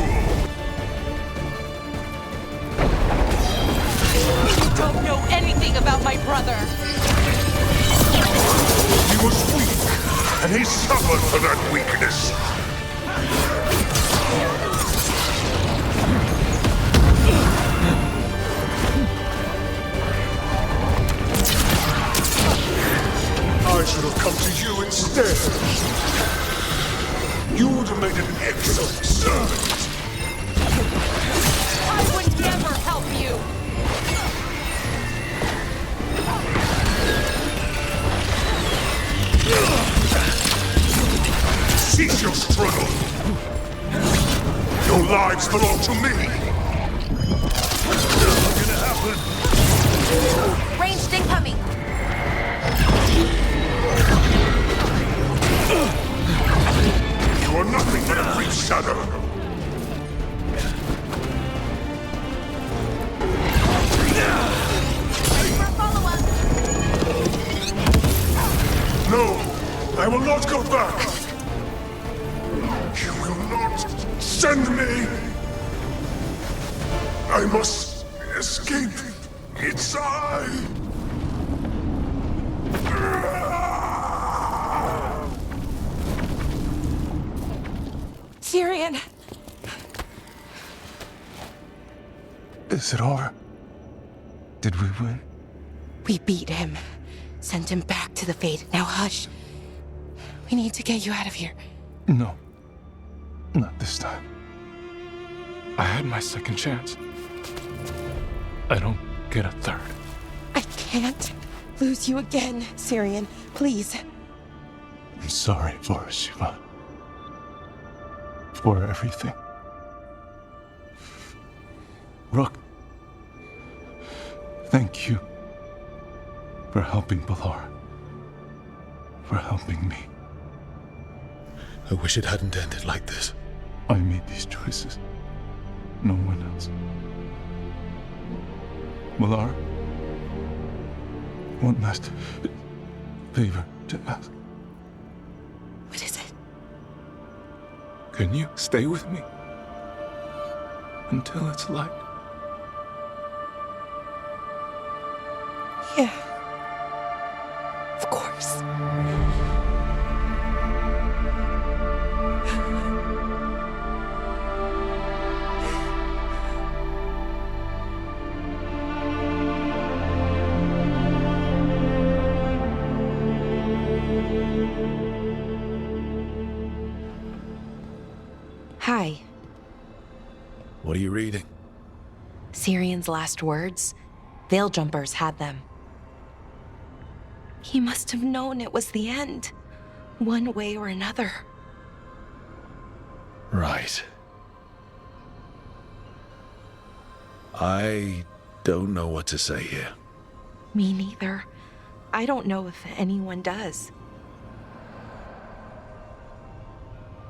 You don't know anything about my brother! He was weak, and he suffered for that weakness. I should have come to you instead. You would have made an excellent servant. I would never help you! Cease your struggle. Your lives belong to me. What's gonna happen? Ranged incoming! You are nothing but a brief shadow. No, I will not go back. You will not send me. I must escape. It's I. Syrian! Is it over? Did we win? We beat him. Sent him back to the Fate. Now hush. We need to get you out of here. No. Not this time. I had my second chance. I don't get a third. I can't lose you again, Syrian. Please. I'm sorry for Siobhan. For everything. Rook. Thank you. For helping Balar. For helping me. I wish it hadn't ended like this. I made these choices. No one else. Balar, one last favor to ask. What is it? Can you stay with me? Until it's light? Yeah. Of course. Hi. What are you reading? Syrian's last words. Veil Jumpers had them. He must have known it was the end, one way or another. Right. I don't know what to say here. Me neither. I don't know if anyone does.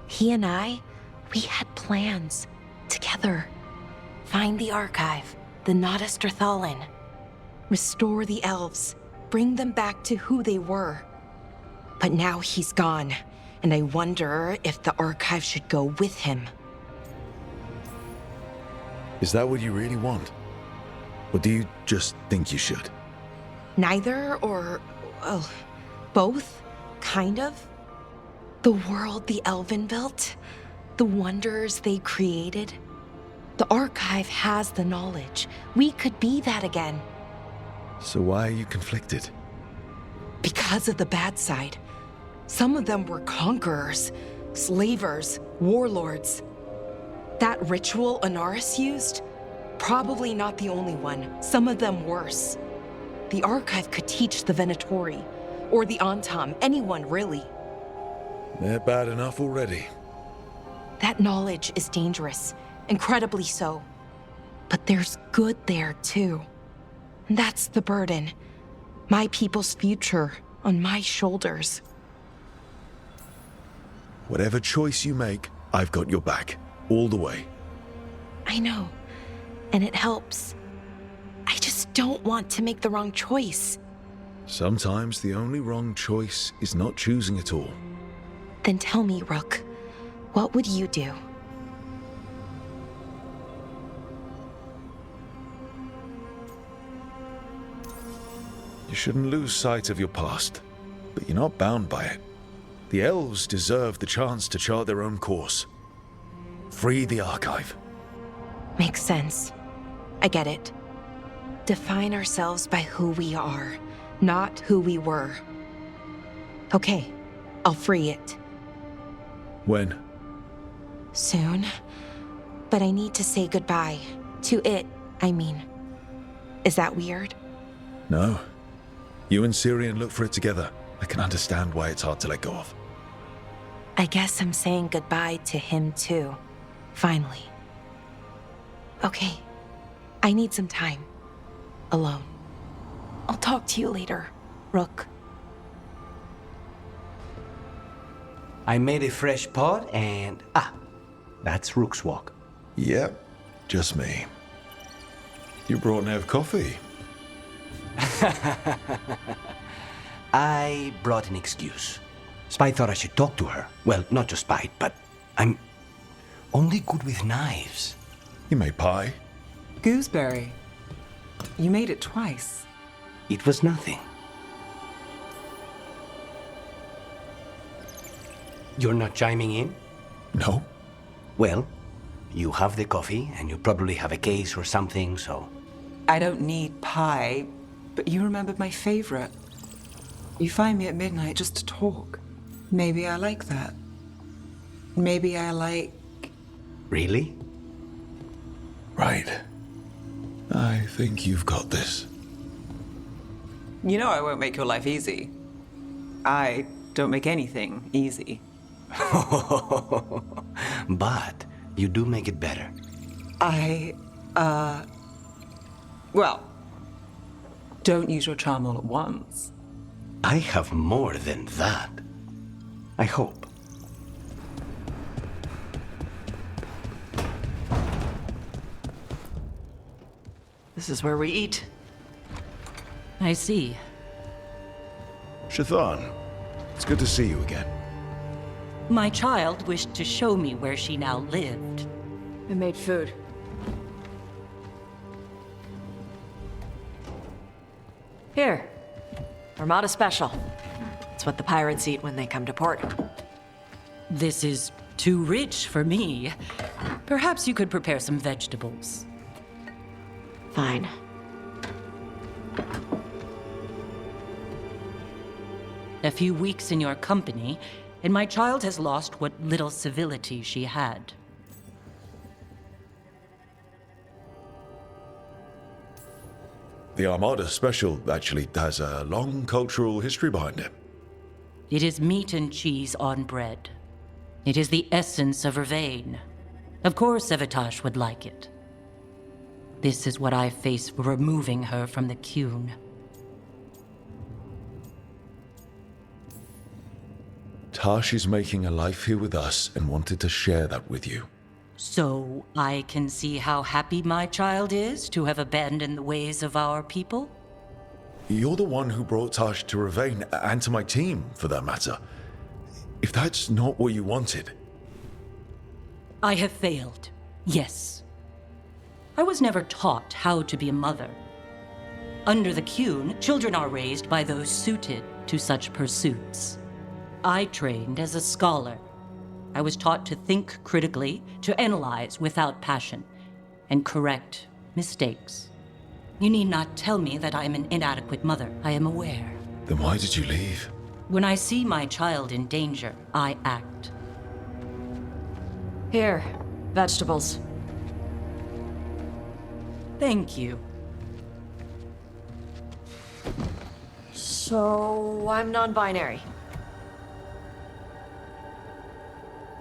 He and I, we had plans together. Find the archive, the Nodus Drathalin. Restore the elves. Bring them back to who they were. But now he's gone, and I wonder if the archive should go with him. Is that what you really want? Or do you just think you should? Neither, or, well, both, kind of. The world the Elven built, the wonders they created. The archive has the knowledge. We could be that again. So why are you conflicted? Because of the bad side. Some of them were conquerors, slavers, warlords. That ritual Anaris used? Probably not the only one. Some of them worse. The archive could teach the Venatori, or the Antam, anyone really. They're bad enough already. That knowledge is dangerous, incredibly so. But there's good there too. And that's the burden. My people's future on my shoulders. Whatever choice you make, I've got your back. All the way. I know. And it helps. I just don't want to make the wrong choice. Sometimes the only wrong choice is not choosing at all. Then tell me, Rook, what would you do? You shouldn't lose sight of your past, but you're not bound by it. The elves deserve the chance to chart their own course. Free the archive. Makes sense. I get it. Define ourselves by who we are, not who we were. Okay, I'll free it. When? Soon. But I need to say goodbye. To it, I mean. Is that weird? No. You and Syrian look for it together. I can understand why it's hard to let go of. I guess I'm saying goodbye to him too. Finally. Okay. I need some time. Alone. I'll talk to you later, Rook. I made a fresh pot and... that's Rook's walk. Yep, just me. You brought Nev coffee. I brought an excuse. Spite thought I should talk to her. Well, not just Spite, but I'm only good with knives. You made pie? Gooseberry. You made it twice. It was nothing. You're not chiming in? No. Well, you have the coffee, and you probably have a case or something, so... I don't need pie, but you remembered my favorite. You find me at midnight just to talk. Maybe I like that. Maybe I like... Really? Right. I think you've got this. You know I won't make your life easy. I don't make anything easy. But you do make it better. Well, don't use your charm all at once. I have more than that. I hope. This is where we eat. I see. Shathan, it's good to see you again. My child wished to show me where she now lived. I made food. Here. Armada Special. It's what the pirates eat when they come to port. This is too rich for me. Perhaps you could prepare some vegetables. Fine. A few weeks in your company, and my child has lost what little civility she had. The Armada Special actually has a long cultural history behind it. It is meat and cheese on bread. It is the essence of her vein. Of course Evitash would like it. This is what I face for removing her from the Qun. Tash is making a life here with us and wanted to share that with you. So I can see how happy my child is to have abandoned the ways of our people? You're the one who brought Tash to Ravain, and to my team, for that matter. If that's not what you wanted... I have failed, yes. I was never taught how to be a mother. Under the Qun, children are raised by those suited to such pursuits. I trained as a scholar. I was taught to think critically, to analyze without passion, and correct mistakes. You need not tell me that I am an inadequate mother. I am aware. Then why did you leave? When I see my child in danger, I act. Here, vegetables. Thank you. So, I'm non-binary.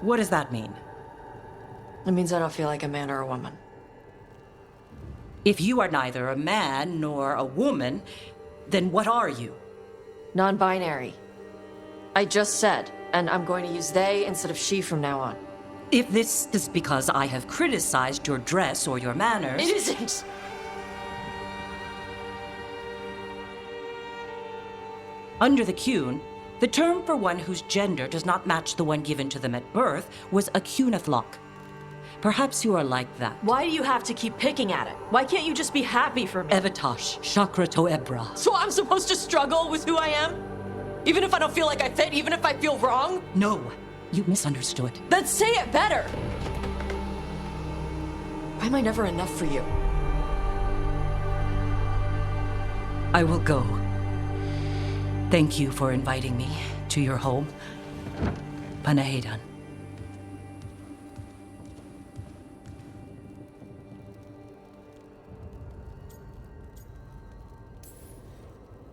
What does that mean? It means I don't feel like a man or a woman. If you are neither a man nor a woman, then what are you? Non-binary. I just said, and I'm going to use they instead of she from now on. If this is because I have criticized your dress or your manners... It isn't! Under the Qun, the term for one whose gender does not match the one given to them at birth was a Qunathlok. Perhaps you are like that. Why do you have to keep picking at it? Why can't you just be happy for me? Evitash, Chakra Toebra. So I'm supposed to struggle with who I am? Even if I don't feel like I fit, even if I feel wrong? No, you misunderstood. Then say it better! Why am I never enough for you? I will go. Thank you for inviting me to your home. Panahedan.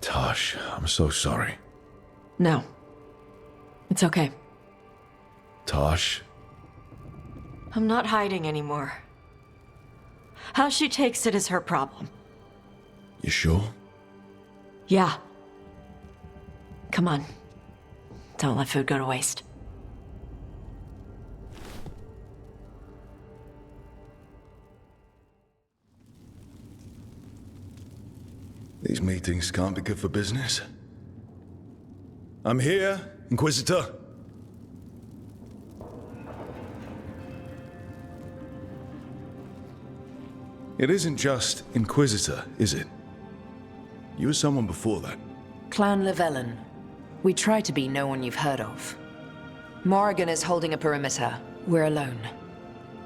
Tosh, I'm so sorry. No. It's okay. Tosh. I'm not hiding anymore. How she takes it is her problem. You sure? Yeah. Come on. Don't let food go to waste. These meetings can't be good for business. I'm here, Inquisitor. It isn't just Inquisitor, is it? You were someone before that. Clan Llewellyn. We try to be no one you've heard of. Morrigan is holding a perimeter. We're alone.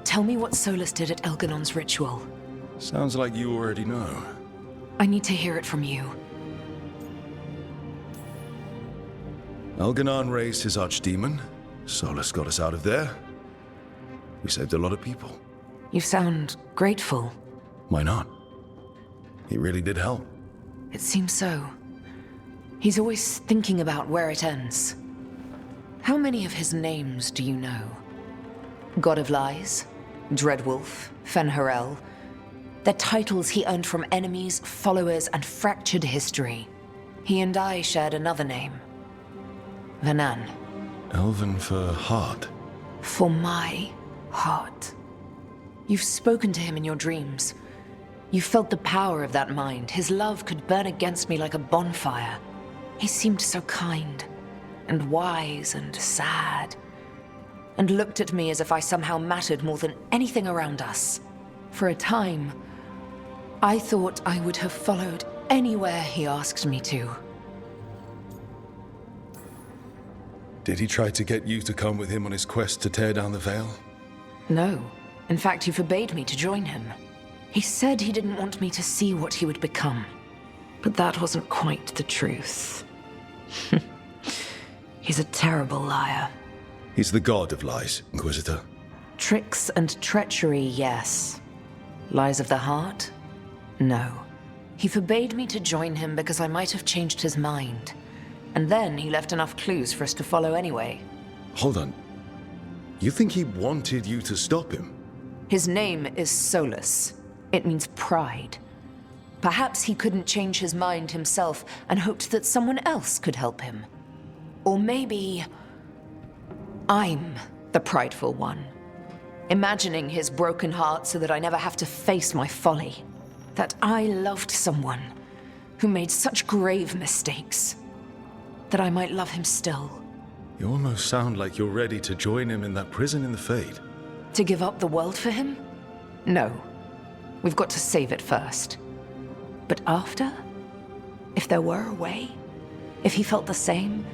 Tell me what Solas did at Elganon's ritual. Sounds like you already know. I need to hear it from you. Elganon raised his archdemon. Solas got us out of there. We saved a lot of people. You sound grateful. Why not? He really did help. It seems so. He's always thinking about where it ends. How many of his names do you know? God of Lies, Dreadwolf, Fen'Harel. They're titles he earned from enemies, followers, and fractured history. He and I shared another name. Vanan. Elven for heart. For my heart. You've spoken to him in your dreams. You felt the power of that mind. His love could burn against me like a bonfire. He seemed so kind, and wise, and sad, and looked at me as if I somehow mattered more than anything around us. For a time, I thought I would have followed anywhere he asked me to. Did he try to get you to come with him on his quest to tear down the Veil? No. In fact, he forbade me to join him. He said he didn't want me to see what he would become. But that wasn't quite the truth. He's a terrible liar. He's the god of lies, Inquisitor. Tricks and treachery, yes. Lies of the heart? No. He forbade me to join him because I might have changed his mind. And then he left enough clues for us to follow anyway. Hold on. You think he wanted you to stop him? His name is Solas. It means pride. Perhaps he couldn't change his mind himself and hoped that someone else could help him. Or maybe I'm the prideful one, imagining his broken heart so that I never have to face my folly. That I loved someone who made such grave mistakes, that I might love him still. You almost sound like you're ready to join him in that prison in the Fade. To give up the world for him? No. We've got to save it first. But after? If there were a way? If he felt the same?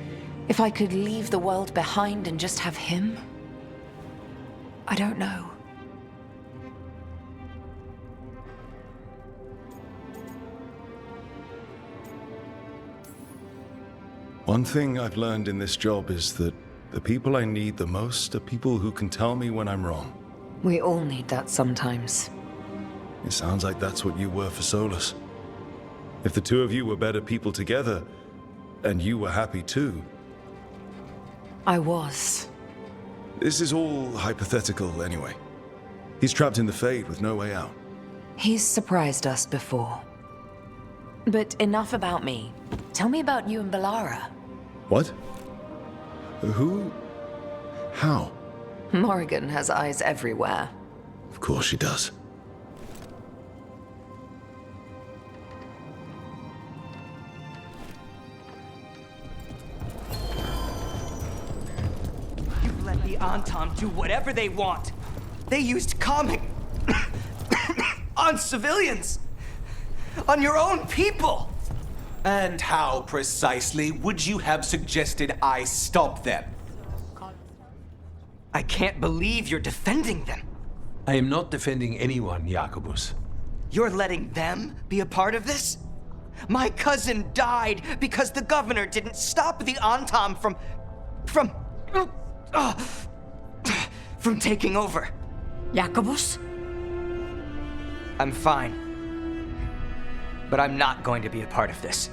If I could leave the world behind and just have him? I don't know. One thing I've learned in this job is that the people I need the most are people who can tell me when I'm wrong. We all need that sometimes. It sounds like that's what you were for Solas. If the two of you were better people together, and you were happy too. I was. This is all hypothetical anyway. He's trapped in the Fade with no way out. He's surprised us before. But enough about me. Tell me about you and Bellara. What? Who? How? Morrigan has eyes everywhere. Of course she does. You've let the Anton do whatever they want. They used calming on civilians. On your own people. And how precisely would you have suggested I stop them? I can't believe you're defending them. I am not defending anyone, Jacobus. You're letting them be a part of this? My cousin died because the governor didn't stop the Antam from taking over. Jacobus? I'm fine. But I'm not going to be a part of this.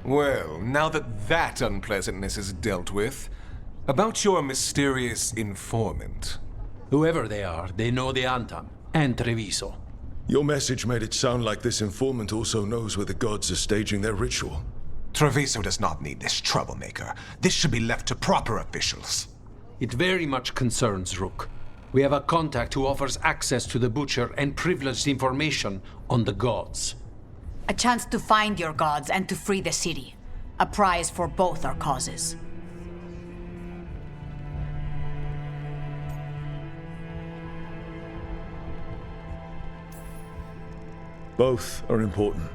Well, now that unpleasantness is dealt with, about your mysterious informant. Whoever they are, they know the Antam and Treviso. Your message made it sound like this informant also knows where the gods are staging their ritual. Treviso does not need this troublemaker. This should be left to proper officials. It very much concerns Rook. We have a contact who offers access to the Butcher and privileged information on the gods. A chance to find your gods and to free the city. A prize for both our causes. Both are important.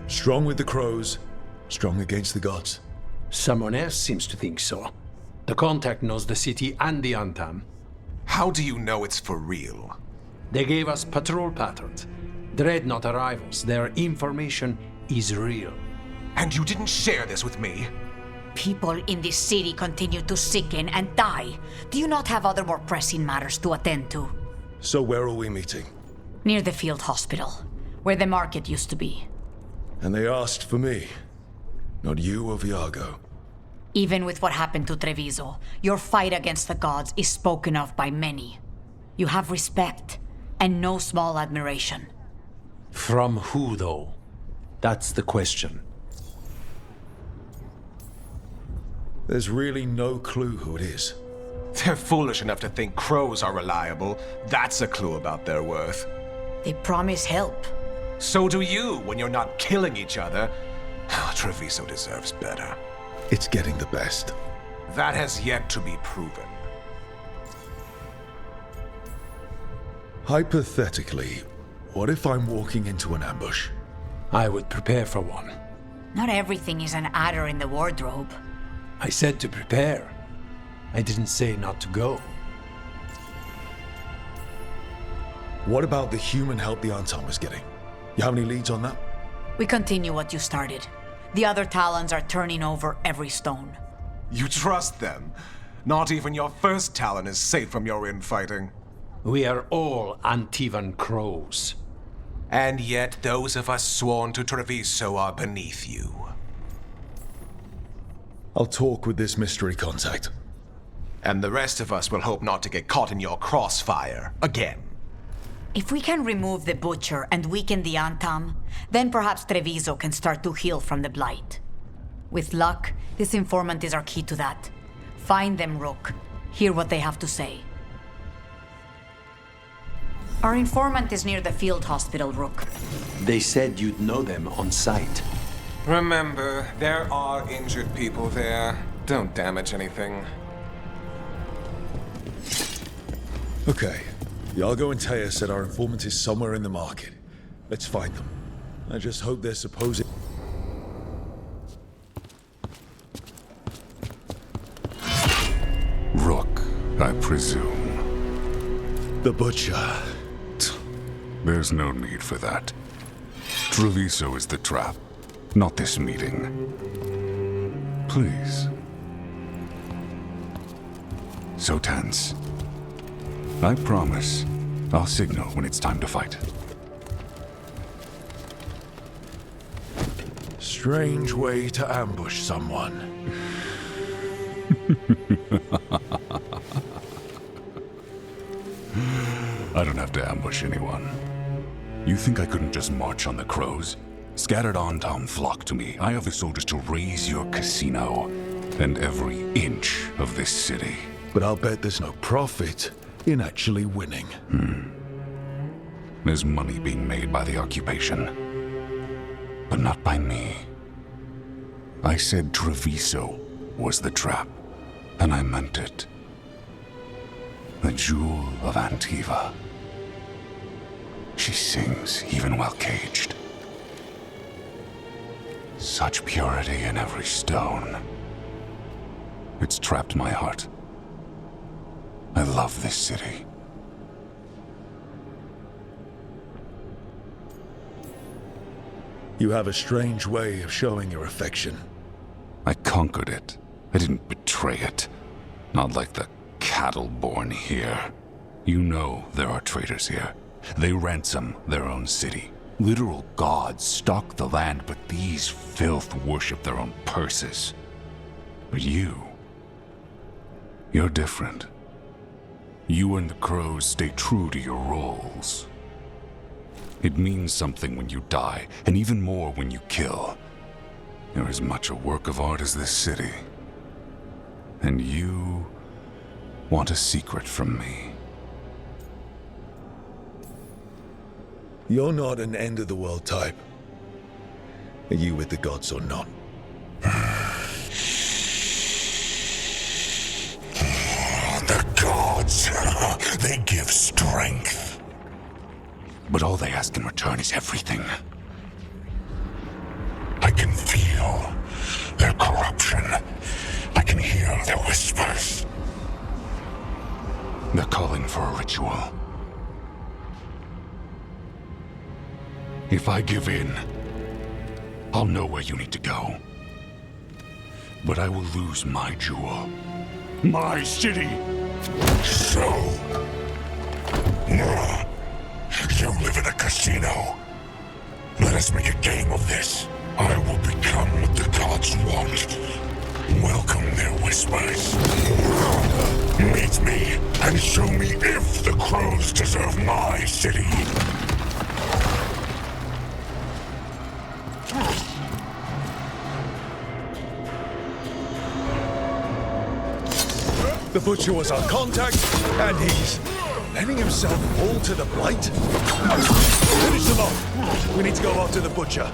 Strong with the crows, strong against the gods. Someone else seems to think so. The contact knows the city and the Antam. How do you know it's for real? They gave us patrol patterns. Dreadnought arrivals. Their information is real. And you didn't share this with me? People in this city continue to sicken and die. Do you not have other more pressing matters to attend to? So where are we meeting? Near the field hospital, where the market used to be. And they asked for me, not you or Viago. Even with what happened to Treviso, your fight against the gods is spoken of by many. You have respect, and no small admiration. From who, though? That's the question. There's really no clue who it is. They're foolish enough to think crows are reliable. That's a clue about their worth. They promise help. So do you when you're not killing each other. Treviso deserves better. It's getting the best. That has yet to be proven. Hypothetically, what if I'm walking into an ambush? I would prepare for one. Not everything is an adder in the wardrobe. I said to prepare. I didn't say not to go. What about the human help the Antam is getting? You have any leads on that? We continue what you started. The other Talons are turning over every stone. You trust them? Not even your first Talon is safe from your infighting. We are all Antivan crows. And yet those of us sworn to Treviso are beneath you. I'll talk with this mystery contact. And the rest of us will hope not to get caught in your crossfire again. If we can remove the Butcher and weaken the Antam, then perhaps Treviso can start to heal from the Blight. With luck, this informant is our key to that. Find them, Rook. Hear what they have to say. Our informant is near the field hospital, Rook. They said you'd know them on sight. Remember, there are injured people there. Don't damage anything. Okay. Iago and Taya said our informant is somewhere in the market. Let's find them. I just hope they're supposed... Rook, I presume. The Butcher. There's no need for that. Treviso is the trap, not this meeting. Please. So tense. I promise, I'll signal when it's time to fight. Strange way to ambush someone. I don't have to ambush anyone. You think I couldn't just march on the crows? Scattered Antam flock to me. I have the soldiers to raise your casino and every inch of this city. But I'll bet there's no profit in actually winning. There's money being made by the occupation, but not by me. I said Treviso was the trap, and I meant it. The jewel of Antiva. She sings even while caged. Such purity in every stone. It's trapped my heart. I love this city. You have a strange way of showing your affection. I conquered it. I didn't betray it. Not like the cattle born here. You know there are traitors here. They ransom their own city. Literal gods stalk the land, but these filth worship their own purses. But you're different. You and the crows stay true to your roles. It means something when you die, and even more when you kill. You're as much a work of art as this city. And you want a secret from me. You're not an end-of-the-world type. Are you with the gods or not? The gods, they give strength. But all they ask in return is everything. I can feel their corruption. I can hear their whispers. They're calling for a ritual. If I give in, I'll know where you need to go. But I will lose my jewel. My city! So... you live in a casino. Let us make a game of this. I will become what the gods want. Welcome their whispers. Meet me and show me if the crows deserve my city. The Butcher was our contact, and he's letting himself fall to the Blight? Finish them off! We need to go after the Butcher.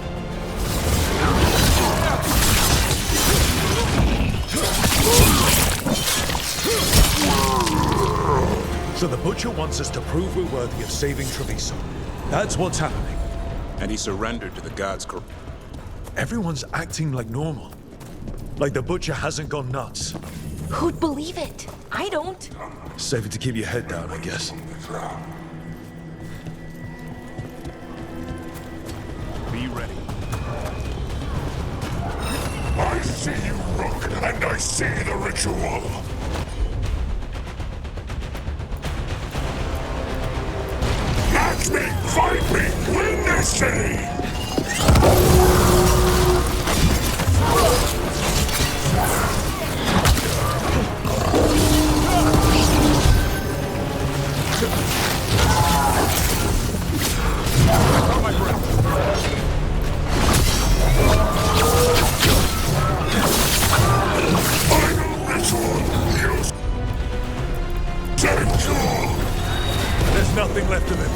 So the Butcher wants us to prove we're worthy of saving Treviso. That's what's happening. And he surrendered to the gods. Everyone's acting like normal. Like the Butcher hasn't gone nuts. Who'd believe it? I don't. Save it to keep your head down, I guess. Be ready. I see you, Rook, and I see the ritual. Match me, fight me, win this city! There's nothing left of him.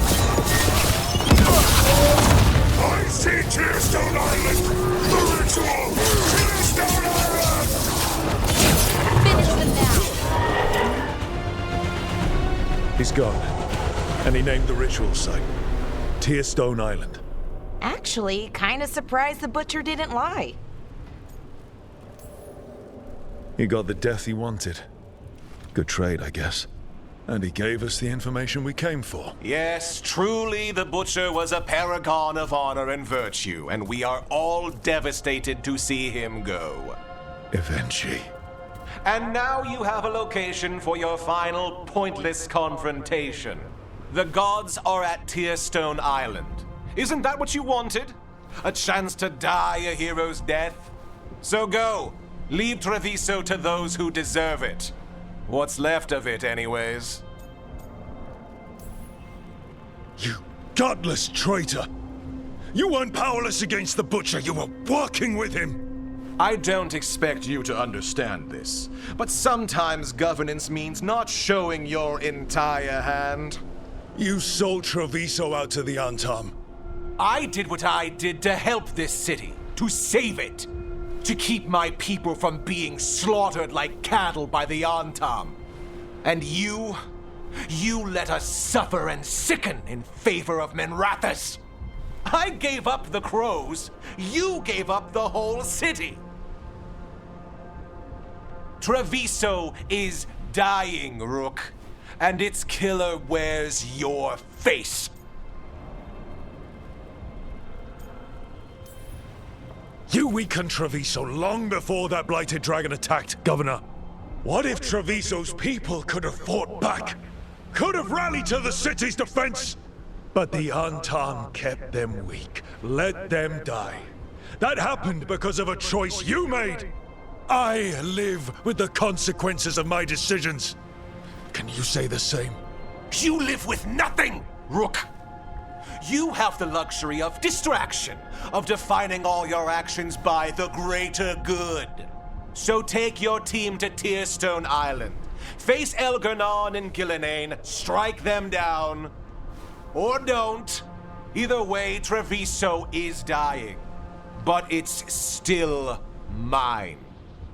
I see Tearstone Island! The ritual! Tearstone Island! Finish them now. He's gone. And he named the ritual site Tearstone Island. Actually, kinda surprised the Butcher didn't lie. He got the death he wanted. Good trade, I guess. And he gave us the information we came for. Yes, truly the Butcher was a paragon of honor and virtue, and we are all devastated to see him go. Eventually. And now you have a location for your final pointless confrontation. The gods are at Tearstone Island. Isn't that what you wanted? A chance to die a hero's death? So go. Leave Treviso to those who deserve it. What's left of it, anyways. You godless traitor! You weren't powerless against the Butcher, you were working with him! I don't expect you to understand this, but sometimes governance means not showing your entire hand. You sold Treviso out to the Antam. I did what I did to help this city, to save it. To keep my people from being slaughtered like cattle by the Antam. And you let us suffer and sicken in favor of Menrathus. I gave up the crows. You gave up the whole city. Treviso is dying, Rook, and its killer wears your face. You weakened Treviso long before that blighted dragon attacked, Governor. What if Treviso's people could have fought back? Could have rallied to the city's defense? But the Antam kept them weak, let them die. That happened because of a choice you made. I live with the consequences of my decisions. Can you say the same? You live with nothing, Rook. You have the luxury of distraction, of defining all your actions by the greater good. So take your team to Tearstone Island. Face Elgernon and Gillenane, strike them down. Or don't. Either way, Treviso is dying. But it's still mine.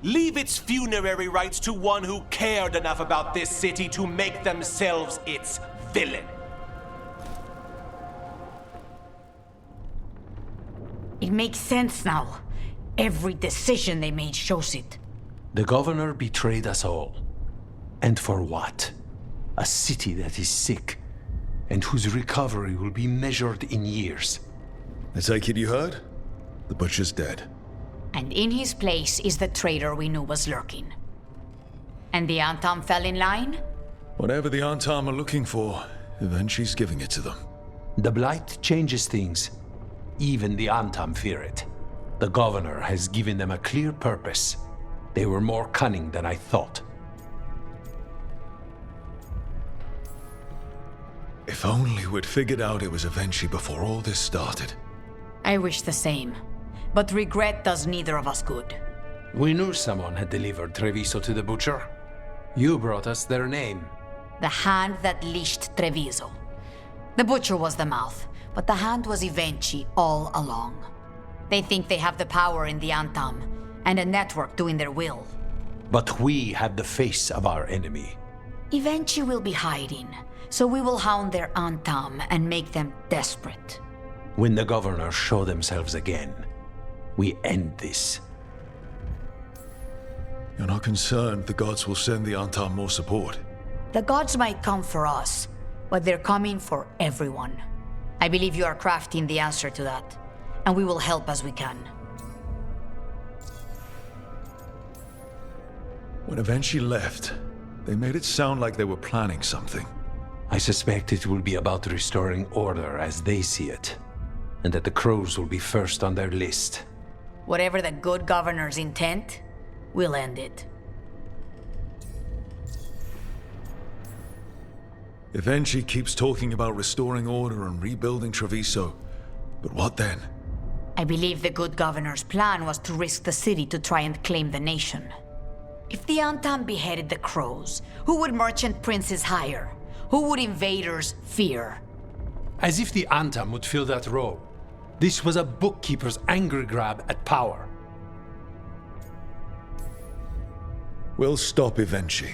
Leave its funerary rites to one who cared enough about this city to make themselves its villain. It makes sense now. Every decision they made shows it. The governor betrayed us all. And for what? A city that is sick, and whose recovery will be measured in years. I take it you heard? The butcher's dead. And in his place is the traitor we knew was lurking. And the Antam fell in line? Whatever the Antam are looking for, Eventu's giving it to them. The Blight changes things. Even the Antam fear it. The governor has given them a clear purpose. They were more cunning than I thought. If only we'd figured out it was Eventu before all this started. I wish the same. But regret does neither of us good. We knew someone had delivered Treviso to the butcher. You brought us their name. The hand that leashed Treviso. The butcher was the mouth, but the hand was Eventu all along. They think they have the power in the Antam, and a network doing their will. But we have the face of our enemy. Eventu will be hiding, so we will hound their Antam and make them desperate. When the governors show themselves again, we end this. You're not concerned the gods will send the Antam more support? The gods might come for us, but they're coming for everyone. I believe you are crafting the answer to that, and we will help as we can. When Eventu left, they made it sound like they were planning something. I suspect it will be about restoring order as they see it, and that the crows will be first on their list. Whatever the good governor's intent, we'll end it. Eventu keeps talking about restoring order and rebuilding Treviso. But what then? I believe the good governor's plan was to risk the city to try and claim the nation. If the Antam beheaded the crows, who would merchant princes hire? Who would invaders fear? As if the Antam would fill that role. This was a bookkeeper's angry grab at power. We'll stop Eventu.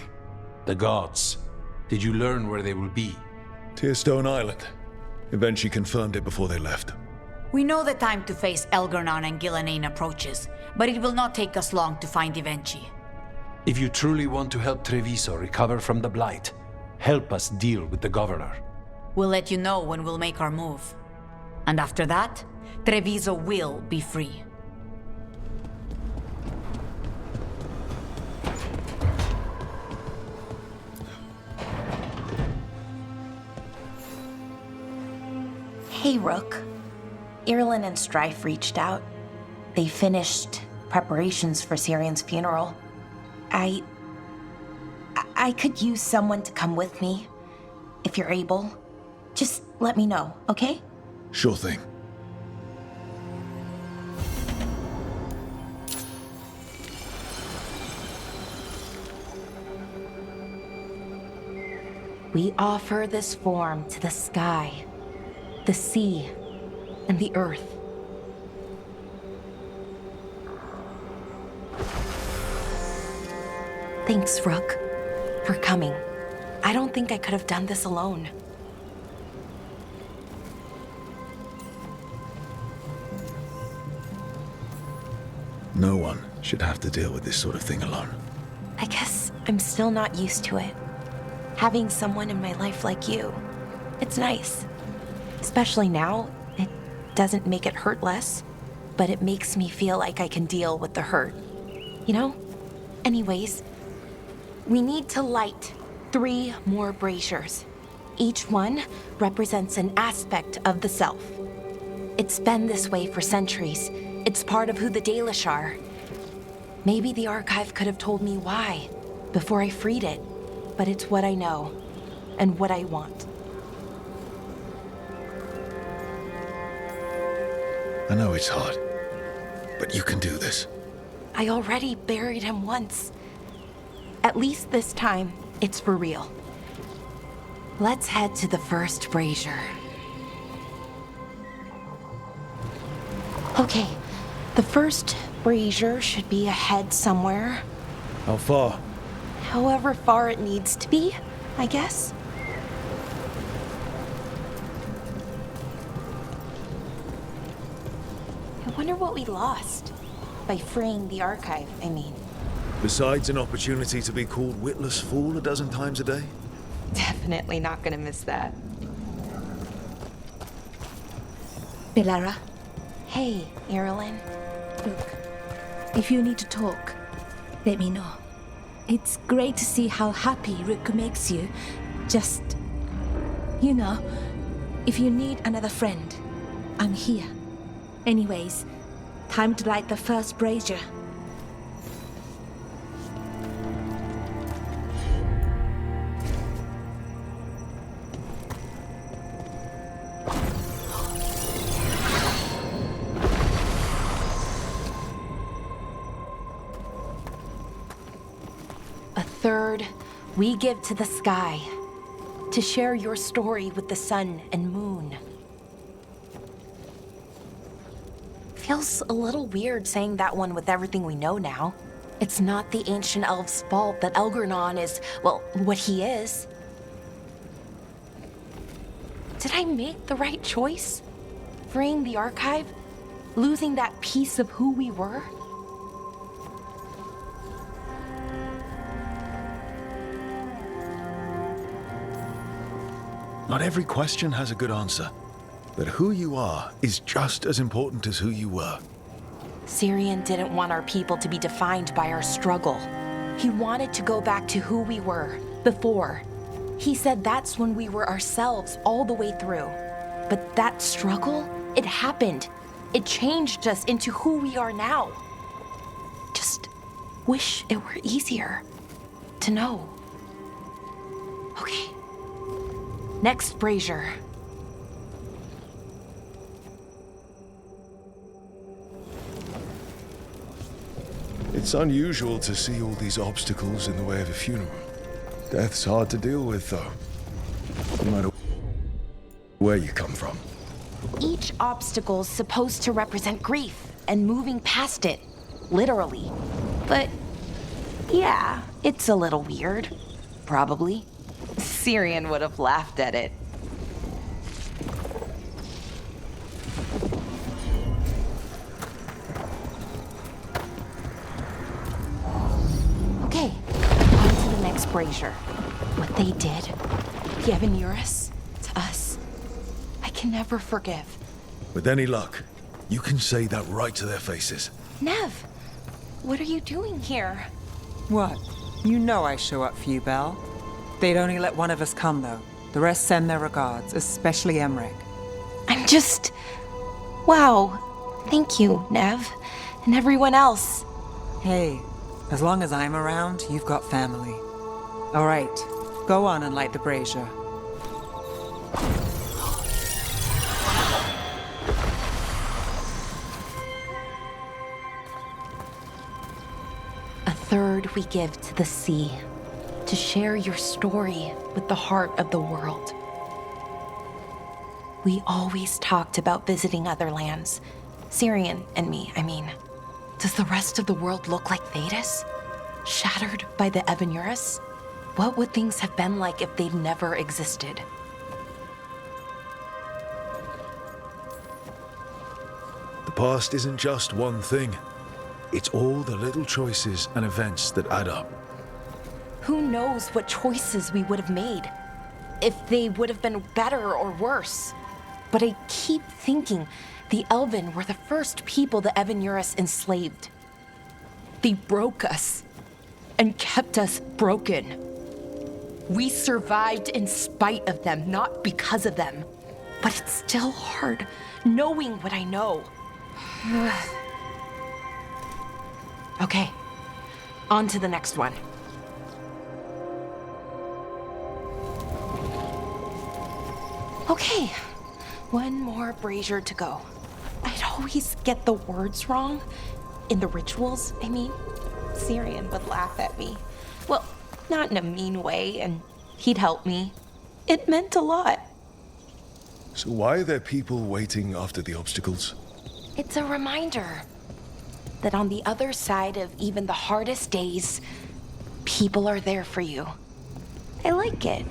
The gods. Did you learn where they will be? Tearstone Island. Eventu confirmed it before they left. We know the time to face Elgernon and Gillenane approaches, but it will not take us long to find Eventu. If you truly want to help Treviso recover from the Blight, help us deal with the governor. We'll let you know when we'll make our move. And after that, Treviso will be free. Hey, Rook. Irlin and Strife reached out. They finished preparations for Syrian's funeral. I could use someone to come with me, if you're able. Just let me know, okay? Sure thing. We offer this form to the sky, the sea, and the earth. Thanks, Rook, for coming. I don't think I could have done this alone. No one should have to deal with this sort of thing alone. I guess I'm still not used to it. Having someone in my life like you, it's nice. Especially now, it doesn't make it hurt less, but it makes me feel like I can deal with the hurt. You know? Anyways, we need to light 3 more braziers. Each one represents an aspect of the self. It's been this way for centuries. It's part of who the Dalish are. Maybe the archive could have told me why before I freed it, but it's what I know and what I want. I know it's hard, but you can do this. I already buried him once. At least this time, it's for real. Let's head to the first brazier. Okay, the first brazier should be ahead somewhere. How far? However far it needs to be, I guess. I wonder what we lost by freeing the archive, I mean. Besides an opportunity to be called witless fool a dozen times a day? Definitely not gonna miss that. Belara, Hey, Irilyn. look, if you need to talk, let me know. It's great to see how happy Rook makes you. Just, you know, if you need another friend, I'm here. Anyways, time to light the first brazier. A third we give to the sky to share your story with the sun and moon. Feels a little weird saying that one with everything we know now. It's not the ancient elves' fault that Elgernon is, well, what he is. Did I make the right choice? Freeing the archive? Losing that piece of who we were? Not every question has a good answer, but who you are is just as important as who you were. Syrian didn't want our people to be defined by our struggle. He wanted to go back to who we were before. He said that's when we were ourselves all the way through. But that struggle, it happened. It changed us into who we are now. Just wish it were easier to know. Okay. Next brazier. It's unusual to see all these obstacles in the way of a funeral. Death's hard to deal with, though. No matter where you come from. Each obstacle's supposed to represent grief and moving past it, literally. But yeah, it's a little weird. Probably. Syrian would have laughed at it. Okay, on to the next brazier. What they did, the Evanuris, to us, I can never forgive. With any luck, you can say that right to their faces. Nev, what are you doing here? What? You know I show up for you, Belle. They'd only let one of us come, though. The rest send their regards, especially Emmerich. I'm just... Wow. Thank you, Nev. And everyone else. Hey, as long as I'm around, you've got family. All right, go on and light the brazier. A third we give to the sea, to share your story with the heart of the world. We always talked about visiting other lands. Syrian and me, I mean. Does the rest of the world look like Thedas? Shattered by the Evanuris? What would things have been like if they'd never existed? The past isn't just one thing. It's all the little choices and events that add up. Who knows what choices we would have made? If they would have been better or worse. But I keep thinking the Elven were the first people the Evanuris enslaved. They broke us and kept us broken. We survived in spite of them, not because of them. But it's still hard knowing what I know. Okay, on to the next one. Okay, one more brazier to go. I'd always get the words wrong. In the rituals, I mean. Syrian would laugh at me. Well, not in a mean way, and he'd help me. It meant a lot. So why are there people waiting after the obstacles? It's a reminder that on the other side of even the hardest days, people are there for you. I like it.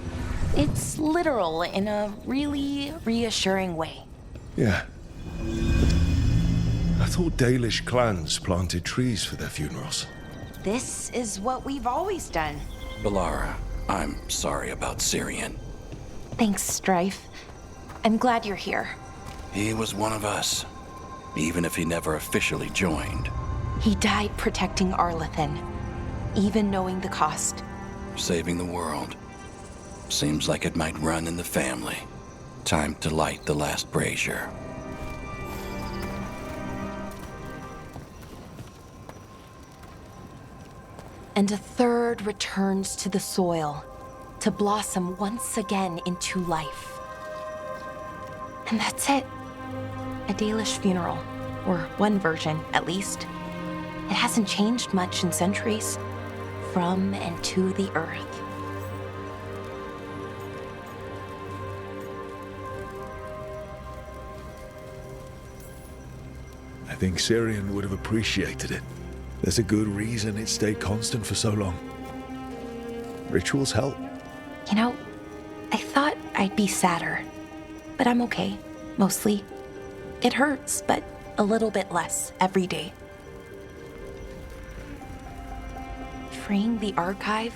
It's literal in a really reassuring way. Yeah. I thought Dalish clans planted trees for their funerals. This is what we've always done. Balara, I'm sorry about Syrian. Thanks, Strife. I'm glad you're here. He was one of us, even if he never officially joined. He died protecting Arlathan, even knowing the cost. Saving the world. Seems like it might run in the family. Time to light the last brazier. And a third returns to the soil, to blossom once again into life. And that's it. A Dalish funeral, or one version, at least. It hasn't changed much in centuries, from and to the earth. I think Syrian would have appreciated it. There's a good reason it stayed constant for so long. Rituals help. You know, I thought I'd be sadder, but I'm okay, mostly. It hurts, but a little bit less every day. Freeing the archive,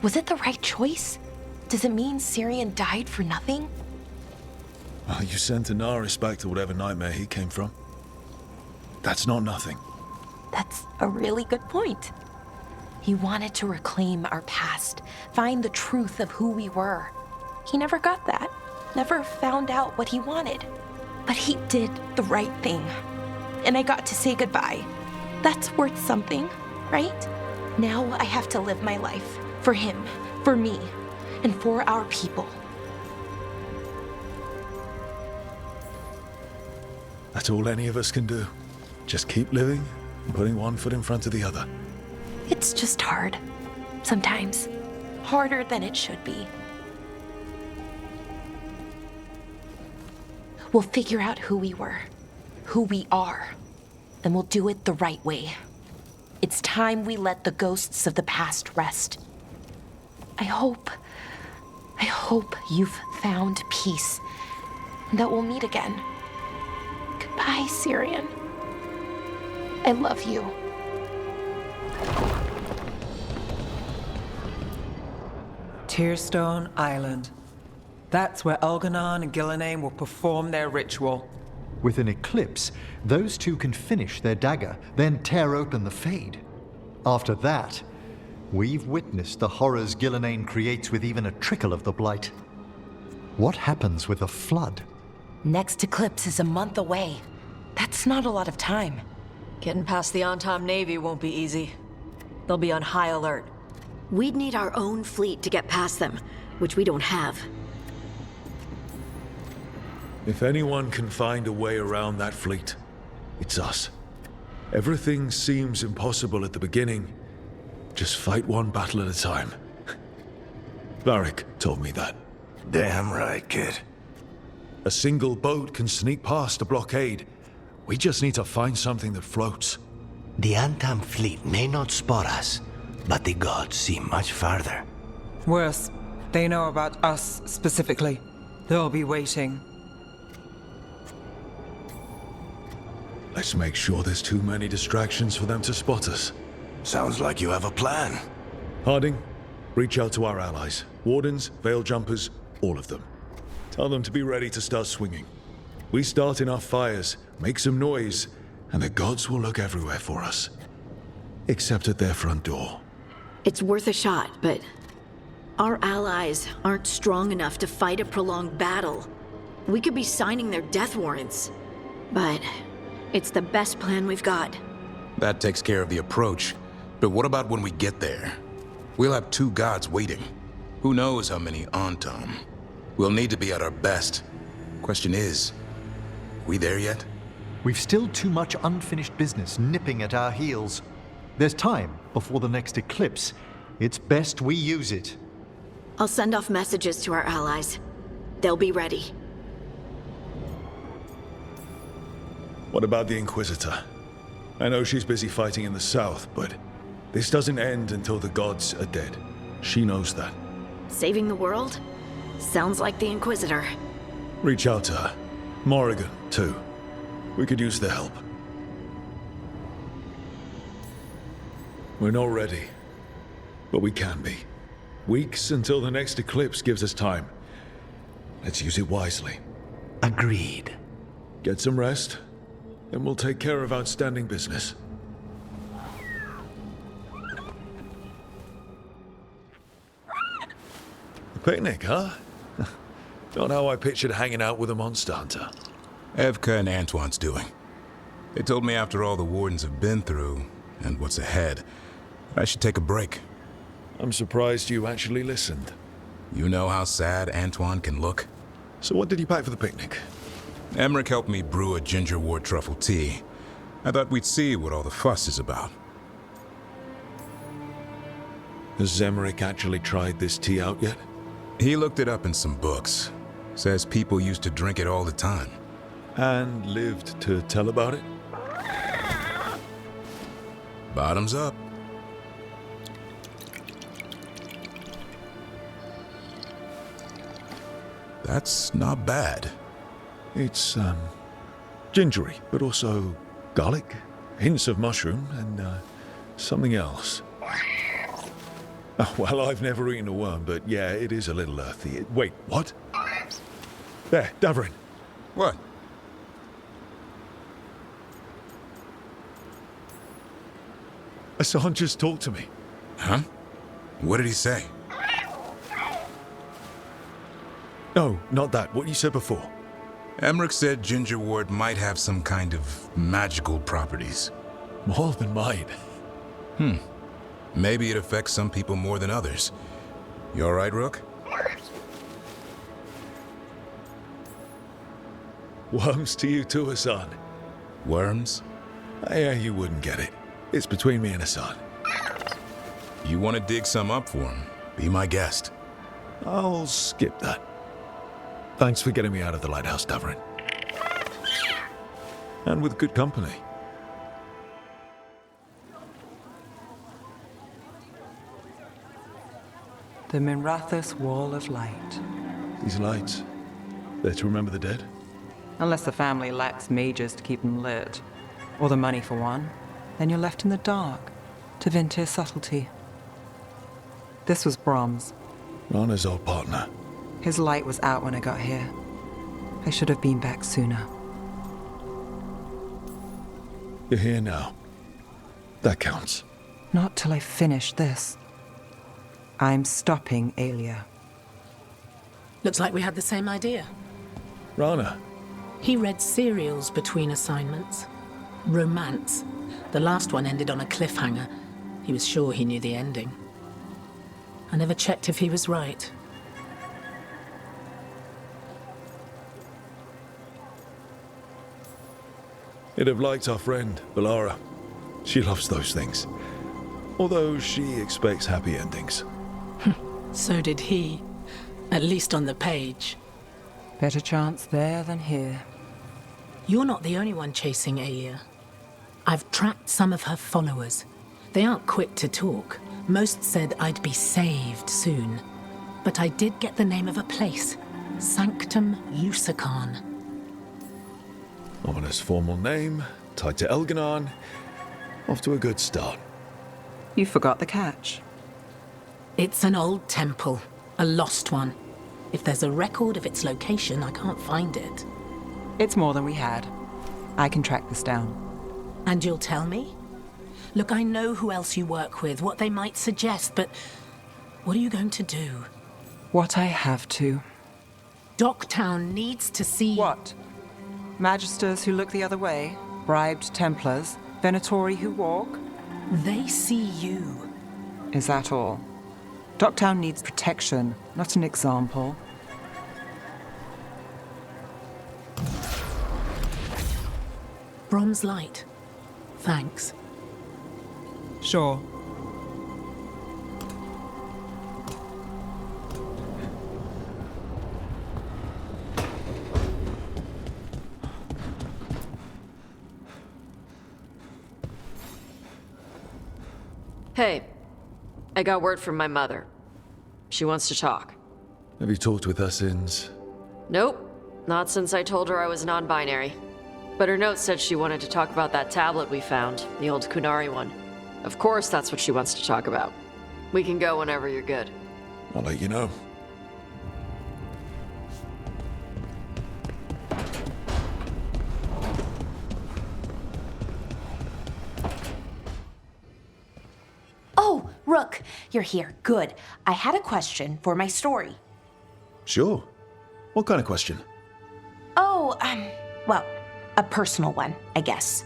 was it the right choice? Does it mean Syrian died for nothing? Well, you sent Anaris back to whatever nightmare he came from. That's not nothing. That's a really good point. He wanted to reclaim our past, find the truth of who we were. He never got that, never found out what he wanted. But he did the right thing. And I got to say goodbye. That's worth something, right? Now I have to live my life for him, for me, and for our people. That's all any of us can do. Just keep living and putting one foot in front of the other. It's just hard. Sometimes. Harder than it should be. We'll figure out who we were, who we are, and we'll do it the right way. It's time we let the ghosts of the past rest. I hope you've found peace, and that we'll meet again. Goodbye, Syrian. I love you. Tearstone Island. That's where Elganon and Gillenane will perform their ritual. With an eclipse, those two can finish their dagger, then tear open the Fade. After that, we've witnessed the horrors Gillenane creates with even a trickle of the Blight. What happens with a flood? Next eclipse is a month away. That's not a lot of time. Getting past the Antom Navy won't be easy. They'll be on high alert. We'd need our own fleet to get past them, which we don't have. If anyone can find a way around that fleet, it's us. Everything seems impossible at the beginning. Just fight one battle at a time. Varric told me that. Damn right, kid. A single boat can sneak past a blockade. We just need to find something that floats. The Antam fleet may not spot us, but the gods see much farther. Worse, they know about us specifically. They'll be waiting. Let's make sure there's too many distractions for them to spot us. Sounds like you have a plan. Harding, reach out to our allies. Wardens, Veil Jumpers, all of them. Tell them to be ready to start swinging. We start enough fires, make some noise, and the gods will look everywhere for us. Except at their front door. It's worth a shot, but our allies aren't strong enough to fight a prolonged battle. We could be signing their death warrants, but it's the best plan we've got. That takes care of the approach. But what about when we get there? We'll have 2 gods waiting. Who knows how many Antam? We'll need to be at our best. Question is, we there yet? We've still too much unfinished business nipping at our heels. There's time before the next eclipse. It's best we use it. I'll send off messages to our allies. They'll be ready. What about the Inquisitor? I know she's busy fighting in the south, but this doesn't end until the gods are dead. She knows that. Saving the world? Sounds like the Inquisitor. Reach out to her. Morrigan, too. We could use their help. We're not ready, but we can be. Weeks until the next eclipse gives us time. Let's use it wisely. Agreed. Get some rest, then we'll take care of outstanding business. A picnic, huh? Not how I pictured hanging out with a monster hunter. Evka and Antoine's doing. They told me after all the Wardens have been through, and what's ahead, I should take a break. I'm surprised you actually listened. You know how sad Antoine can look? So what did you pack for the picnic? Emmerich helped me brew a gingerwort truffle tea. I thought we'd see what all the fuss is about. Has Emmerich actually tried this tea out yet? He looked it up in some books. Says people used to drink it all the time. And lived to tell about it? Bottoms up. That's not bad. It's, gingery, but also garlic, hints of mushroom, and, something else. Oh, well, I've never eaten a worm, but yeah, it is a little earthy. Wait, what? There, Davrin. What? Hassan just talked to me. Huh? What did he say? No, not that. What you said before. Emmerich said gingerwort might have some kind of magical properties. More than mine. Maybe it affects some people more than others. You all right, Rook? Worms to you too, Hassan. Worms? Yeah, you wouldn't get it. It's between me and Hassan. You want to dig some up for him? Be my guest. I'll skip that. Thanks for getting me out of the lighthouse, Davrin. And with good company. The Minrathous Wall of Light. These lights, they're to remember the dead? Unless the family lacks mages to keep them lit. Or the money for one. Then you're left in the dark to vent his subtlety. This was Brahms. Rana's old partner. His light was out when I got here. I should have been back sooner. You're here now. That counts. Not till I finish this. I'm stopping Aelia. Looks like we had the same idea. Rana. He read serials between assignments. Romance. The last one ended on a cliffhanger. He was sure he knew the ending. I never checked if he was right. You'd have liked our friend, Balara. She loves those things. Although she expects happy endings. So did he. At least on the page. Better chance there than here. You're not the only one chasing Aelia. I've tracked some of her followers. They aren't quick to talk. Most said I'd be saved soon. But I did get the name of a place. Sanctum Lusican. Ominous formal name, tied to Elganon. Off to a good start. You forgot the catch. It's an old temple, a lost one. If there's a record of its location, I can't find it. It's more than we had. I can track this down. And you'll tell me? Look, I know who else you work with, what they might suggest, but what are you going to do? What I have to. Docktown needs to see... What? Magisters who look the other way? Bribed Templars? Venatori who walk? They see you. Is that all? Docktown needs protection, not an example. Bronze light. Thanks. Sure. Hey, I got word from my mother. She wants to talk. Have you talked with her since? Nope, not since I told her I was non-binary. But her note said she wanted to talk about that tablet we found, the old Kunari one. Of course that's what she wants to talk about. We can go whenever you're good. I'll let you know. Oh, Rook, you're here. Good. I had a question for my story. Sure. What kind of question? Oh, well, a personal one, I guess.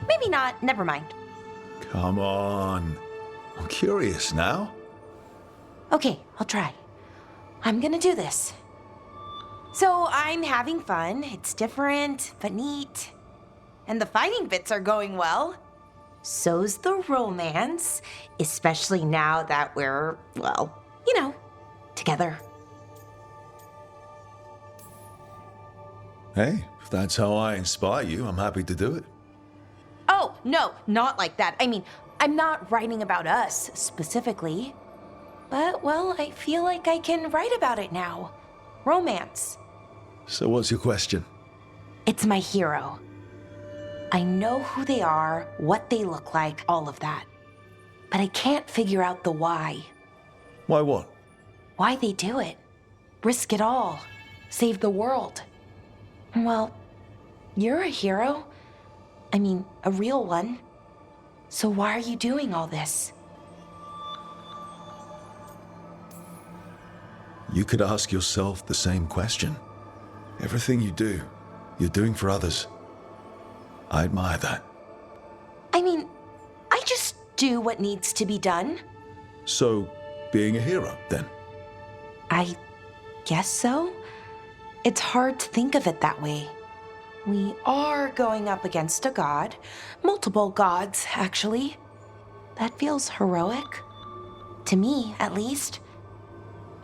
Maybe not. Never mind. Come on. I'm curious now. Okay, I'll try. I'm gonna do this. So I'm having fun. It's different, but neat. And the fighting bits are going well. So's the romance, especially now that we're, well, you know, together. Hey, if that's how I inspire you, I'm happy to do it. Oh, no, not like that. I mean, I'm not writing about us specifically. But, well, I feel like I can write about it now. Romance. So what's your question? It's my hero. I know who they are, what they look like, all of that. But I can't figure out the why. Why what? Why they do it. Risk it all. Save the world. Well, you're a hero. I mean, a real one. So why are you doing all this? You could ask yourself the same question. Everything you do, you're doing for others. I admire that. I mean, I just do what needs to be done. So, being a hero, then? I guess so. It's hard to think of it that way. We are going up against a god. Multiple gods, actually. That feels heroic. To me, at least.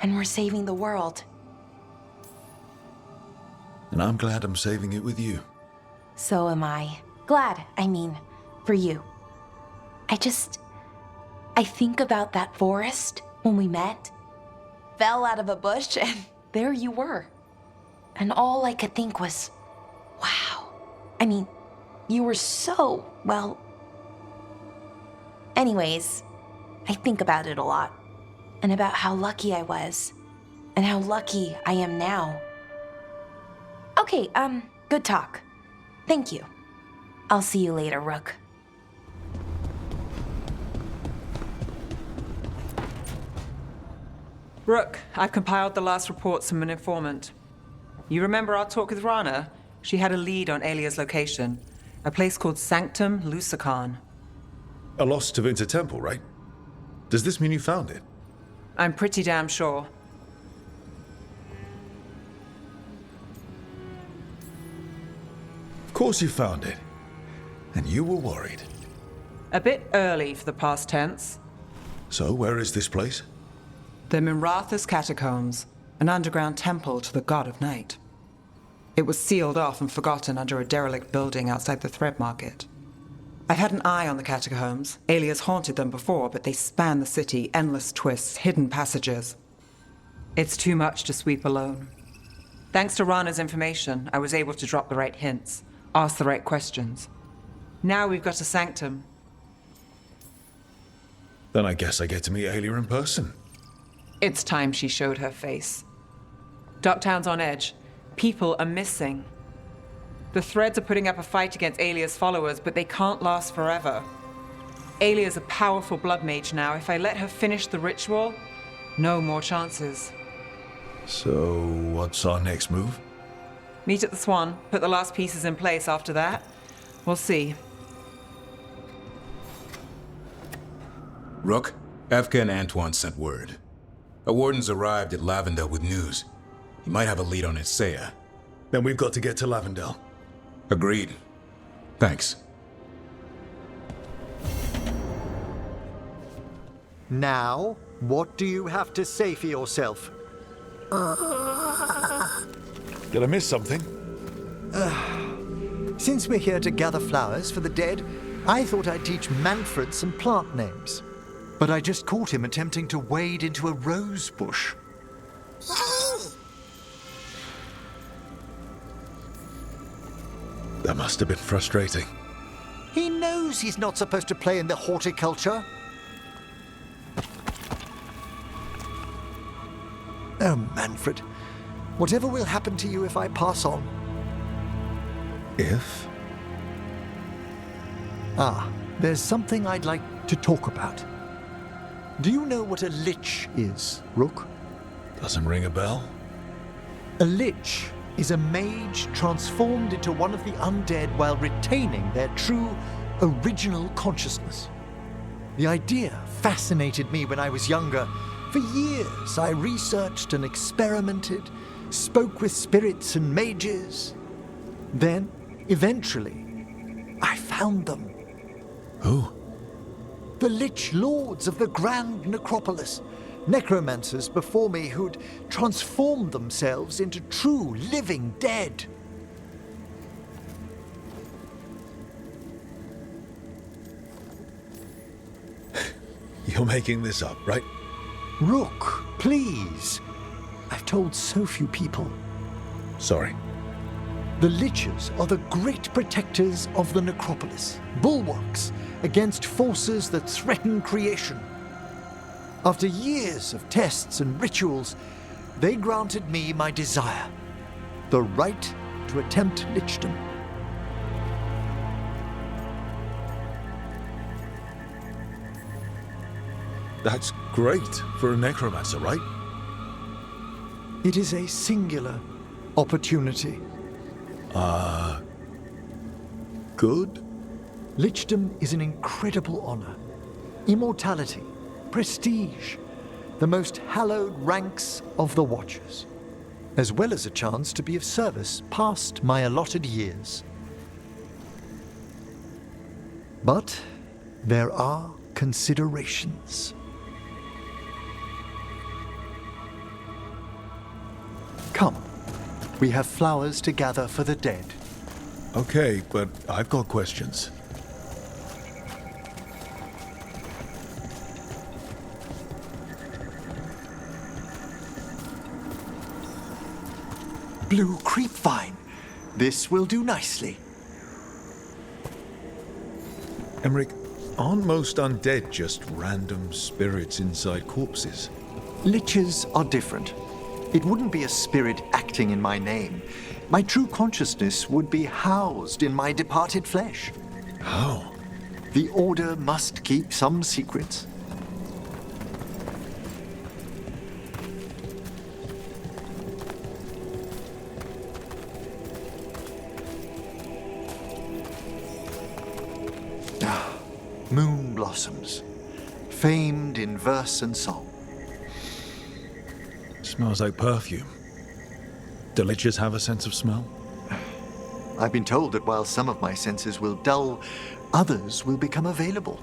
And we're saving the world. And I'm glad I'm saving it with you. So am I. Glad, I mean, for you. I think about that forest when we met. Fell out of a bush and there you were. And all I could think was, wow. I mean, you were so, well... Anyways, I think about it a lot. And about how lucky I was. And how lucky I am now. Okay, good talk. Thank you. I'll see you later, Rook. Rook, I've compiled the last reports from an informant. You remember our talk with Rana? She had a lead on Alia's location. A place called Sanctum Lucican. A lost Tevinter temple, right? Does this mean you found it? I'm pretty damn sure. Of course you found it. And you were worried. A bit early for the past tense. So, where is this place? The Mirathas Catacombs, an underground temple to the god of night. It was sealed off and forgotten under a derelict building outside the Thread Market. I've had an eye on the catacombs. Alias haunted them before, but they span the city, endless twists, hidden passages. It's too much to sweep alone. Thanks to Rana's information, I was able to drop the right hints. Ask the right questions. Now we've got a sanctum. Then I guess I get to meet Aelia in person. It's time she showed her face. Ducktown's on edge. People are missing. The Threads are putting up a fight against Aelia's followers, but they can't last forever. Aelia's a powerful blood mage now. If I let her finish the ritual, no more chances. So, what's our next move? Meet at the Swan, put the last pieces in place after that. We'll see. Rook, Evka and Antoine sent word. A warden's arrived at Lavendel with news. He might have a lead on Isaiah. Then we've got to get to Lavendel. Agreed. Thanks. Now, what do you have to say for yourself? Did I miss something? Since we're here to gather flowers for the dead, I thought I'd teach Manfred some plant names. But I just caught him attempting to wade into a rose bush. That must have been frustrating. He knows he's not supposed to play in the horticulture. Oh, Manfred. Whatever will happen to you if I pass on? If? There's something I'd like to talk about. Do you know what a lich is, Rook? Doesn't ring a bell. A lich is a mage transformed into one of the undead while retaining their true, original consciousness. The idea fascinated me when I was younger. For years, I researched and experimented, spoke with spirits and mages. Then, eventually, I found them. Who? The Lich Lords of the Grand Necropolis. Necromancers before me who'd transformed themselves into true living dead. You're making this up, right? Rook, please. I've told so few people. Sorry. The Liches are the great protectors of the Necropolis, bulwarks against forces that threaten creation. After years of tests and rituals, they granted me my desire, the right to attempt lichdom. That's great for a necromancer, right? It is a singular opportunity. Good? Lichdom is an incredible honor. Immortality, prestige, the most hallowed ranks of the Watchers, as well as a chance to be of service past my allotted years. But there are considerations. Come, we have flowers to gather for the dead. Okay, but I've got questions. Blue creepvine. This will do nicely. Emmerich, aren't most undead just random spirits inside corpses? Liches are different. It wouldn't be a spirit acting in my name. My true consciousness would be housed in my departed flesh. How? The Order must keep some secrets. Moon blossoms, famed in verse and song. Smells like perfume. Do liches have a sense of smell? I've been told that while some of my senses will dull, others will become available.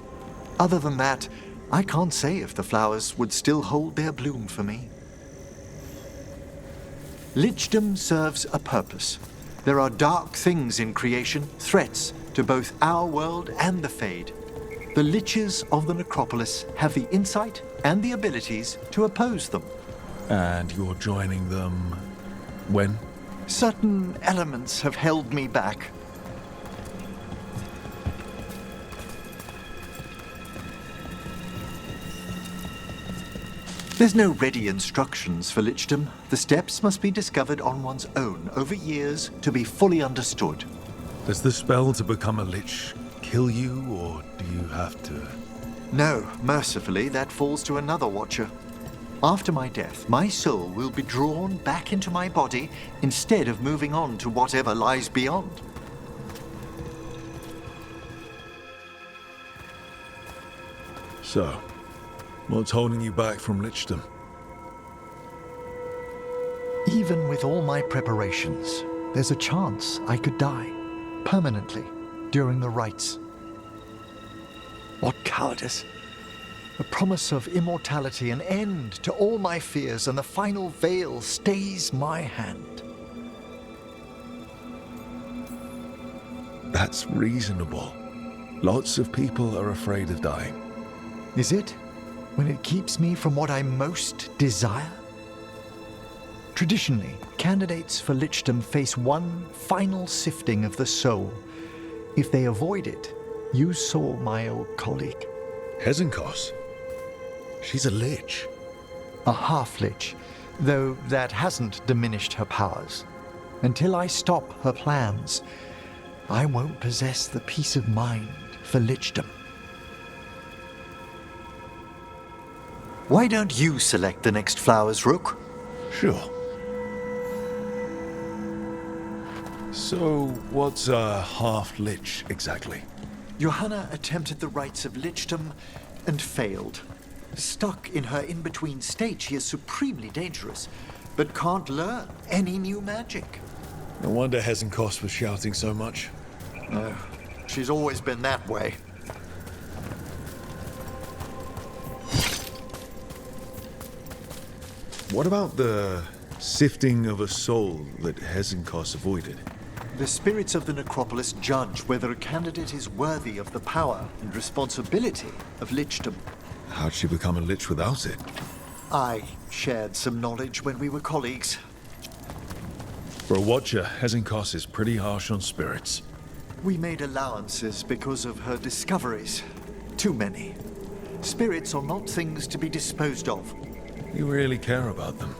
Other than that, I can't say if the flowers would still hold their bloom for me. Lichdom serves a purpose. There are dark things in creation, threats to both our world and the Fade. The Liches of the Necropolis have the insight and the abilities to oppose them. And you're joining them when? Certain elements have held me back. There's no ready instructions for lichdom. The steps must be discovered on one's own over years to be fully understood. Does the spell to become a lich kill you, or do you have to... No, mercifully, that falls to another watcher. After my death, my soul will be drawn back into my body instead of moving on to whatever lies beyond. So, what's holding you back from lichdom? Even with all my preparations, there's a chance I could die permanently during the rites. What cowardice! A promise of immortality, an end to all my fears, and the final veil stays my hand. That's reasonable. Lots of people are afraid of dying. Is it? When it keeps me from what I most desire? Traditionally, candidates for lichdom face one final sifting of the soul. If they avoid it, you saw my old colleague. Hezenkos? She's a lich. A half-lich, though that hasn't diminished her powers. Until I stop her plans, I won't possess the peace of mind for lichdom. Why don't you select the next flowers, Rook? Sure. So, what's a half-lich exactly? Johanna attempted the rites of lichdom and failed. Stuck in her in-between state, she is supremely dangerous, but can't learn any new magic. No wonder Hezenkos was shouting so much. No, she's always been that way. What about the sifting of a soul that Hezenkos avoided? The spirits of the necropolis judge whether a candidate is worthy of the power and responsibility of lichdom. How'd she become a lich without it? I shared some knowledge when we were colleagues. For a watcher, Hezenkos is pretty harsh on spirits. We made allowances because of her discoveries. Too many. Spirits are not things to be disposed of. You really care about them.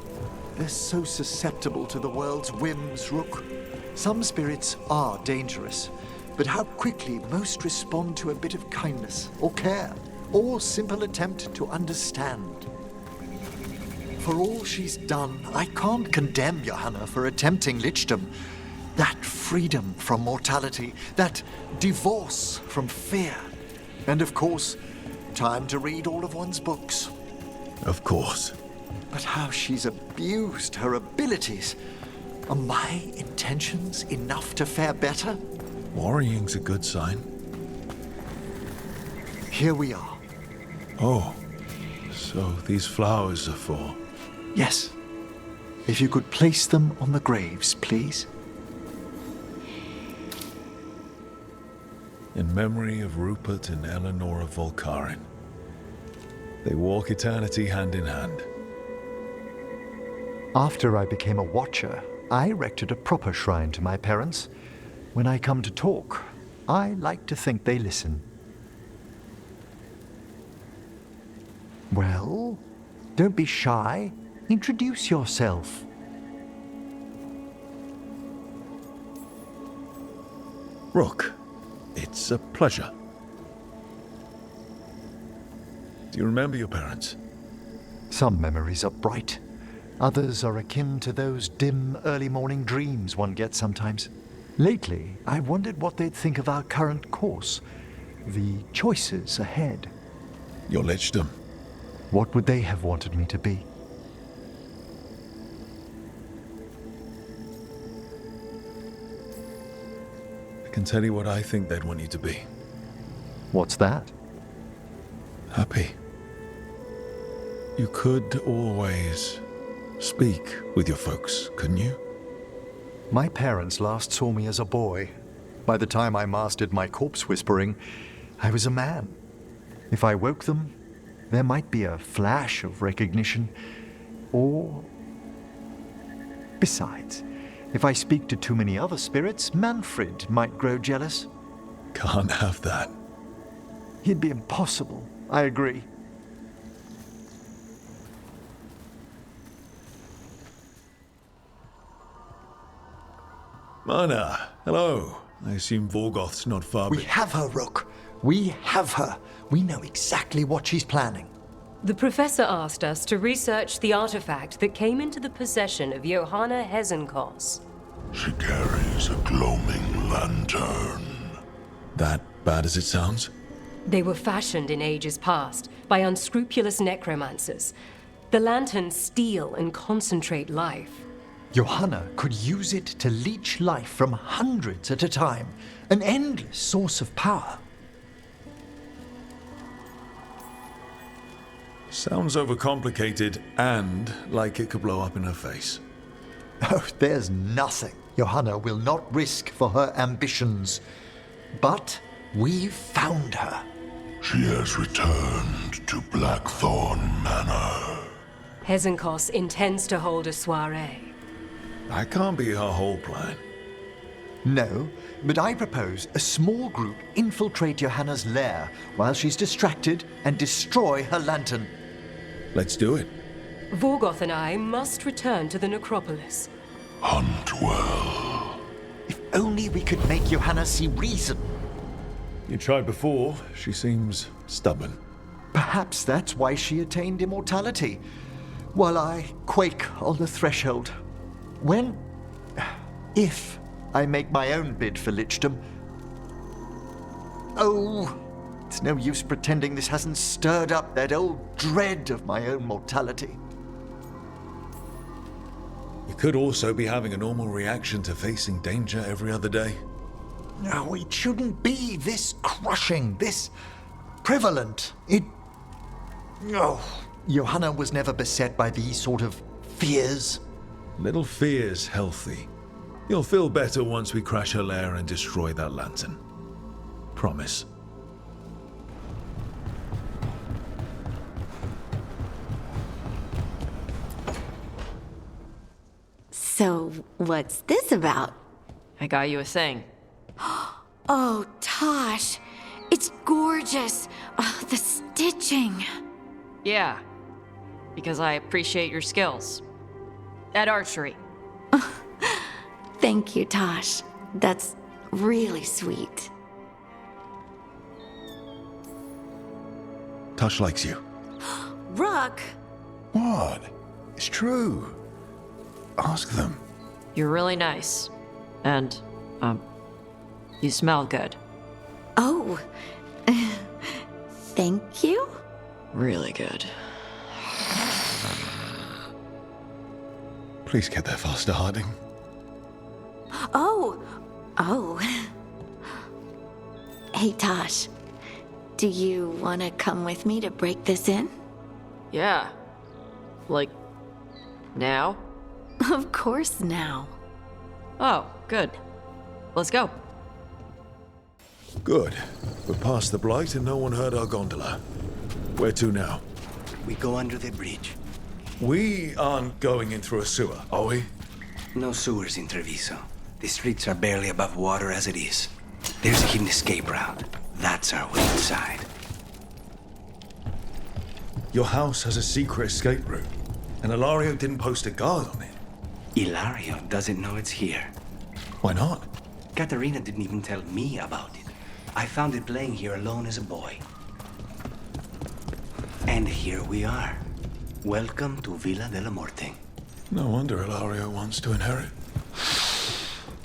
They're so susceptible to the world's whims, Rook. Some spirits are dangerous, but how quickly most respond to a bit of kindness or care, or simple attempt to understand. For all she's done, I can't condemn Johanna for attempting lichdom. That freedom from mortality, that divorce from fear, and of course, time to read all of one's books. Of course. But how she's abused her abilities. Are my intentions enough to fare better? Worrying's a good sign. Here we are. Oh, so these flowers are for... Yes. If you could place them on the graves, please. In memory of Rupert and Eleanor of Volcarin. They walk eternity hand in hand. After I became a watcher, I erected a proper shrine to my parents. When I come to talk, I like to think they listen. Well, don't be shy. Introduce yourself. Rook, it's a pleasure. Do you remember your parents? Some memories are bright. Others are akin to those dim, early morning dreams one gets sometimes. Lately, I wondered what they'd think of our current course, the choices ahead. Your lichdom. What would they have wanted me to be? I can tell you what I think they'd want you to be. What's that? Happy. You could always speak with your folks, couldn't you? My parents last saw me as a boy. By the time I mastered my corpse whispering, I was a man. If I woke them, there might be a flash of recognition, or... Besides, if I speak to too many other spirits, Manfred might grow jealous. Can't have that. He'd be impossible, I agree. Mana, hello. I assume Vorgoth's not far. We have her, Rook. We have her. We know exactly what she's planning. The professor asked us to research the artifact that came into the possession of Johanna Hezenkos. She carries a gloaming lantern. That bad as it sounds? They were fashioned in ages past by unscrupulous necromancers. The lanterns steal and concentrate life. Johanna could use it to leech life from hundreds at a time. An endless source of power. Sounds overcomplicated and like it could blow up in her face. Oh, there's nothing Johanna will not risk for her ambitions. But we've found her. She has returned to Blackthorn Manor. Hezenkos intends to hold a soiree. That can't be her whole plan. No, but I propose a small group infiltrate Johanna's lair while she's distracted and destroy her lantern. Let's do it. Vorgoth and I must return to the necropolis. Hunt well. If only we could make Johanna see reason. You tried before. She seems stubborn. Perhaps that's why she attained immortality, while I quake on the threshold. If I make my own bid for lichdom. Oh, it's no use pretending this hasn't stirred up that old dread of my own mortality. You could also be having a normal reaction to facing danger every other day. No, it shouldn't be this crushing, this prevalent. No. Johanna was never beset by these sort of fears. Little fear's healthy. You'll feel better once we crash her lair and destroy that lantern. Promise. So, what's this about? I got you a thing. Oh, Tosh. It's gorgeous. Oh, the stitching. Yeah, because I appreciate your skills. At archery. Thank you, Tosh. That's really sweet. Tosh likes you. Rook! What? It's true. Ask them. You're really nice. And, you smell good. Oh. Thank you? Really good. Please get there faster, Harding. Oh. Hey, Tosh. Do you want to come with me to break this in? Yeah. Like, now? Of course now. Oh, good. Let's go. Good. We're past the Blight and no one heard our gondola. Where to now? We go under the bridge. We aren't going in through a sewer, are we? No sewers in Treviso. The streets are barely above water as it is. There's a hidden escape route. That's our way inside. Your house has a secret escape route, and Ilario didn't post a guard on it. Ilario doesn't know it's here. Why not? Katerina didn't even tell me about it. I found it playing here alone as a boy. And here we are. Welcome to Villa della Morte. No wonder Ilario wants to inherit.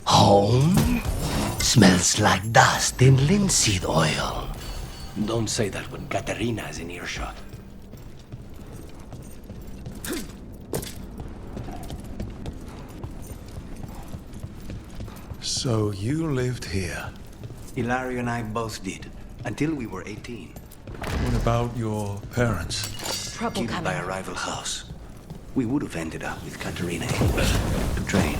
Home? Smells like dust and linseed oil. Don't say that when Katerina is in earshot. So you lived here? Ilario and I both did, until we were 18. What about your parents? Killed by a rival house. We would have ended up with Katerina to train.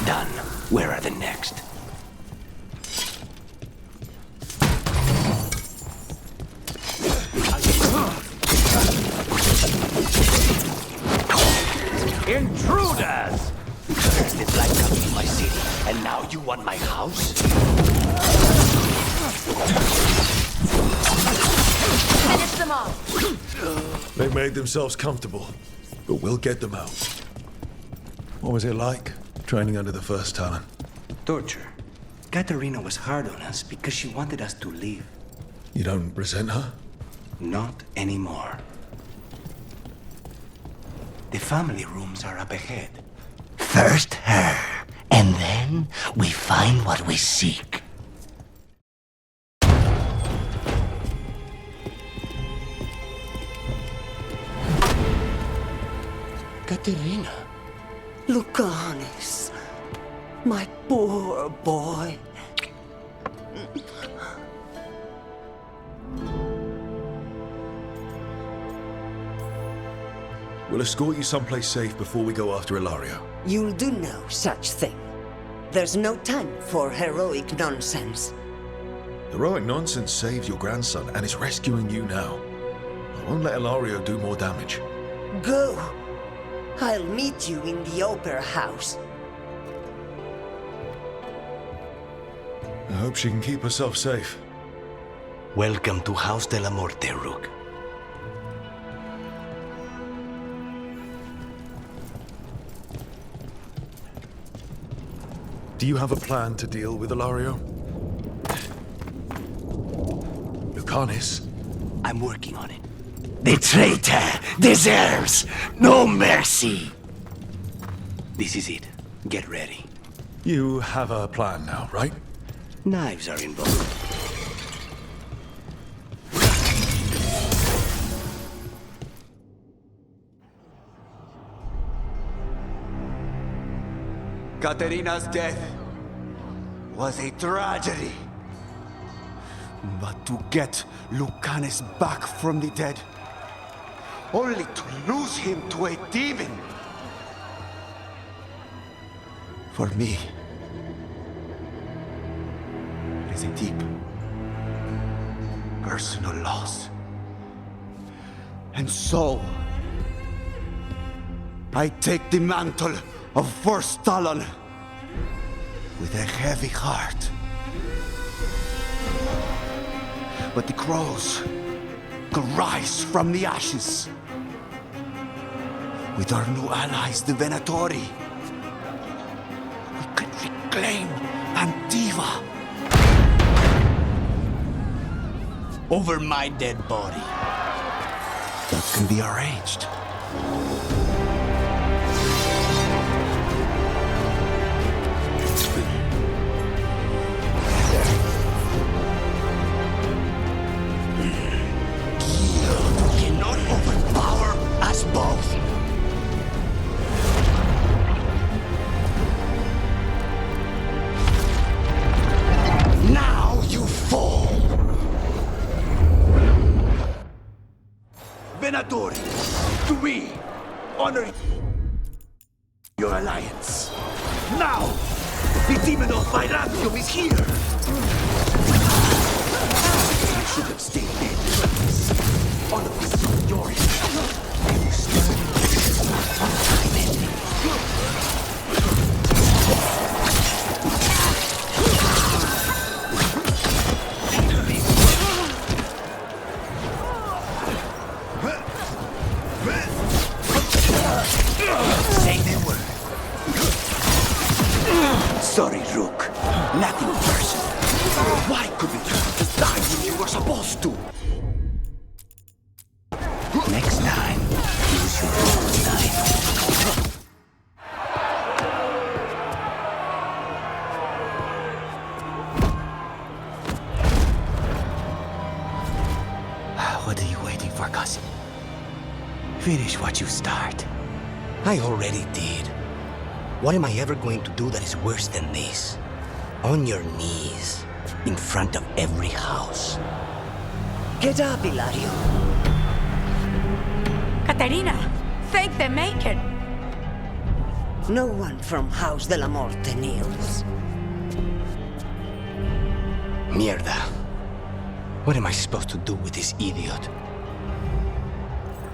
Done. Where are the next? Intruders! First the Blight come to my city, and now you want my house? Finish them off! They made themselves comfortable, but we'll get them out. What was it like, training under the First Talon? Torture. Katerina was hard on us because she wanted us to leave. You don't resent her? Not anymore. The family rooms are up ahead. First her, and then we find what we seek. Katerina. Lucanis, my poor boy. We'll escort you someplace safe before we go after Ilario. You'll do no such thing. There's no time for heroic nonsense. Heroic nonsense saved your grandson and is rescuing you now. I won't let Ilario do more damage. Go. I'll meet you in the Opera House. I hope she can keep herself safe. Welcome to House de la Morte, Rook. Do you have a plan to deal with Ilario? Lucanis? I'm working on it. The traitor deserves no mercy. This is it. Get ready. You have a plan now, right? Knives are involved. Katerina's death was a tragedy. But to get Lucanis back from the dead, only to lose him to a demon. For me, it is a deep, personal loss. And so, I take the mantle of First Talon with a heavy heart. But the crows could rise from the ashes. With our new allies, the Venatori, we could reclaim Antiva. Over my dead body. That can be arranged. Cannot overpower us both. Now you fall. Venatori, to me, honor your alliance. Now, the demon of Viracium is here. You should have stayed dead. All of this is yours. Say the word. Sorry, Rook. Nothing personal. Why couldn't you just die when you were supposed to? Next time, use your own knife. What are you waiting for, cousin? Finish what you start. I already did. What am I ever going to do that is worse than this? On your knees, in front of every house. Get up, Ilario. Katerina, thank the Maker. No one from House de la Morte kneels. Mierda. What am I supposed to do with this idiot?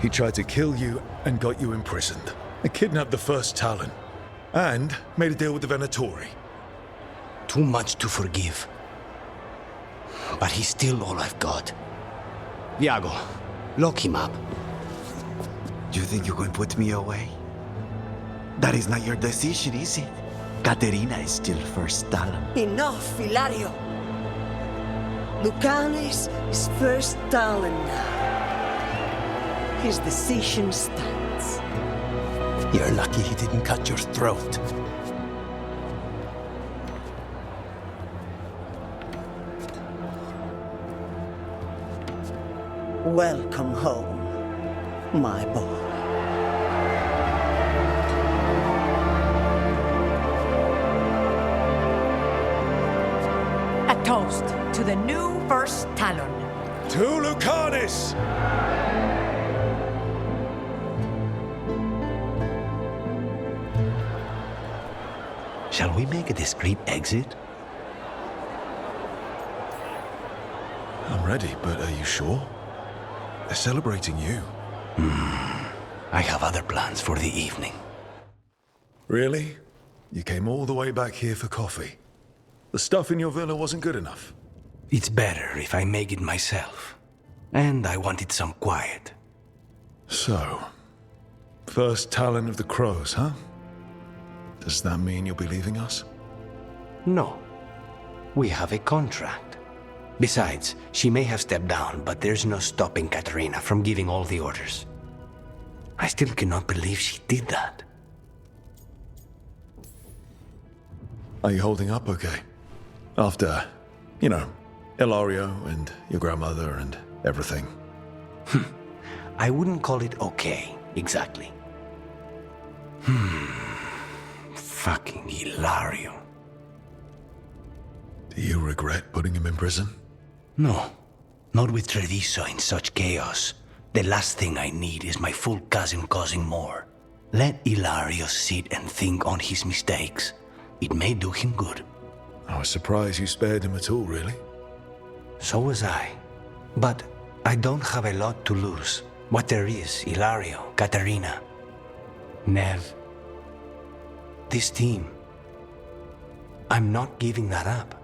He tried to kill you and got you imprisoned. And kidnapped the First Talon. And made a deal with the Venatori. Too much to forgive. but he's still all I've got. Viago, lock him up. You think you can put me away? That is not your decision, is it? Katerina is still first Talon. Enough, Hilario. Lucanes is first Talon now. His decision stands. You're lucky he didn't cut your throat. Welcome home, my boy. A toast to the new first Talon. To Lucanis! Shall we make a discreet exit? I'm ready, but are you sure? They're celebrating you. I have other plans for the evening. Really? You came all the way back here for coffee? The stuff in your villa wasn't good enough? It's better if I make it myself. And I wanted some quiet. So, first Talon of the Crows, huh? Does that mean you'll be leaving us? No. We have a contract. Besides, she may have stepped down, but there's no stopping Katerina from giving all the orders. I still cannot believe she did that. Are you holding up okay? After, you know, Ilario and your grandmother and everything. I wouldn't call it okay, exactly. Fucking Ilario. Do you regret putting him in prison? No, not with Treviso in such chaos. The last thing I need is my full cousin causing more. Let Ilario sit and think on his mistakes. It may do him good. I was surprised you spared him at all, really. So was I. But I don't have a lot to lose. What there is, Ilario, Katerina, Nev. This team. I'm not giving that up.